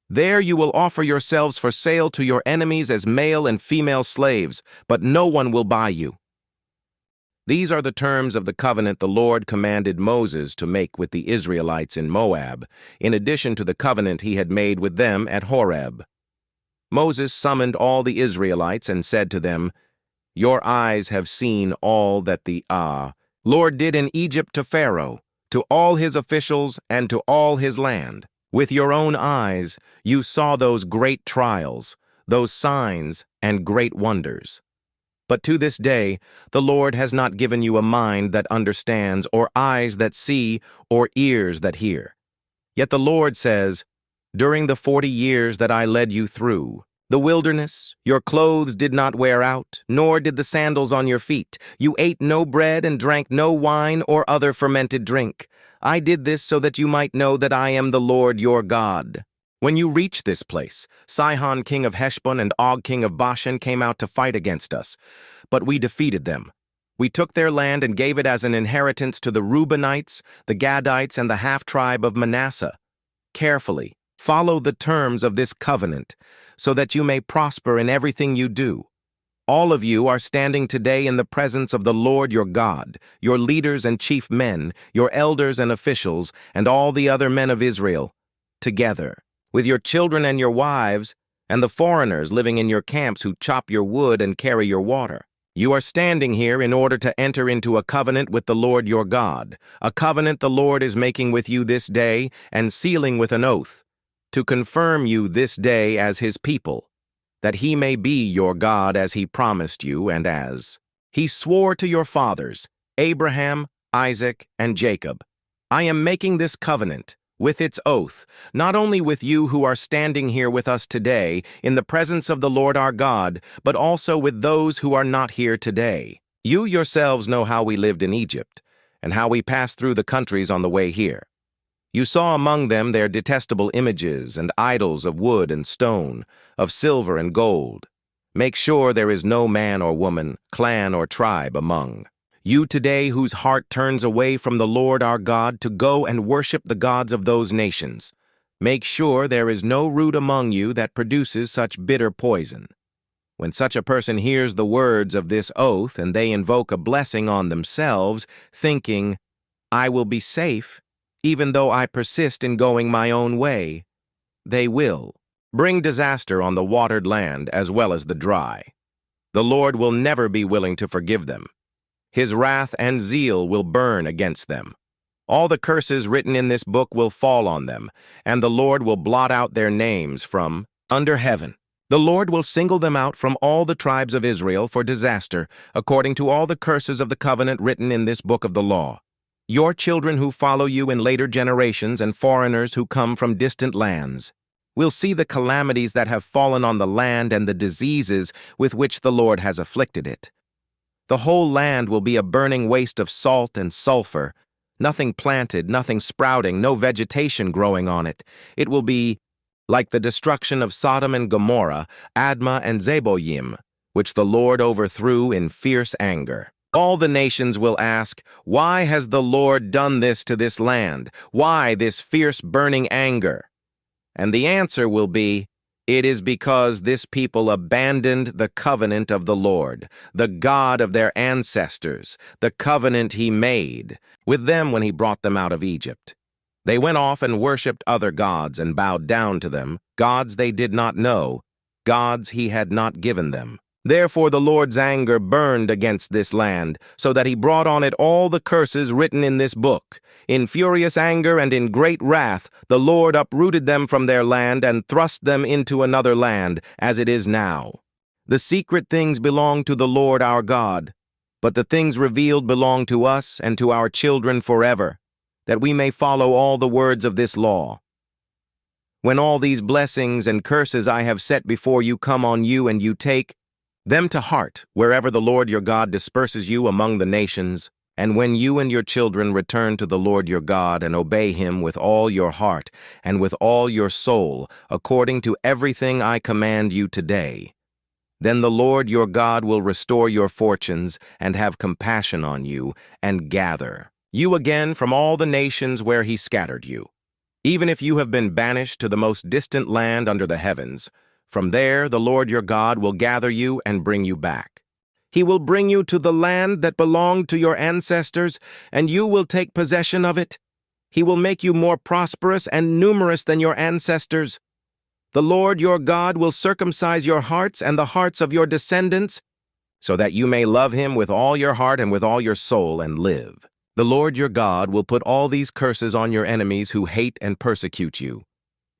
There you will offer yourselves for sale to your enemies as male and female slaves, but no one will buy you. These are the terms of the covenant the Lord commanded Moses to make with the Israelites in Moab, in addition to the covenant he had made with them at Horeb. Moses summoned all the Israelites and said to them, "Your eyes have seen all that the Lord did in Egypt to Pharaoh, to all his officials, and to all his land. With your own eyes you saw those great trials, those signs and great wonders. But to this day the Lord has not given you a mind that understands, or eyes that see, or ears that hear. Yet the Lord says, during the 40 years that I led you through the wilderness, your clothes did not wear out, nor did the sandals on your feet. You ate no bread and drank no wine or other fermented drink. I did this so that you might know that I am the Lord your God. When you reached this place, Sihon king of Heshbon and Og king of Bashan came out to fight against us, but we defeated them. We took their land and gave it as an inheritance to the Reubenites, the Gadites, and the half-tribe of Manasseh. Carefully follow the terms of this covenant, so that you may prosper in everything you do. All of you are standing today in the presence of the Lord your God, your leaders and chief men, your elders and officials, and all the other men of Israel, together, with your children and your wives, and the foreigners living in your camps who chop your wood and carry your water. You are standing here in order to enter into a covenant with the Lord your God, a covenant the Lord is making with you this day and sealing with an oath, to confirm you this day as his people, that he may be your God as he promised you and as he swore to your fathers, Abraham, Isaac, and Jacob. I am making this covenant with its oath, not only with you who are standing here with us today in the presence of the Lord our God, but also with those who are not here today. You yourselves know how we lived in Egypt, and how we passed through the countries on the way here. You saw among them their detestable images and idols of wood and stone, of silver and gold. Make sure there is no man or woman, clan or tribe among You today whose heart turns away from the Lord our God to go and worship the gods of those nations, make sure there is no root among you that produces such bitter poison. When such a person hears the words of this oath and they invoke a blessing on themselves, thinking, I will be safe, even though I persist in going my own way, they will bring disaster on the watered land as well as the dry. The Lord will never be willing to forgive them. His wrath and zeal will burn against them. All the curses written in this book will fall on them, and the Lord will blot out their names from under heaven. The Lord will single them out from all the tribes of Israel for disaster, according to all the curses of the covenant written in this book of the law. Your children who follow you in later generations and foreigners who come from distant lands will see the calamities that have fallen on the land and the diseases with which the Lord has afflicted it. The whole land will be a burning waste of salt and sulfur, nothing planted, nothing sprouting, no vegetation growing on it. It will be like the destruction of Sodom and Gomorrah, Admah and Zeboyim, which the Lord overthrew in fierce anger. All the nations will ask, why has the Lord done this to this land? Why this fierce burning anger? And the answer will be, it is because this people abandoned the covenant of the Lord, the God of their ancestors, the covenant he made with them when he brought them out of Egypt. They went off and worshipped other gods and bowed down to them, gods they did not know, gods he had not given them. Therefore the Lord's anger burned against this land, so that he brought on it all the curses written in this book. In furious anger and in great wrath, the Lord uprooted them from their land and thrust them into another land, as it is now. The secret things belong to the Lord our God, but the things revealed belong to us and to our children forever, that we may follow all the words of this law. When all these blessings and curses I have set before you come on you and you take them to heart wherever the Lord your God disperses you among the nations, and when you and your children return to the Lord your God and obey him with all your heart and with all your soul, according to everything I command you today, then the Lord your God will restore your fortunes and have compassion on you and gather you again from all the nations where he scattered you. Even if you have been banished to the most distant land under the heavens, from there the Lord your God will gather you and bring you back. He will bring you to the land that belonged to your ancestors, and you will take possession of it. He will make you more prosperous and numerous than your ancestors. The Lord your God will circumcise your hearts and the hearts of your descendants, so that you may love him with all your heart and with all your soul and live. The Lord your God will put all these curses on your enemies who hate and persecute you.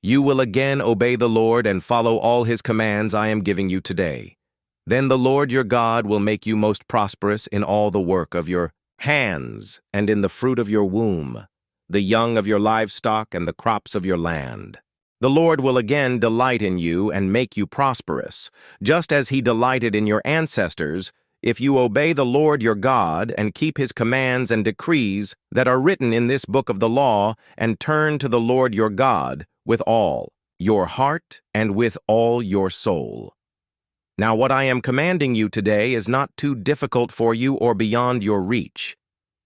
You will again obey the Lord and follow all his commands I am giving you today. Then the Lord your God will make you most prosperous in all the work of your hands and in the fruit of your womb, the young of your livestock and the crops of your land. The Lord will again delight in you and make you prosperous, just as he delighted in your ancestors, if you obey the Lord your God and keep his commands and decrees that are written in this book of the law and turn to the Lord your God with all your heart and with all your soul. Now what I am commanding you today is not too difficult for you or beyond your reach.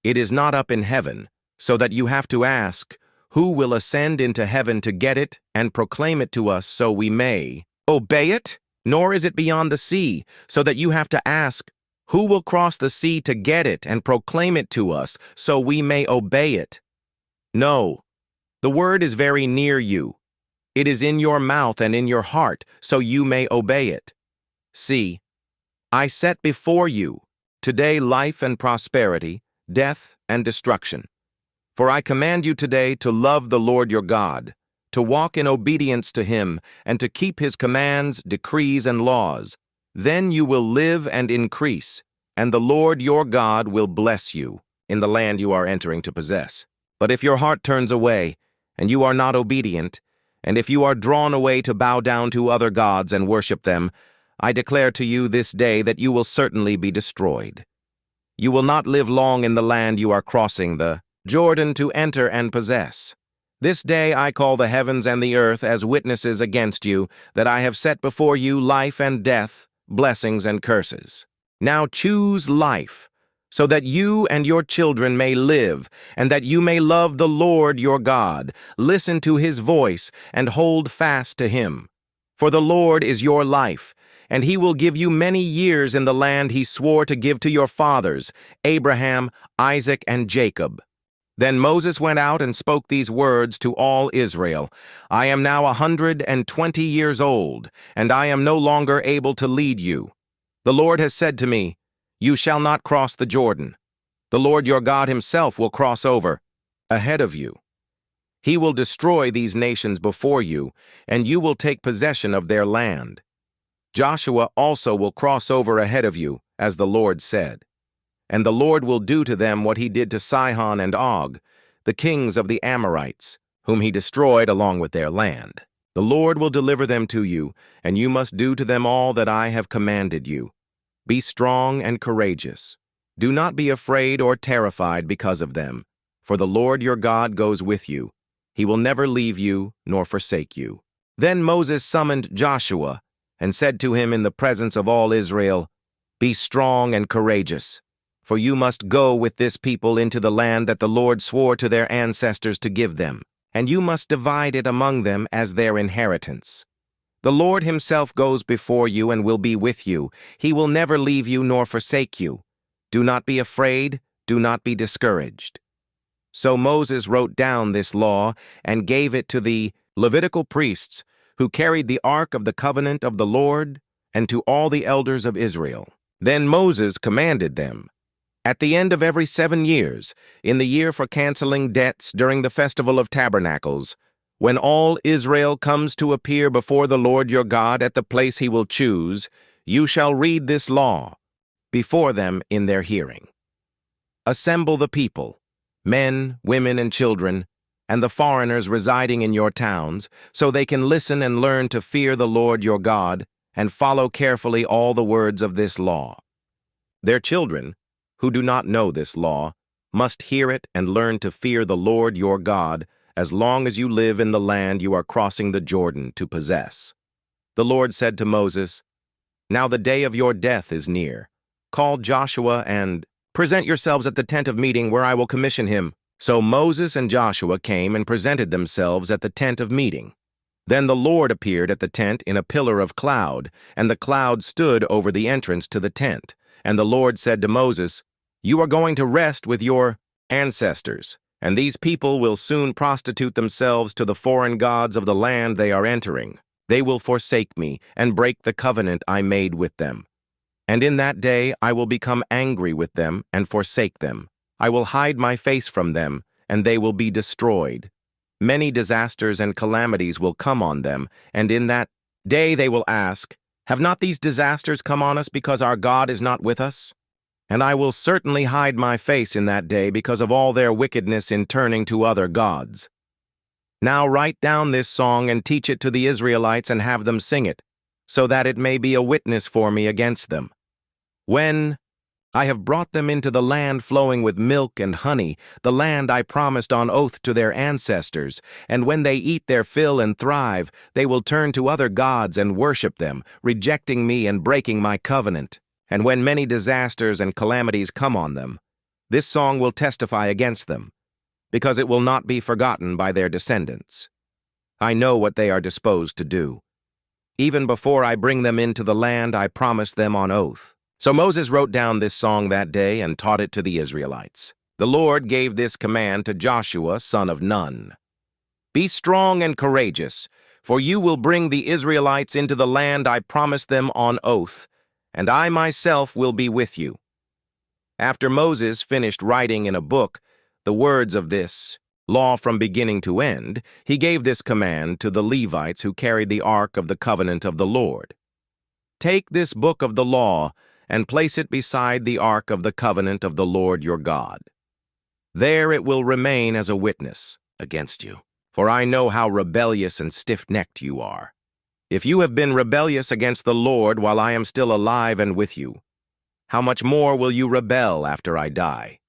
It is not up in heaven, so that you have to ask, who will ascend into heaven to get it and proclaim it to us so we may obey it? Nor is it beyond the sea, so that you have to ask, who will cross the sea to get it and proclaim it to us so we may obey it? No, the word is very near you. It is in your mouth and in your heart, so you may obey it. See, I set before you today life and prosperity, death and destruction. For I command you today to love the Lord your God, to walk in obedience to him, and to keep his commands, decrees, and laws. Then you will live and increase, and the Lord your God will bless you in the land you are entering to possess. But if your heart turns away, and you are not obedient, and if you are drawn away to bow down to other gods and worship them, I declare to you this day that you will certainly be destroyed. You will not live long in the land you are crossing the Jordan to enter and possess. This day I call the heavens and the earth as witnesses against you, that I have set before you life and death, blessings and curses. Now choose life, so that you and your children may live, and that you may love the Lord your God, listen to his voice, and hold fast to him. For the Lord is your life, and he will give you many years in the land he swore to give to your fathers, Abraham, Isaac, and Jacob. Then Moses went out and spoke these words to all Israel. I am now 120 years old, and I am no longer able to lead you. The Lord has said to me, you shall not cross the Jordan. The Lord your God himself will cross over ahead of you. He will destroy these nations before you, and you will take possession of their land. Joshua also will cross over ahead of you, as the Lord said. And the Lord will do to them what he did to Sihon and Og, the kings of the Amorites, whom he destroyed along with their land. The Lord will deliver them to you, and you must do to them all that I have commanded you. Be strong and courageous. Do not be afraid or terrified because of them, for the Lord your God goes with you. He will never leave you nor forsake you. Then Moses summoned Joshua and said to him in the presence of all Israel, be strong and courageous, for you must go with this people into the land that the Lord swore to their ancestors to give them, and you must divide it among them as their inheritance. The Lord himself goes before you and will be with you. He will never leave you nor forsake you. Do not be afraid, do not be discouraged. So Moses wrote down this law and gave it to the Levitical priests who carried the ark of the covenant of the Lord, and to all the elders of Israel. Then Moses commanded them, at the end of every 7 years, in the year for canceling debts during the festival of tabernacles, when all Israel comes to appear before the Lord your God at the place he will choose, you shall read this law before them in their hearing. Assemble the people, men, women, and children, and the foreigners residing in your towns, so they can listen and learn to fear the Lord your God and follow carefully all the words of this law. Their children, who do not know this law, must hear it and learn to fear the Lord your God as long as you live in the land you are crossing the Jordan to possess. The Lord said to Moses, now the day of your death is near. Call Joshua and present yourselves at the tent of meeting where I will commission him. So Moses and Joshua came and presented themselves at the tent of meeting. Then the Lord appeared at the tent in a pillar of cloud, and the cloud stood over the entrance to the tent. And the Lord said to Moses, you are going to rest with your ancestors, and these people will soon prostitute themselves to the foreign gods of the land they are entering. They will forsake me and break the covenant I made with them. And in that day I will become angry with them and forsake them. I will hide my face from them, and they will be destroyed. Many disasters and calamities will come on them, and in that day they will ask, have not these disasters come on us because our God is not with us? And I will certainly hide my face in that day because of all their wickedness in turning to other gods. Now write down this song and teach it to the Israelites and have them sing it, so that it may be a witness for me against them. When I have brought them into the land flowing with milk and honey, the land I promised on oath to their ancestors, and when they eat their fill and thrive, they will turn to other gods and worship them, rejecting me and breaking my covenant. And when many disasters and calamities come on them, this song will testify against them, because it will not be forgotten by their descendants. I know what they are disposed to do. Even before I bring them into the land I promised them on oath. So Moses wrote down this song that day and taught it to the Israelites. The Lord gave this command to Joshua, son of Nun. Be strong and courageous, for you will bring the Israelites into the land I promised them on oath, and I myself will be with you. After Moses finished writing in a book the words of this law from beginning to end, he gave this command to the Levites who carried the ark of the covenant of the Lord. Take this book of the law and place it beside the ark of the covenant of the Lord your God. There it will remain as a witness against you, for I know how rebellious and stiff-necked you are. If you have been rebellious against the Lord while I am still alive and with you, how much more will you rebel after I die?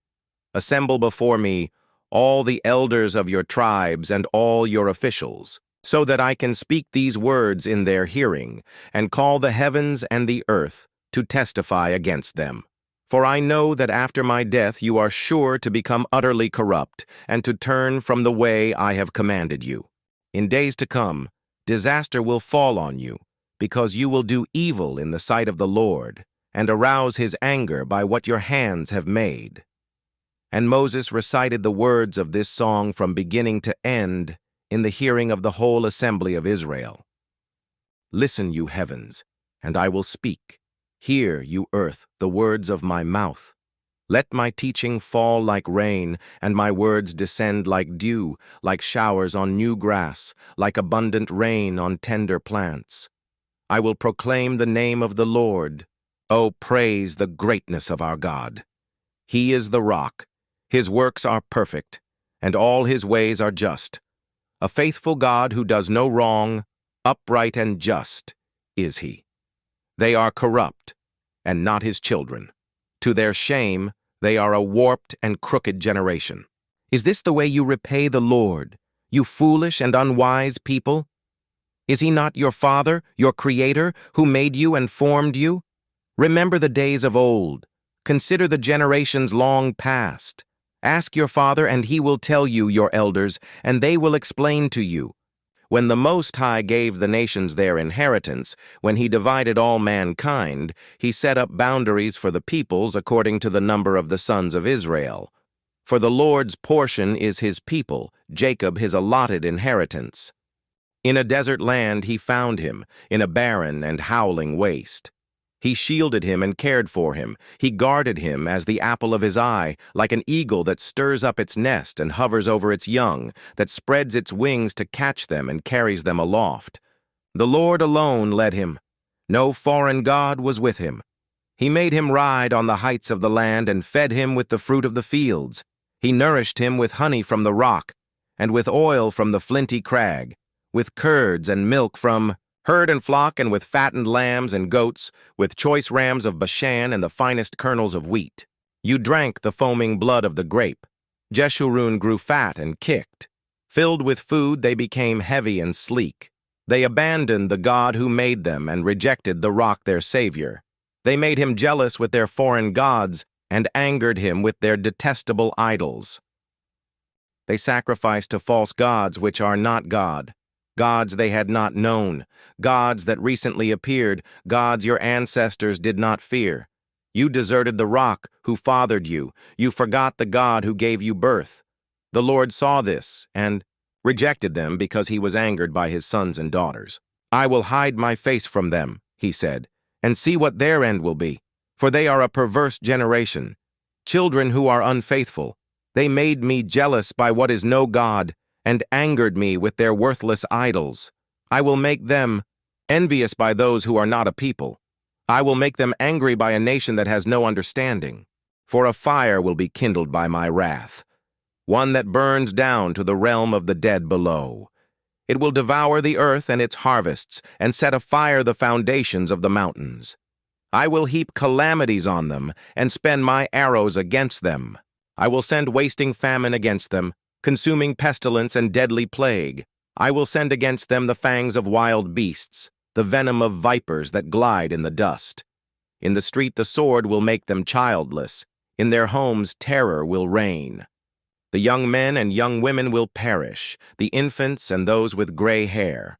Assemble before me all the elders of your tribes and all your officials, so that I can speak these words in their hearing and call the heavens and the earth to testify against them. For I know that after my death you are sure to become utterly corrupt, and to turn from the way I have commanded you. In days to come, disaster will fall on you, because you will do evil in the sight of the Lord, and arouse his anger by what your hands have made. And Moses recited the words of this song from beginning to end in the hearing of the whole assembly of Israel. Listen, you heavens, and I will speak. Hear, you earth, the words of my mouth. Let my teaching fall like rain, and my words descend like dew, like showers on new grass, like abundant rain on tender plants. I will proclaim the name of the Lord. Oh, praise the greatness of our God. He is the rock. His works are perfect, and all his ways are just. A faithful God who does no wrong, upright and just, is he. They are corrupt, and not his children. To their shame, they are a warped and crooked generation. Is this the way you repay the Lord, you foolish and unwise people? Is he not your Father, your Creator, who made you and formed you? Remember the days of old. Consider the generations long past. Ask your father, and he will tell you, your elders, and they will explain to you. When the Most High gave the nations their inheritance, when he divided all mankind, he set up boundaries for the peoples according to the number of the sons of Israel. For the Lord's portion is his people, Jacob his allotted inheritance. In a desert land he found him, in a barren and howling waste. He shielded him and cared for him. He guarded him as the apple of his eye, like an eagle that stirs up its nest and hovers over its young, that spreads its wings to catch them and carries them aloft. The Lord alone led him. No foreign god was with him. He made him ride on the heights of the land and fed him with the fruit of the fields. He nourished him with honey from the rock, and with oil from the flinty crag, with curds and milk from herd and flock, and with fattened lambs and goats, with choice rams of Bashan and the finest kernels of wheat. You drank the foaming blood of the grape. Jeshurun grew fat and kicked. Filled with food, they became heavy and sleek. They abandoned the God who made them and rejected the rock their Savior. They made him jealous with their foreign gods and angered him with their detestable idols. They sacrificed to false gods which are not God, gods they had not known, gods that recently appeared, gods your ancestors did not fear. You deserted the rock who fathered you. You forgot the God who gave you birth. The Lord saw this and rejected them because he was angered by his sons and daughters. I will hide my face from them, he said, and see what their end will be, for they are a perverse generation, children who are unfaithful. They made me jealous by what is no God, and angered me with their worthless idols. I will make them envious by those who are not a people. I will make them angry by a nation that has no understanding. For a fire will be kindled by my wrath, one that burns down to the realm of the dead below. It will devour the earth and its harvests, and set afire the foundations of the mountains. I will heap calamities on them, and spend my arrows against them. I will send wasting famine against them, consuming pestilence and deadly plague. I will send against them the fangs of wild beasts, the venom of vipers that glide in the dust. In the street the sword will make them childless. In their homes terror will reign. The young men and young women will perish, the infants and those with gray hair.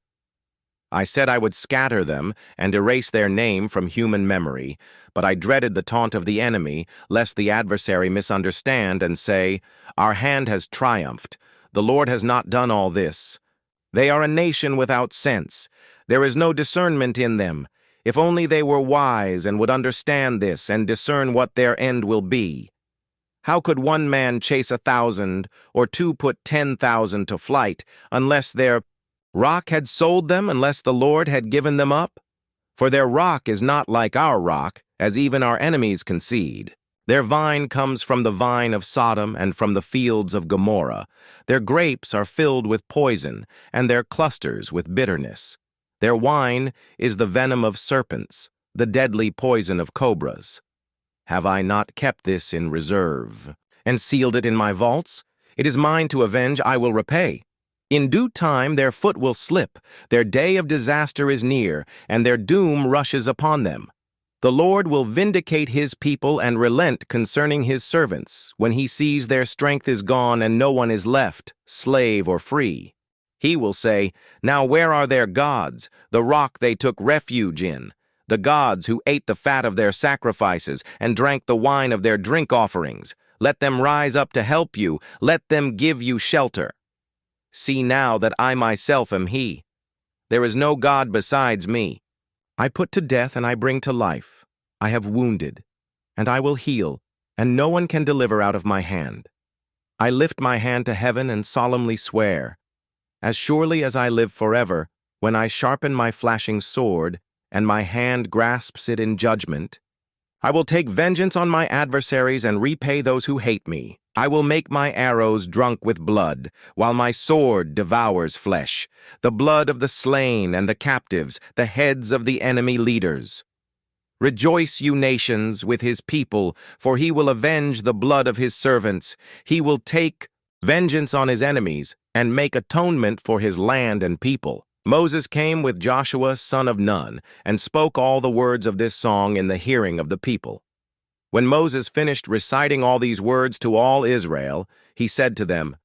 I said I would scatter them and erase their name from human memory, but I dreaded the taunt of the enemy, lest the adversary misunderstand and say, Our hand has triumphed. The Lord has not done all this. They are a nation without sense. There is no discernment in them. If only they were wise and would understand this and discern what their end will be. How could one man chase 1,000 or two put 10,000 to flight unless their rock had sold them, unless the Lord had given them up? For their rock is not like our rock, as even our enemies concede. Their vine comes from the vine of Sodom and from the fields of Gomorrah. Their grapes are filled with poison, and their clusters with bitterness. Their wine is the venom of serpents, the deadly poison of cobras. Have I not kept this in reserve, and sealed it in my vaults? It is mine to avenge, I will repay. In due time their foot will slip, their day of disaster is near, and their doom rushes upon them. The Lord will vindicate his people and relent concerning his servants when he sees their strength is gone and no one is left, slave or free. He will say, "Now where are their gods, the rock they took refuge in, the gods who ate the fat of their sacrifices and drank the wine of their drink offerings? Let them rise up to help you, let them give you shelter. See now that I myself am he. There is no God besides me. I put to death and I bring to life. I have wounded, and I will heal, and no one can deliver out of my hand. I lift my hand to heaven and solemnly swear, as surely as I live forever, when I sharpen my flashing sword, and my hand grasps it in judgment, I will take vengeance on my adversaries and repay those who hate me. I will make my arrows drunk with blood, while my sword devours flesh, the blood of the slain and the captives, the heads of the enemy leaders. Rejoice, you nations, with his people, for he will avenge the blood of his servants. He will take vengeance on his enemies and make atonement for his land and people. Moses came with Joshua, son of Nun, and spoke all the words of this song in the hearing of the people. When Moses finished reciting all these words to all Israel, he said to them,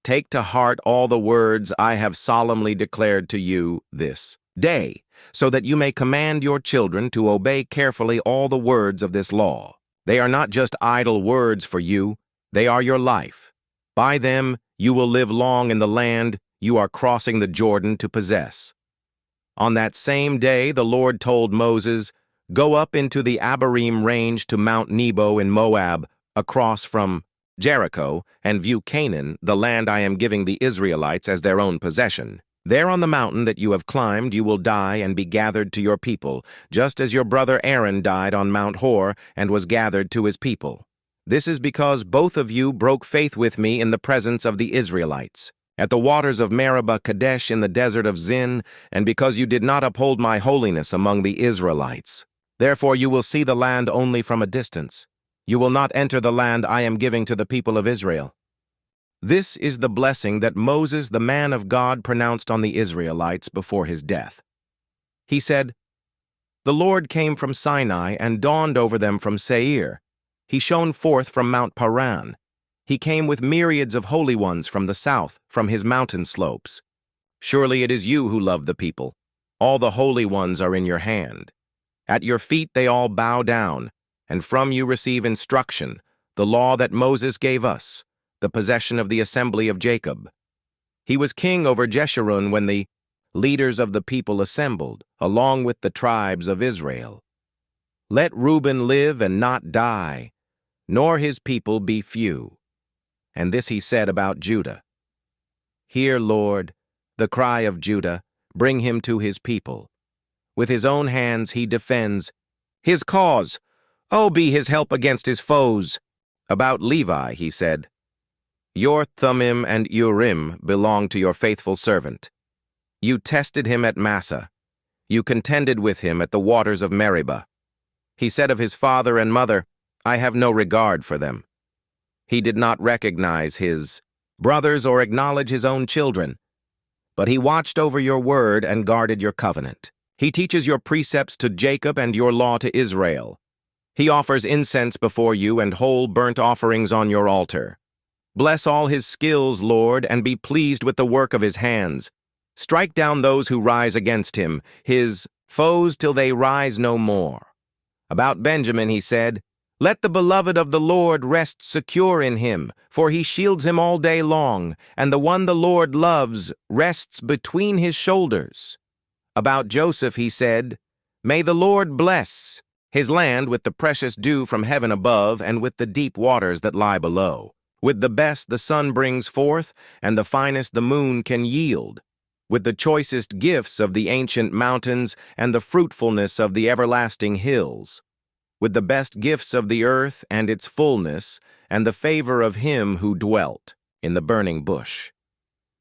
"Take to heart all the words I have solemnly declared to you this day, so that you may command your children to obey carefully all the words of this law. They are not just idle words for you, they are your life. By them you will live long in the land you are crossing the Jordan to possess." On that same day the Lord told Moses, "Go up into the Abarim range to Mount Nebo in Moab, across from Jericho, and view Canaan, the land I am giving the Israelites as their own possession. There on the mountain that you have climbed you will die and be gathered to your people, just as your brother Aaron died on Mount Hor and was gathered to his people. This is because both of you broke faith with me in the presence of the Israelites, at the waters of Meribah Kadesh in the desert of Zin, and because you did not uphold my holiness among the Israelites. Therefore you will see the land only from a distance. You will not enter the land I am giving to the people of Israel." This is the blessing that Moses, the man of God, pronounced on the Israelites before his death. He said, "The Lord came from Sinai and dawned over them from Seir. He shone forth from Mount Paran. He came with myriads of holy ones from the south, from his mountain slopes. Surely it is you who love the people. All the holy ones are in your hand. At your feet they all bow down, and from you receive instruction, the law that Moses gave us, the possession of the assembly of Jacob. He was king over Jeshurun when the leaders of the people assembled, along with the tribes of Israel. Let Reuben live and not die, nor his people be few." And this he said about Judah. "Hear, Lord, the cry of Judah, bring him to his people. With his own hands he defends his cause. Oh, be his help against his foes." About Levi he said, "Your Thummim and Urim belong to your faithful servant. You tested him at Massah. You contended with him at the waters of Meribah. He said of his father and mother, 'I have no regard for them.' He did not recognize his brothers or acknowledge his own children. But he watched over your word and guarded your covenant. He teaches your precepts to Jacob and your law to Israel. He offers incense before you and whole burnt offerings on your altar. Bless all his skills, Lord, and be pleased with the work of his hands. Strike down those who rise against him, his foes till they rise no more." About Benjamin he said, "Let the beloved of the Lord rest secure in him, for he shields him all day long, and the one the Lord loves rests between his shoulders." About Joseph he said, "May the Lord bless his land with the precious dew from heaven above and with the deep waters that lie below. With the best the sun brings forth, and the finest the moon can yield. With the choicest gifts of the ancient mountains and the fruitfulness of the everlasting hills. With the best gifts of the earth and its fullness, and the favor of him who dwelt in the burning bush.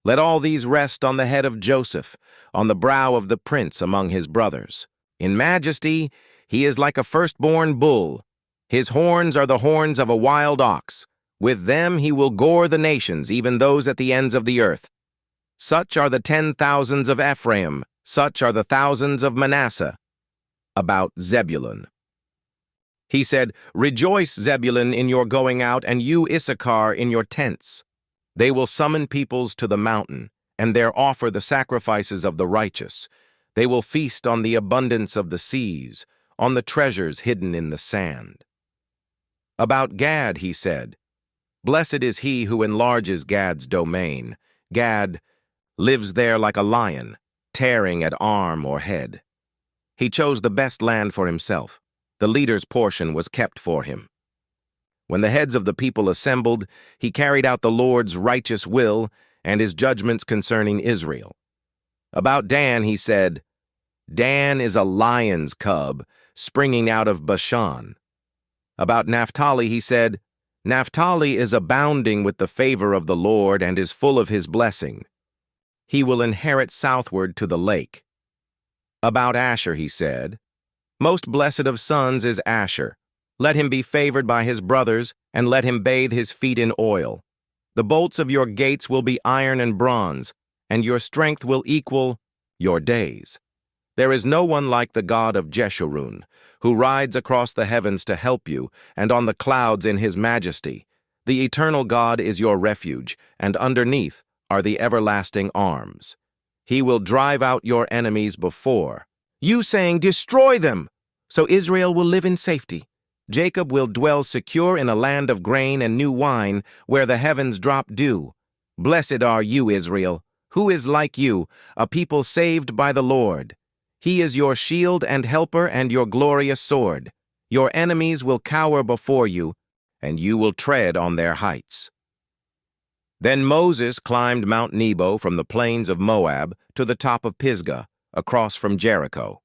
Let all these rest on the head of Joseph, on the brow of the prince among his brothers. In majesty, he is like a firstborn bull. His horns are the horns of a wild ox. With them he will gore the nations, even those at the ends of the earth. Such are the 10,000s of Ephraim, such are the thousands of Manasseh." About Zebulun. He said, "Rejoice, Zebulun, in your going out, and you, Issachar, in your tents. They will summon peoples to the mountain, and there offer the sacrifices of the righteous. They will feast on the abundance of the seas, on the treasures hidden in the sand." About Gad, he said, "Blessed is he who enlarges Gad's domain. Gad lives there like a lion, tearing at arm or head. He chose the best land for himself. The leader's portion was kept for him. When the heads of the people assembled, he carried out the Lord's righteous will and his judgments concerning Israel. About Dan, he said, Dan is a lion's cub, springing out of Bashan. About Naphtali, he said, Naphtali is abounding with the favor of the Lord and is full of his blessing. He will inherit southward to the lake. About Asher, he said, Most blessed of sons is Asher. Let him be favored by his brothers, and let him bathe his feet in oil. The bolts of your gates will be iron and bronze, and your strength will equal your days. There is no one like the God of Jeshurun, who rides across the heavens to help you, and on the clouds in his majesty. The eternal God is your refuge, and underneath are the everlasting arms. He will drive out your enemies before you, saying, Destroy them! So Israel will live in safety. Jacob will dwell secure in a land of grain and new wine, where the heavens drop dew. Blessed are you, Israel. Who is like you, a people saved by the Lord? He is your shield and helper and your glorious sword. Your enemies will cower before you, and you will tread on their heights. Then Moses climbed Mount Nebo from the plains of Moab to the top of Pisgah, across from Jericho.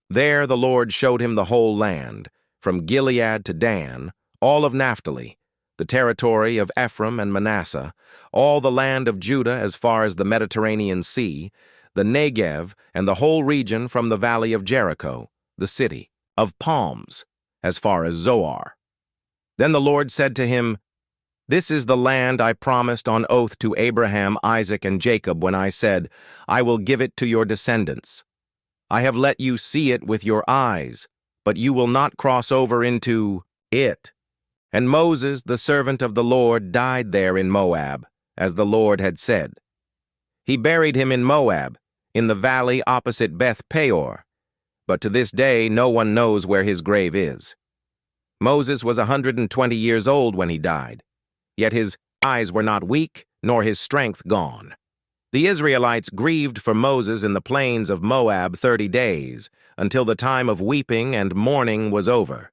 There the Lord showed him the whole land, from Gilead to Dan, all of Naphtali, the territory of Ephraim and Manasseh, all the land of Judah as far as the Mediterranean Sea, the Negev, and the whole region from the valley of Jericho, the city of palms, as far as Zoar. Then the Lord said to him, This is the land I promised on oath to Abraham, Isaac, and Jacob when I said, I will give it to your descendants. I have let you see it with your eyes, but you will not cross over into it. And Moses, the servant of the Lord, died there in Moab, as the Lord had said. He buried him in Moab, in the valley opposite Beth Peor, but to this day no one knows where his grave is. Moses was 120 years old when he died, yet his eyes were not weak, nor his strength gone. The Israelites grieved for Moses in the plains of Moab 30 days, until the time of weeping and mourning was over.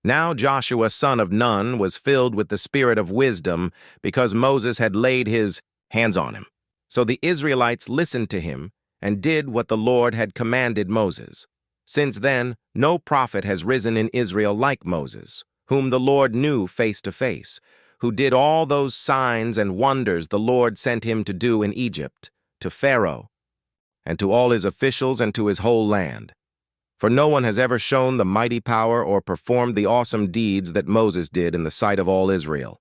Now Joshua son of Nun was filled with the spirit of wisdom, because Moses had laid his hands on him. So the Israelites listened to him and did what the Lord had commanded Moses. Since then, no prophet has risen in Israel like Moses, whom the Lord knew face to face, who did all those signs and wonders the Lord sent him to do in Egypt, to Pharaoh, and to all his officials and to his whole land. For no one has ever shown the mighty power or performed the awesome deeds that Moses did in the sight of all Israel.